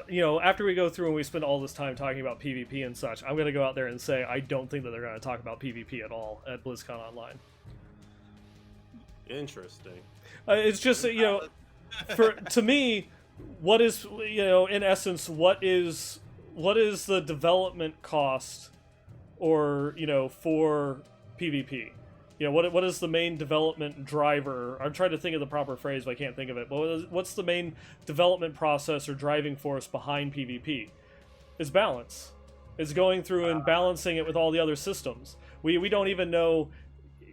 you know, after we go through and we spend all this time talking about PvP and such, I'm going to go out there and say I don't think that they're going to talk about PvP at all at BlizzCon Online. Interesting. It's just, you know, to me, what is, you know, in essence, what is the development cost or, you know, for PvP? You know, what is the main development driver? I'm trying to think of the proper phrase, but I can't think of it. But what's the main development process or driving force behind PvP? It's balance. It's going through and balancing it with all the other systems. We don't even know.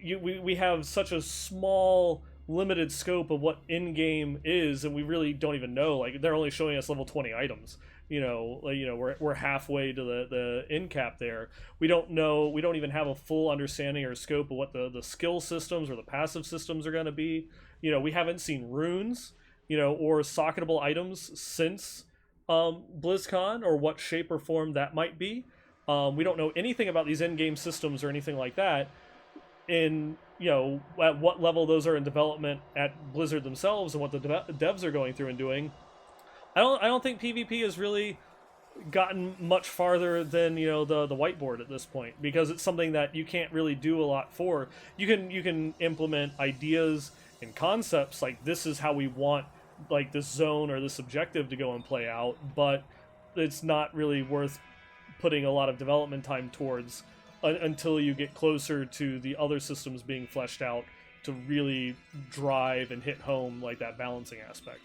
We have such a small, limited scope of what in-game is, and we really don't even know. Like, they're only showing us level 20 items. You know, like, you know, we're halfway to the end cap there. We don't know. We don't even have a full understanding or scope of what the skill systems or the passive systems are going to be. You know, we haven't seen runes, you know, or socketable items since BlizzCon, or what shape or form that might be. We don't know anything about these end-game systems or anything like that. In, you know, at what level those are in development at Blizzard themselves and what the devs are going through and doing. I don't think PvP has really gotten much farther than, you know, the whiteboard at this point, because it's something that you can't really do a lot for. You can implement ideas and concepts like, this is how we want like this zone or this objective to go and play out, but it's not really worth putting a lot of development time towards until you get closer to the other systems being fleshed out to really drive and hit home like that balancing aspect.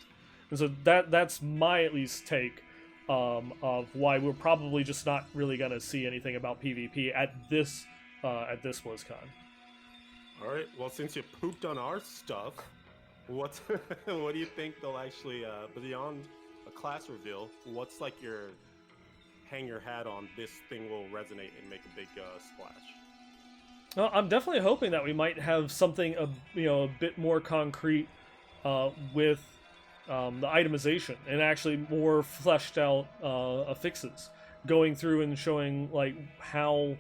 And so that's my at least take of why we're probably just not really going to see anything about PvP at this BlizzCon. All right. Well, since you pooped on our stuff, what do you think they'll actually beyond a class reveal? What's like your hang your hat on? This thing will resonate and make a big splash. Well, I'm definitely hoping that we might have something a bit more concrete with the itemization and actually more fleshed out affixes, going through and showing like how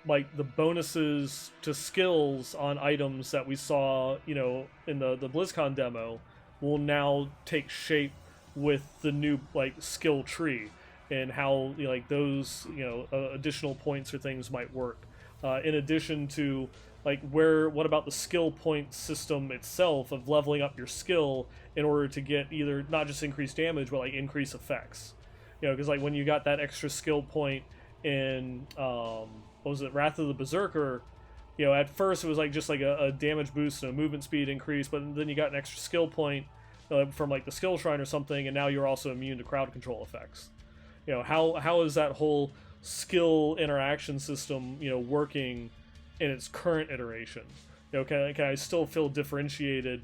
like the bonuses to skills on items that we saw, you know, in the BlizzCon demo will now take shape with the new like skill tree, and how, you know, like those, you know, additional points or things might work. In addition to like what about the skill point system itself of leveling up your skill in order to get either not just increased damage but like increase effects, you know, because like when you got that extra skill point in what was it, Wrath of the Berserker, you know, at first it was like just like a damage boost and a movement speed increase, but then you got an extra skill point from like the skill shrine or something, and now you're also immune to crowd control effects. You know, how is that whole skill interaction system, you know, working in its current iteration? You know, can I still feel differentiated,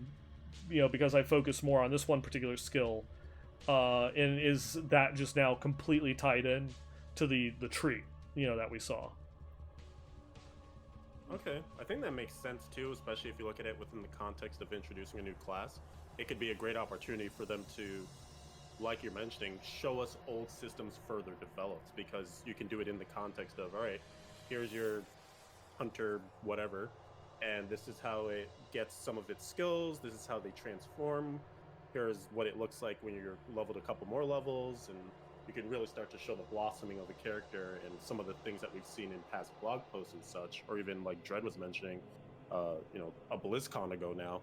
you know, because I focus more on this one particular skill, and is that just now completely tied in to the tree, you know, that we saw? Okay, I think that makes sense too, especially if you look at it within the context of introducing a new class. It could be a great opportunity for them to, like you're mentioning, show us old systems further developed, because you can do it in the context of, all right, here's your hunter whatever, and this is how it gets some of its skills, this is how they transform, here's what it looks like when you're leveled a couple more levels, and you can really start to show the blossoming of the character and some of the things that we've seen in past blog posts and such, or even like Dred was mentioning, you know, a BlizzCon ago now,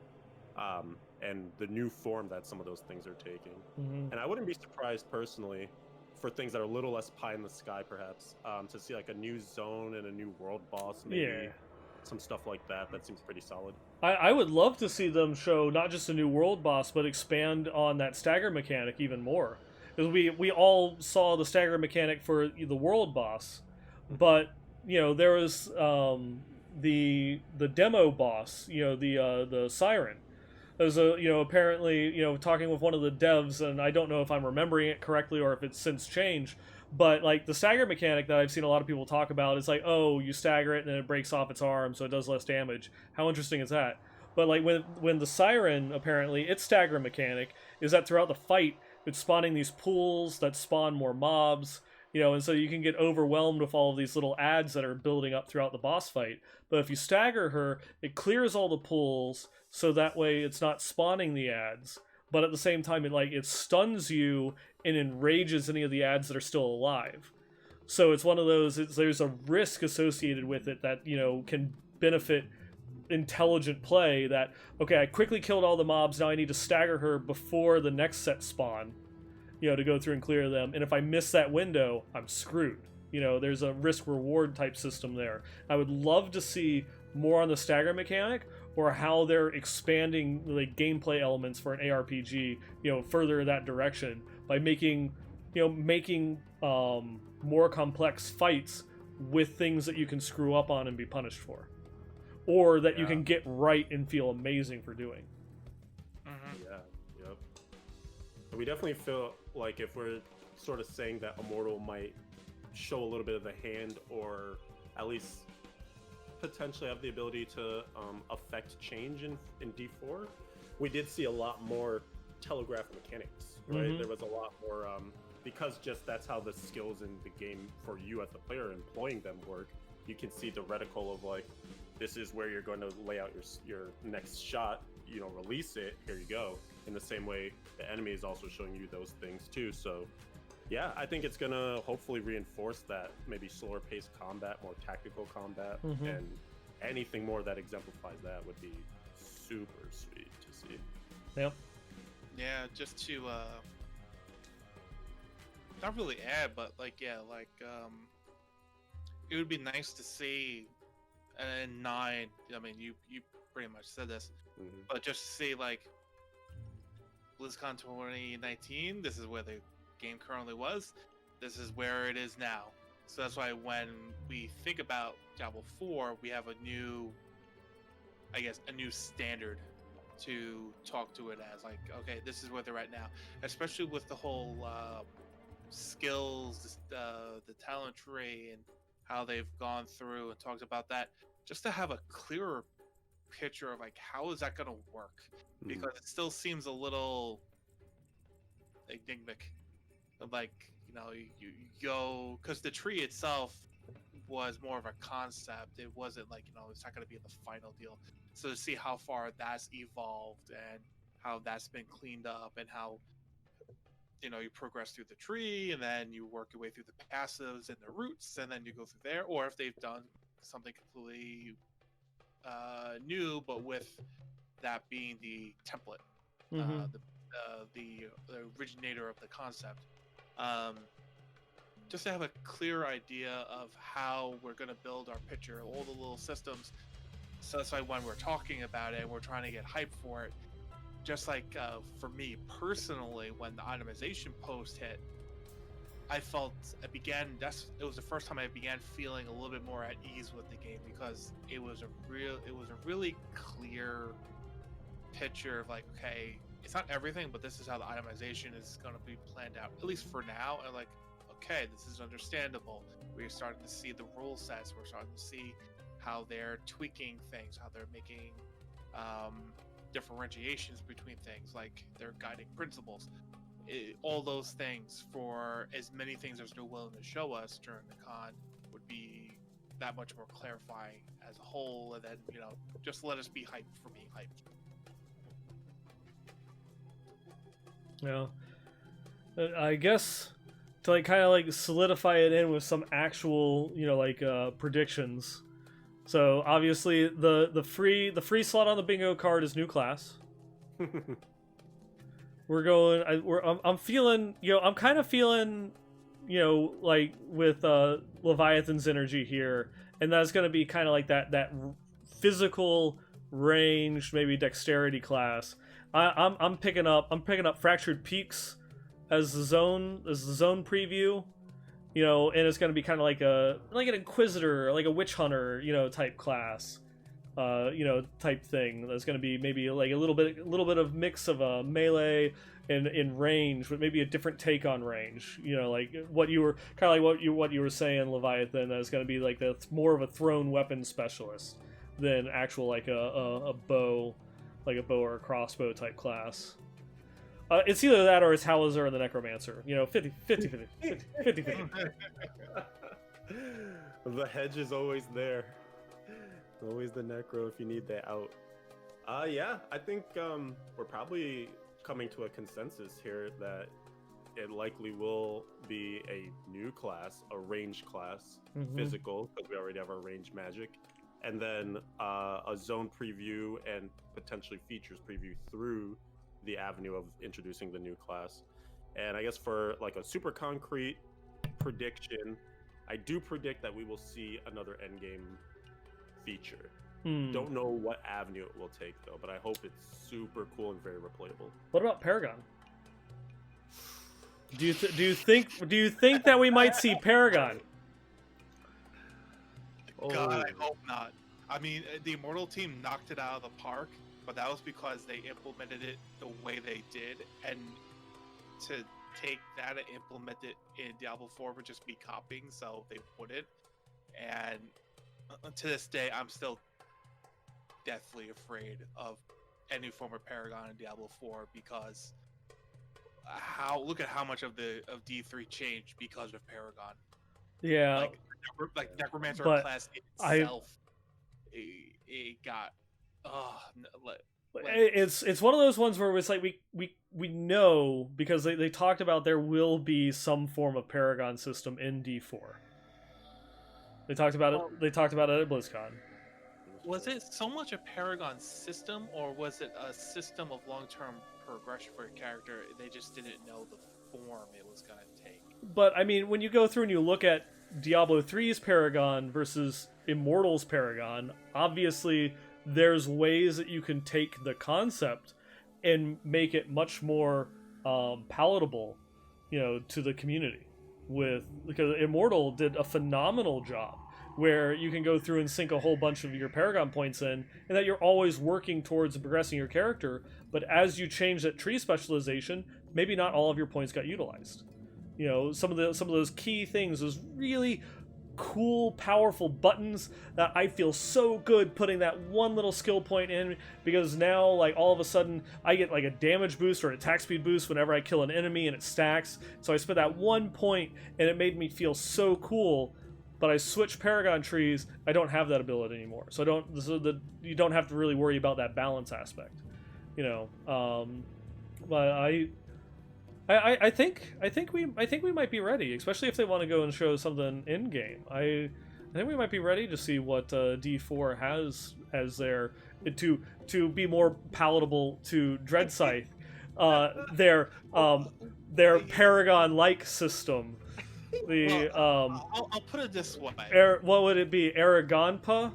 and the new form that some of those things are taking. And I wouldn't be surprised personally for things that are a little less pie in the sky, perhaps, to see like a new zone and a new world boss, maybe. some stuff like that. That seems pretty solid. I would love to see them show not just a new world boss, but expand on that stagger mechanic even more. Because we all saw the stagger mechanic for the world boss, but there was the demo boss, the siren. There's apparently talking with one of the devs, and I don't know if I'm remembering it correctly or if it's since changed. But like the stagger mechanic that I've seen a lot of people talk about is like, oh, you stagger it and then it breaks off its arm, so it does less damage. How interesting is that? But like when the siren, apparently its stagger mechanic is that throughout the fight it's spawning these pools that spawn more mobs, and so you can get overwhelmed with all of these little adds that are building up throughout the boss fight. But if you stagger her, it clears all the pools, so that way it's not spawning the adds. But at the same time, it stuns you and enrages any of the adds that are still alive. So it's one of those, there's a risk associated with it that, can benefit intelligent play that, okay, I quickly killed all the mobs, now I need to stagger her before the next set spawn, to go through and clear them. And if I miss that window, I'm screwed. There's a risk-reward type system there. I would love to see more on the stagger mechanic, or how they're expanding like gameplay elements for an ARPG, further that direction by making more complex fights with things that you can screw up on and be punished for, or that you can get right and feel amazing for doing. Mm-hmm. Yeah, yep. We definitely feel like if we're sort of saying that Immortal might show a little bit of the hand, or at least potentially have the ability to affect change in D4, we did see a lot more telegraph mechanics, right? Mm-hmm. There was a lot more, because just that's how the skills in the game for you as the player employing them work. You can see the reticle of like, this is where you're going to lay out your next shot, release it, here you go. In the same way, the enemy is also showing you those things too. So yeah, I think it's gonna hopefully reinforce that maybe slower paced combat, more tactical combat, and anything more that exemplifies that would be super sweet to see. Yep. Yeah, just to not really add, but it would be nice to see in 9. I mean, you pretty much said this, but just to see like BlizzCon 2019. This is where the game currently was. This is where it is now. So that's why when we think about Diablo 4, we have a new standard to talk to it as. Like, okay, this is where they're at now. Especially with the whole skills, the talent tree, and how they've gone through and talked about that. Just to have a clearer picture of like, how is that going to work? Because it still seems a little enigmatic. Like, you go, because the tree itself was more of a concept. It wasn't like, it's not going to be the final deal. So to see how far that's evolved and how that's been cleaned up, and how you progress through the tree, and then you work your way through the passives and the roots, and then you go through there, or if they've done something completely new, but with that being the template, the originator of the concept. Just to have a clear idea of how we're going to build our picture, all the little systems. So that's why when we're talking about it and we're trying to get hype for it, just like for me personally, when the itemization post hit, I felt it was the first time I began feeling a little bit more at ease with the game, because it was a really clear picture of like, okay, it's not everything, but this is how the itemization is going to be planned out, at least for now. And like, okay, this is understandable. We're starting to see the rule sets. We're starting to see how they're tweaking things, how they're making differentiations between things, like their guiding principles. All those things, for as many things as they're willing to show us during the con, would be that much more clarifying as a whole. And then, just let us be hyped for being hyped. Yeah. I guess to like kind of like solidify it in with some actual, predictions. So obviously the free slot on the bingo card is new class. I'm feeling, I'm kind of feeling, like with Leviathan's energy here, and that's going to be kind of like that physical range, maybe dexterity class. I'm picking up Fractured Peaks as the zone preview, and it's going to be kind of like an Inquisitor, like a Witch Hunter, type class, type thing. That's going to be maybe like a little bit of mix of a melee and in range, but maybe a different take on range. Like what you were what you were saying, Leviathan. That's going to be like more of a thrown weapon specialist than actual like a bow, like a bow or a crossbow type class. It's either that or it's Howitzer and the Necromancer. 50. The hedge is always there. Always the Necro if you need that out. Yeah, I think we're probably coming to a consensus here that it likely will be a new class, a range class, physical, because we already have our range magic, and then a zone preview and potentially features preview through the avenue of introducing the new class. And I guess for like a super concrete prediction, I do predict that we will see another endgame feature. Don't know what avenue it will take though, but I hope it's super cool and very replayable. What about Paragon? Do you think that we might see Paragon? God, I hope not. I mean, the Immortal team knocked it out of the park, but that was because they implemented it the way they did, and to take that and implement it in Diablo 4 would just be copying, so they wouldn't. And to this day, I'm still deathly afraid of any form of Paragon in Diablo 4 because look at how much of D3 changed because of Paragon. Yeah, like Necromancer class itself, it got it's one of those ones where it's like we know because they talked about there will be some form of Paragon system in D4. They talked about it. They talked about it at BlizzCon. Was it so much a Paragon system, or was it a system of long-term progression for a character? They just didn't know the form it was going to take. But I mean, when you go through and you look at Diablo 3's Paragon versus Immortal's Paragon, obviously there's ways that you can take the concept and make it much more palatable, to the community. Because Immortal did a phenomenal job where you can go through and sink a whole bunch of your Paragon points in, and that you're always working towards progressing your character, but as you change that tree specialization, maybe not all of your points got utilized. Some of those key things, those really cool, powerful buttons that I feel so good putting that one little skill point in, because now, like, all of a sudden I get like a damage boost or an attack speed boost whenever I kill an enemy, and it stacks. So I spent that 1 point and it made me feel so cool. But I switch Paragon trees, I don't have that ability anymore. So you don't have to really worry about that balance aspect. But I think we might be ready, especially if they want to go and show something in game. I think we might be ready to see what D4 has as their to be more palatable to Dredscythe, their Paragon-like system. I'll put it this way. What would it be? Aragonpa,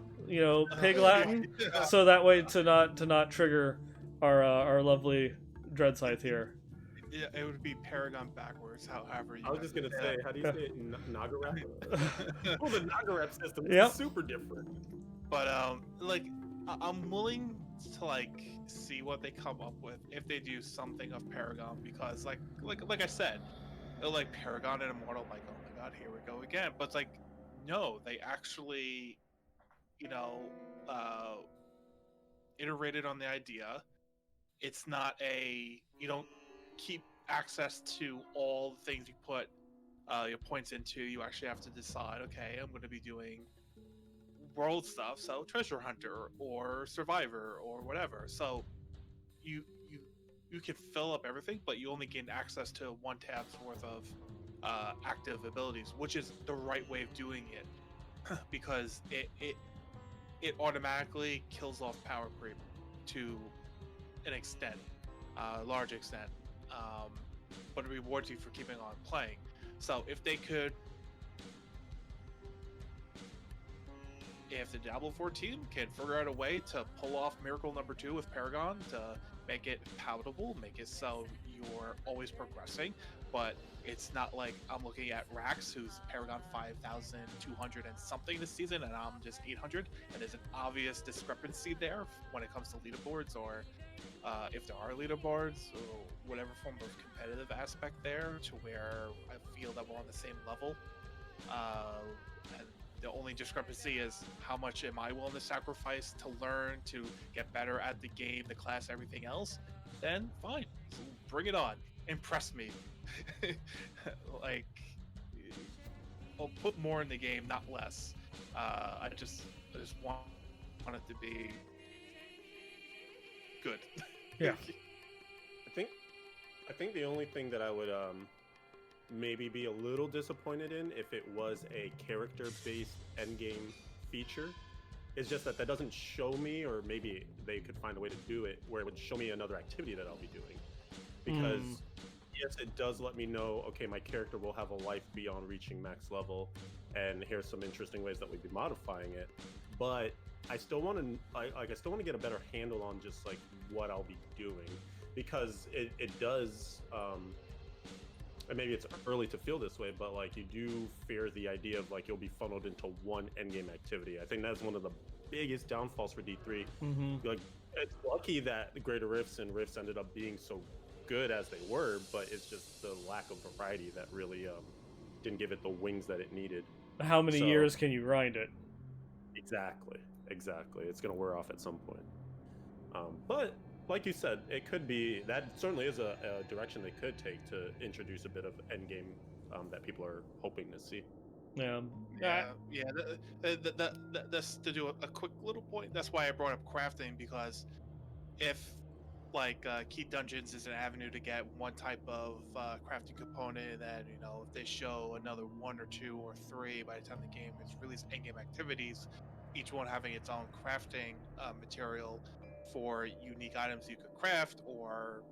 Pig Latin, so that way to not trigger our lovely Dredscythe here. Yeah, it would be Paragon backwards. However, I was just gonna say, how do you say it? Nagarep? Well, the Nagarep system is super different. But I'm willing to see what they come up with if they do something of Paragon, because like I said, like Paragon and Immortal, I'm like, oh my god, here we go again. But it's no, they actually, iterated on the idea. It's not you don't keep access to all the things you put your points into. You actually have to decide, okay, I'm going to be doing world stuff, so treasure hunter or survivor or whatever. So you can fill up everything, but you only gain access to 1 tab's worth of active abilities, which is the right way of doing it, because it automatically kills off power creep to an extent, large extent, but it rewards you for keeping on playing. So if they could if the Diablo 4 team can figure out a way to pull off Miracle number 2 with Paragon to make it palatable, make it so you're always progressing, but it's not like I'm looking at Rax, who's Paragon 5,200 and something this season, and I'm just 800, and there's an obvious discrepancy there when it comes to leaderboards, or if there are leaderboards, or whatever form of competitive aspect there, to where I feel that we're on the same level. And the only discrepancy is how much am I willing to sacrifice to learn, to get better at the game, the class, everything else. Then fine, so bring it on. Impress me. Like, I'll put more in the game, not less. I just want it to be good. Yeah. I think the only thing that I would maybe be a little disappointed in, if it was a character-based endgame feature, is just that doesn't show me, or maybe they could find a way to do it where it would show me another activity that I'll be doing. Because yes, it does let me know, okay, my character will have a life beyond reaching max level, and here's some interesting ways that we'd be modifying it. But I still want to, I still want to get a better handle on just like what I'll be doing, because it does. And maybe it's early to feel this way, but like you do fear the idea of like you'll be funneled into one endgame activity. I think that's one of the biggest downfalls for D3. Like, it's lucky that the Greater Rifts and Rifts ended up being so good as they were, but it's just the lack of variety that really didn't give it the wings that it needed. How many years can you grind it? Exactly. It's going to wear off at some point. But like you said, it could be, that certainly is a direction they could take to introduce a bit of endgame that people are hoping to see. Yeah. That's to do a quick little point. That's why I brought up crafting, because if like key dungeons is an avenue to get one type of crafting component, and if they show another 1 or 2 or 3 by the time the game is released, in-game activities, each one having its own crafting material for unique items you could craft or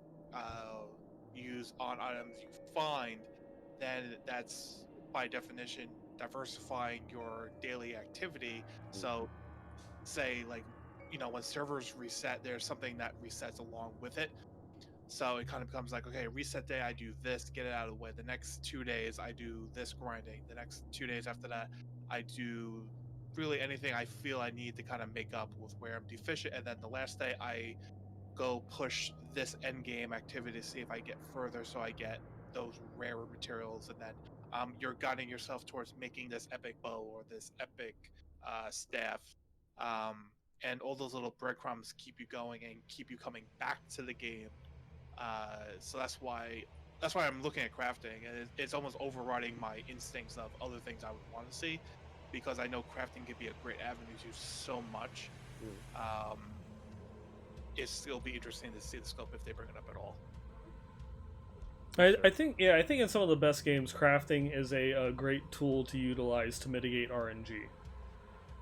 use on items you find, then that's by definition diversifying your daily activity. So say like when servers reset, there's something that resets along with it, so it kind of becomes like, okay, reset day I do this, get it out of the way, the next 2 days I do this grinding, the next 2 days after that I do really anything I feel I need to kind of make up with where I'm deficient, and then the last day I go push this end game activity to see if I get further, so I get those rarer materials, and then you're guiding yourself towards making this epic bow or this epic staff, and all those little breadcrumbs keep you going and keep you coming back to the game. So that's why I'm looking at crafting, and it's almost overriding my instincts of other things I would want to see, because I know crafting could be a great avenue to so much. It'll be interesting to see the scope if they bring it up at all. I think in some of the best games, crafting is a great tool to utilize to mitigate RNG.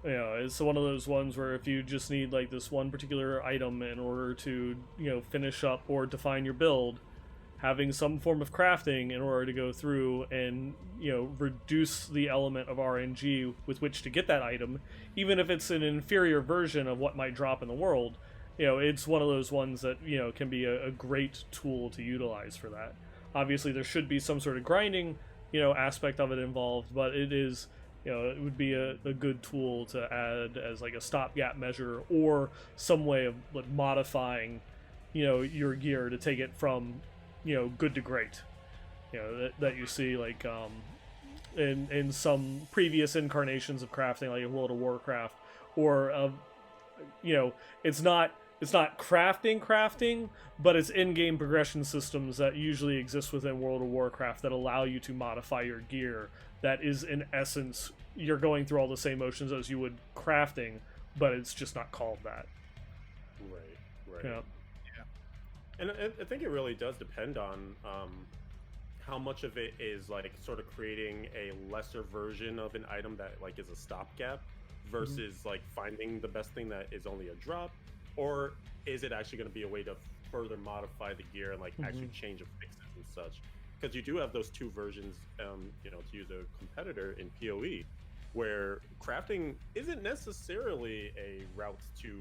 It's one of those ones where if you just need like this one particular item in order to finish up or define your build, having some form of crafting in order to go through and reduce the element of RNG with which to get that item, even if it's an inferior version of what might drop in the world, it's one of those ones that can be a great tool to utilize for that. Obviously there should be some sort of grinding aspect of it involved, but it is it would be a good tool to add as like a stopgap measure, or some way of like modifying your gear to take it from good to great, that you see like in some previous incarnations of crafting, like in World of Warcraft, or it's not crafting, but it's in-game progression systems that usually exist within World of Warcraft that allow you to modify your gear. That is, in essence, you're going through all the same motions as you would crafting, but it's just not called that. Right. Yeah. And I think it really does depend on how much of it is like sort of creating a lesser version of an item that like is a stopgap versus like finding the best thing that is only a drop, or is it actually going to be a way to further modify the gear and like actually change the fixes and such? Because you do have those two versions, to use a competitor in PoE. where crafting isn't necessarily a route to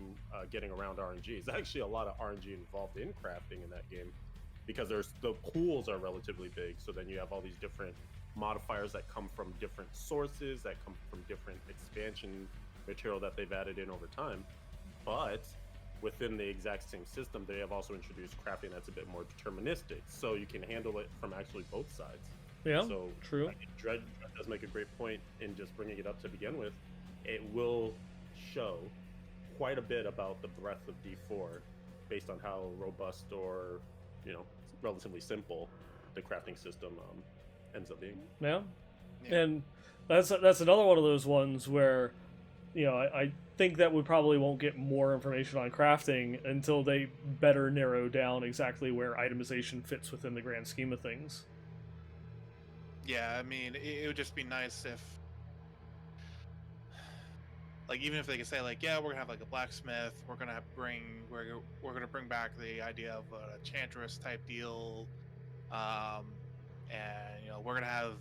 getting around RNG. It's actually a lot of RNG involved in crafting in that game, because the pools are relatively big. So then you have all these different modifiers that come from different sources, that come from different expansion material that they've added in over time. But within the exact same system, they have also introduced crafting that's a bit more deterministic, so you can handle it from actually both sides. Yeah, so true. I think Dread does make a great point in just bringing it up to begin with. It will show quite a bit about the breadth of D4 based on how robust or, relatively simple the crafting system ends up being. Yeah. And that's another one of those ones where, I think that we probably won't get more information on crafting until they better narrow down exactly where itemization fits within the grand scheme of things. Yeah, I mean, it would just be nice if, like, even if they could say, like, yeah, we're gonna have like a blacksmith, we're gonna bring back the idea of a enchantress type deal, and we're gonna have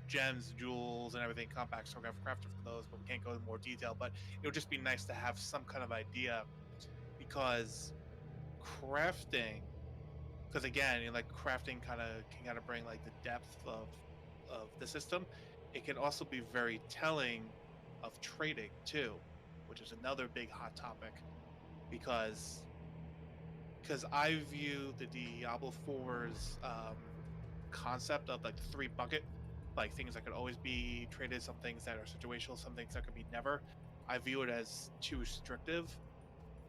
gems, jewels, and everything come back, so we're gonna have crafter for those, but we can't go into more detail. But it would just be nice to have some kind of idea, because crafting, because again, like crafting can kind of bring like the depth of the system. It can also be very telling of trading too, which is another big hot topic, because I view the Diablo 4's concept of like the 3 bucket, like things that could always be traded, some things that are situational, some things that could be never. I view it as too restrictive,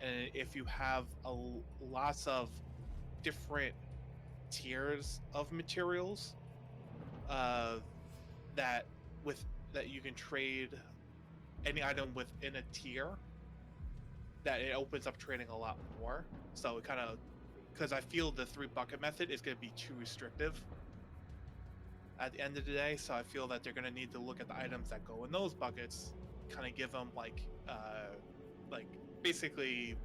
and if you have lots of different tiers of materials that you can trade any item within a tier, that it opens up trading a lot more. So it kind of, because I feel the 3 bucket method is going to be too restrictive at the end of the day. So I feel that they're going to need to look at the items that go in those buckets, kind of give them like basically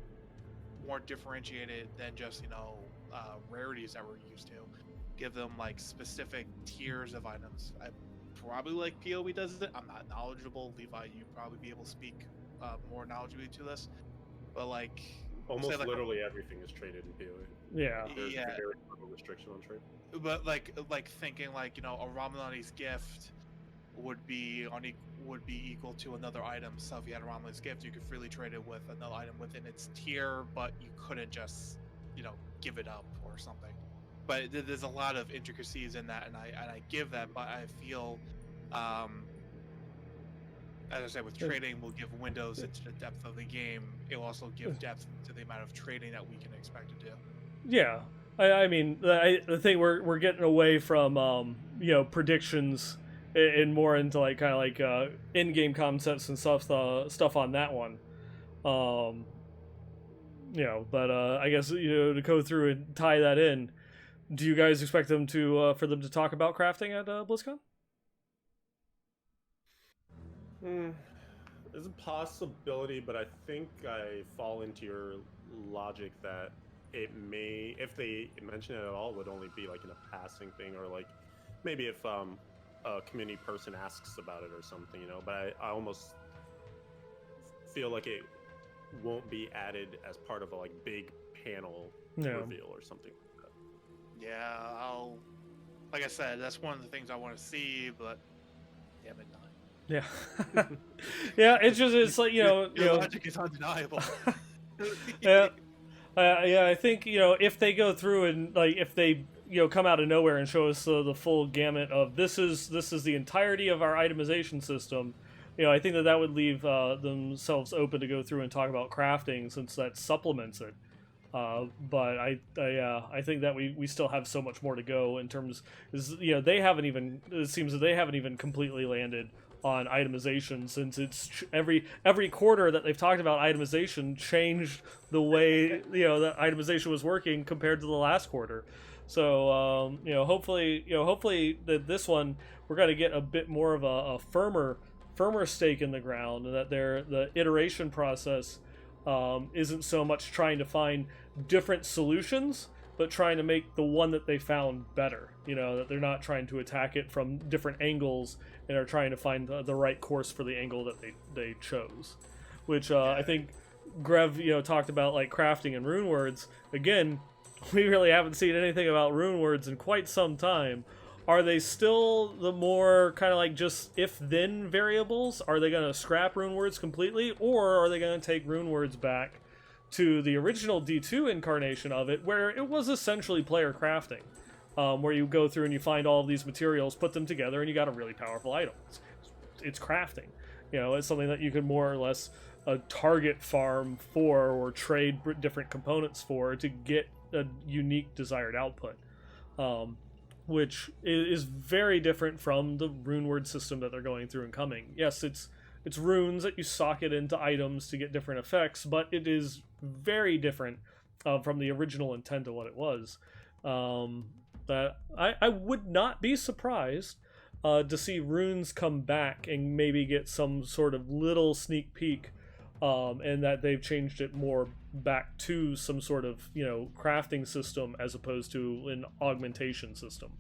more differentiated than just rarities that we're used to. Give them like specific tiers of items. I probably like PoE does it. I'm not knowledgeable. Levi, you probably be able to speak more knowledgeably to this. But like almost literally everything is traded in PoE. Yeah. There's very little restriction on trade. But like thinking like a Ramalani's gift would be equal to another item. So if you had a Ramalani's gift, you could freely trade it with another item within its tier, but you couldn't just give it up or something. But there's a lot of intricacies in that, and I give that, but I feel, as I said, with trading, we'll give windows into the depth of the game. It will also give depth to the amount of trading that we can expect to do. Yeah, I mean, I think we're getting away from predictions and more into like kind of like in-game concepts and stuff on that one. But I guess to go through and tie that in. Do you guys expect them to for them to talk about crafting at BlizzCon? There's a possibility, but I think I fall into your logic that it may, if they mention it at all, would only be like in a passing thing, or like maybe if a community person asks about it or something, But I almost feel like it won't be added as part of a like big panel reveal or something. Yeah, like I said, that's one of the things I want to see, but damn it, not. Yeah. Yeah, it's like, your logic is undeniable. Yeah. I think, if they go through and like if they come out of nowhere and show us the full gamut of this is the entirety of our itemization system, I think that would leave themselves open to go through and talk about crafting, since that supplements it. But I think that we still have so much more to go in terms, they haven't even, it seems that they haven't even completely landed on itemization, since it's every quarter that they've talked about itemization changed the way that itemization was working compared to the last quarter. So hopefully that this one we're going to get a bit more of a firmer stake in the ground, and that the iteration process isn't so much trying to find different solutions, but trying to make the one that they found better. You know, that they're not trying to attack it from different angles and are trying to find the right course for the angle that they chose. Which I think Grev, talked about like crafting and rune words. Again, we really haven't seen anything about rune words in quite some time. Are they still the more kind of like just if-then variables? Are they going to scrap rune words completely, or are they going to take rune words back to the original D2 incarnation of it, where it was essentially player crafting, where you go through and you find all of these materials, put them together, and you got a really powerful item. It's crafting. It's something that you could more or less target farm for or trade different components for to get a unique desired output. Which is very different from the rune word system that they're going through and coming. Yes, it's runes that you socket into items to get different effects, but it is very different from the original intent of what it was. That I would not be surprised to see runes come back and maybe get some sort of little sneak peek, and that they've changed it more back to some sort of crafting system as opposed to an augmentation system.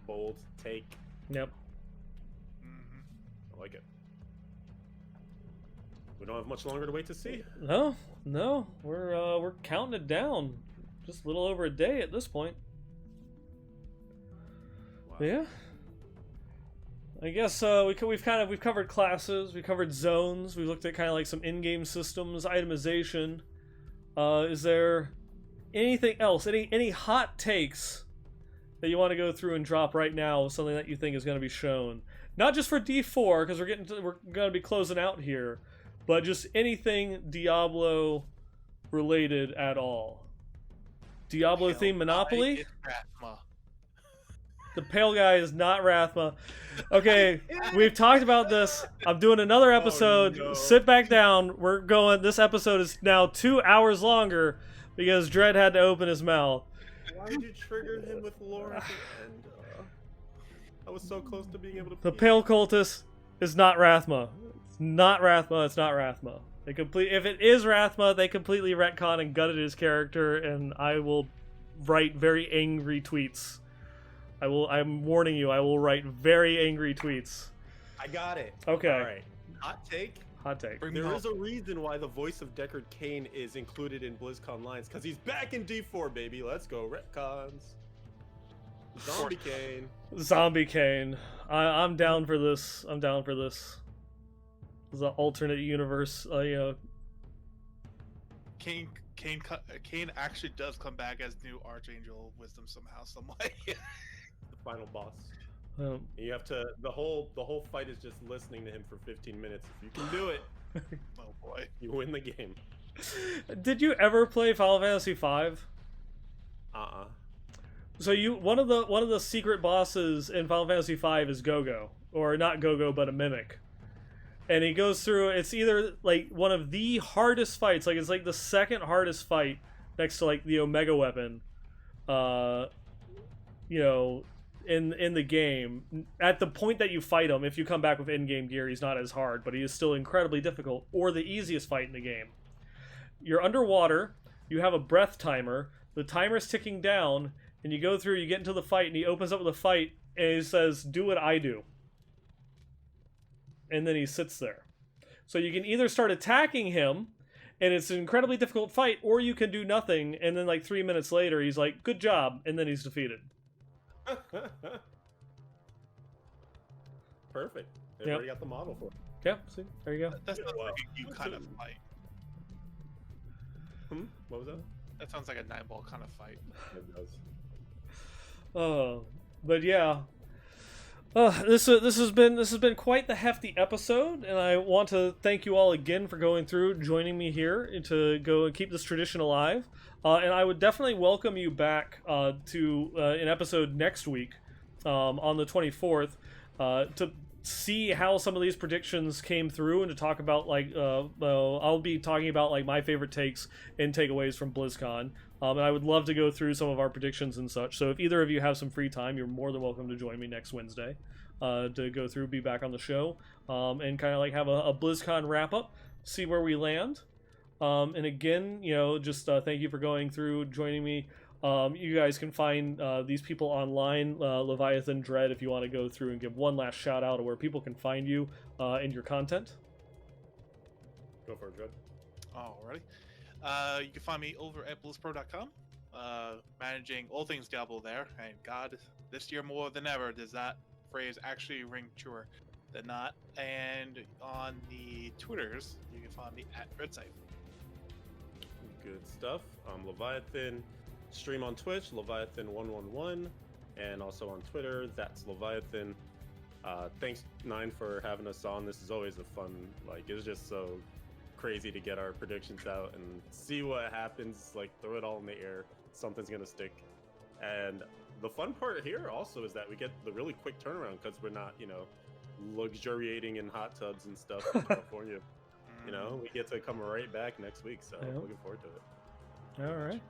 Bold take. Yep. I like it. We don't have much longer to wait to see. No, we're counting it down. Just a little over a day at this point. Wow. Yeah. I guess we've covered classes, we covered zones, we looked at kind of like some in-game systems, itemization. Is there anything else? Any hot takes that you want to go through and drop right now? Something that you think is going to be shown, not just for D4 because we're going to be closing out here, but just anything Diablo related at all. Diablo themed Monopoly. The pale guy is not Rathma. Okay, we've talked about this. I'm doing another episode. Oh, no. Sit back down. We're going. This episode is now 2 hours longer because Dredd had to open his mouth. Why did you trigger him with lore at the end? I was so close to being able to. The pale cultist is not Rathma. It's not Rathma. It's not Rathma. If it is Rathma, they completely retcon and gutted his character, and I will write very angry tweets. I'm warning you, I will write very angry tweets. I got it. Okay. All right. Hot take. There is a reason why the voice of Deckard Cain is included in BlizzConline, because he's back in D4, baby. Let's go, retcons. Zombie Cain. I'm down for this. This is an alternate universe. Cain actually does come back as new Archangel of Wisdom somehow, some way. The final boss. You have to. The whole fight is just listening to him for 15 minutes. If you can do it, oh boy, you win the game. Did you ever play Final Fantasy V? So one of the secret bosses in Final Fantasy V is Gogo, or not Gogo, but a mimic. And he goes through. It's either like one of the hardest fights. Like it's like the second hardest fight next to like the Omega weapon. In the game, at the point that you fight him, if you come back with in-game gear, he's not as hard, but he is still incredibly difficult, or the easiest fight in the game. You're underwater, you have a breath timer, the timer's ticking down, and you go through, you get into the fight, and he opens up with a fight, and he says, "Do what I do." And then he sits there. So you can either start attacking him, and it's an incredibly difficult fight, or you can do nothing, and then like 3 minutes later, he's like, "Good job," and then he's defeated. Perfect. They've already got the model for it. Yeah, see, there you go. That sounds like a you kind of fight. What was that? That sounds like a Neinball kind of fight. It does. But yeah. This has been quite the hefty episode, and I want to thank you all again for going through, joining me here to go and keep this tradition alive. And I would definitely welcome you back to an episode next week on the 24th to see how some of these predictions came through, and to talk about I'll be talking about like my favorite takes and takeaways from BlizzCon. And I would love to go through some of our predictions and such. So if either of you have some free time, you're more than welcome to join me next Wednesday to go through, be back on the show, and kind of like have a BlizzCon wrap up, see where we land. And again, just thank you for going through, joining me. You guys can find these people online, Leviathan Dread, if you want to go through and give one last shout out of where people can find you and your content. Go for it, Dread. Alrighty. You can find me over at blizzpro.com, managing all things Diablo there. And God, this year more than ever does that phrase actually ring truer than not. And on the Twitters, you can find me at Dredscythe. Good stuff. Leviathan. Stream on Twitch, Leviathan111, and also on Twitter, that's Leviathan. Thanks, Nine, for having us on. This is always a fun, it's just so crazy to get our predictions out and see what happens, throw it all in the air. Something's going to stick. And the fun part here also is that we get the really quick turnaround because we're not, luxuriating in hot tubs and stuff in California. We get to come right back next week, so looking forward to it. All right.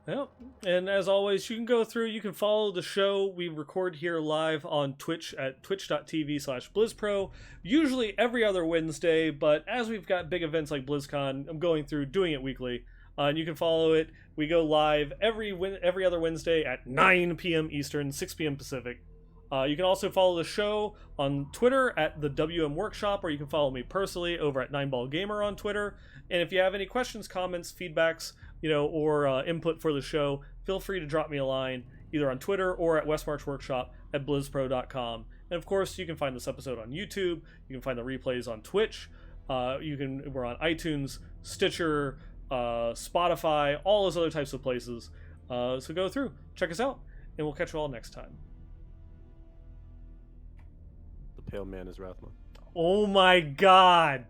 Yep. And as always, you can go through, you can follow the show. We record here live on Twitch at twitch.tv/BlizzPro, usually every other Wednesday, but as we've got big events like BlizzCon, I'm going through doing it weekly. And you can follow it. We go live every other Wednesday at 9 p.m. Eastern, 6 p.m. Pacific. You can also follow the show on Twitter at the WM Workshop, or you can follow me personally over at Neinball Gamer on Twitter. And if you have any questions, comments, feedbacks, or input for the show, feel free to drop me a line either on Twitter or at Westmarch Workshop at blizzpro.com. And of course, you can find this episode on YouTube. You can find the replays on Twitch. We're on iTunes, Stitcher, Spotify, all those other types of places. So go through, check us out, and we'll catch you all next time. The pale man is Rathma. Oh my God!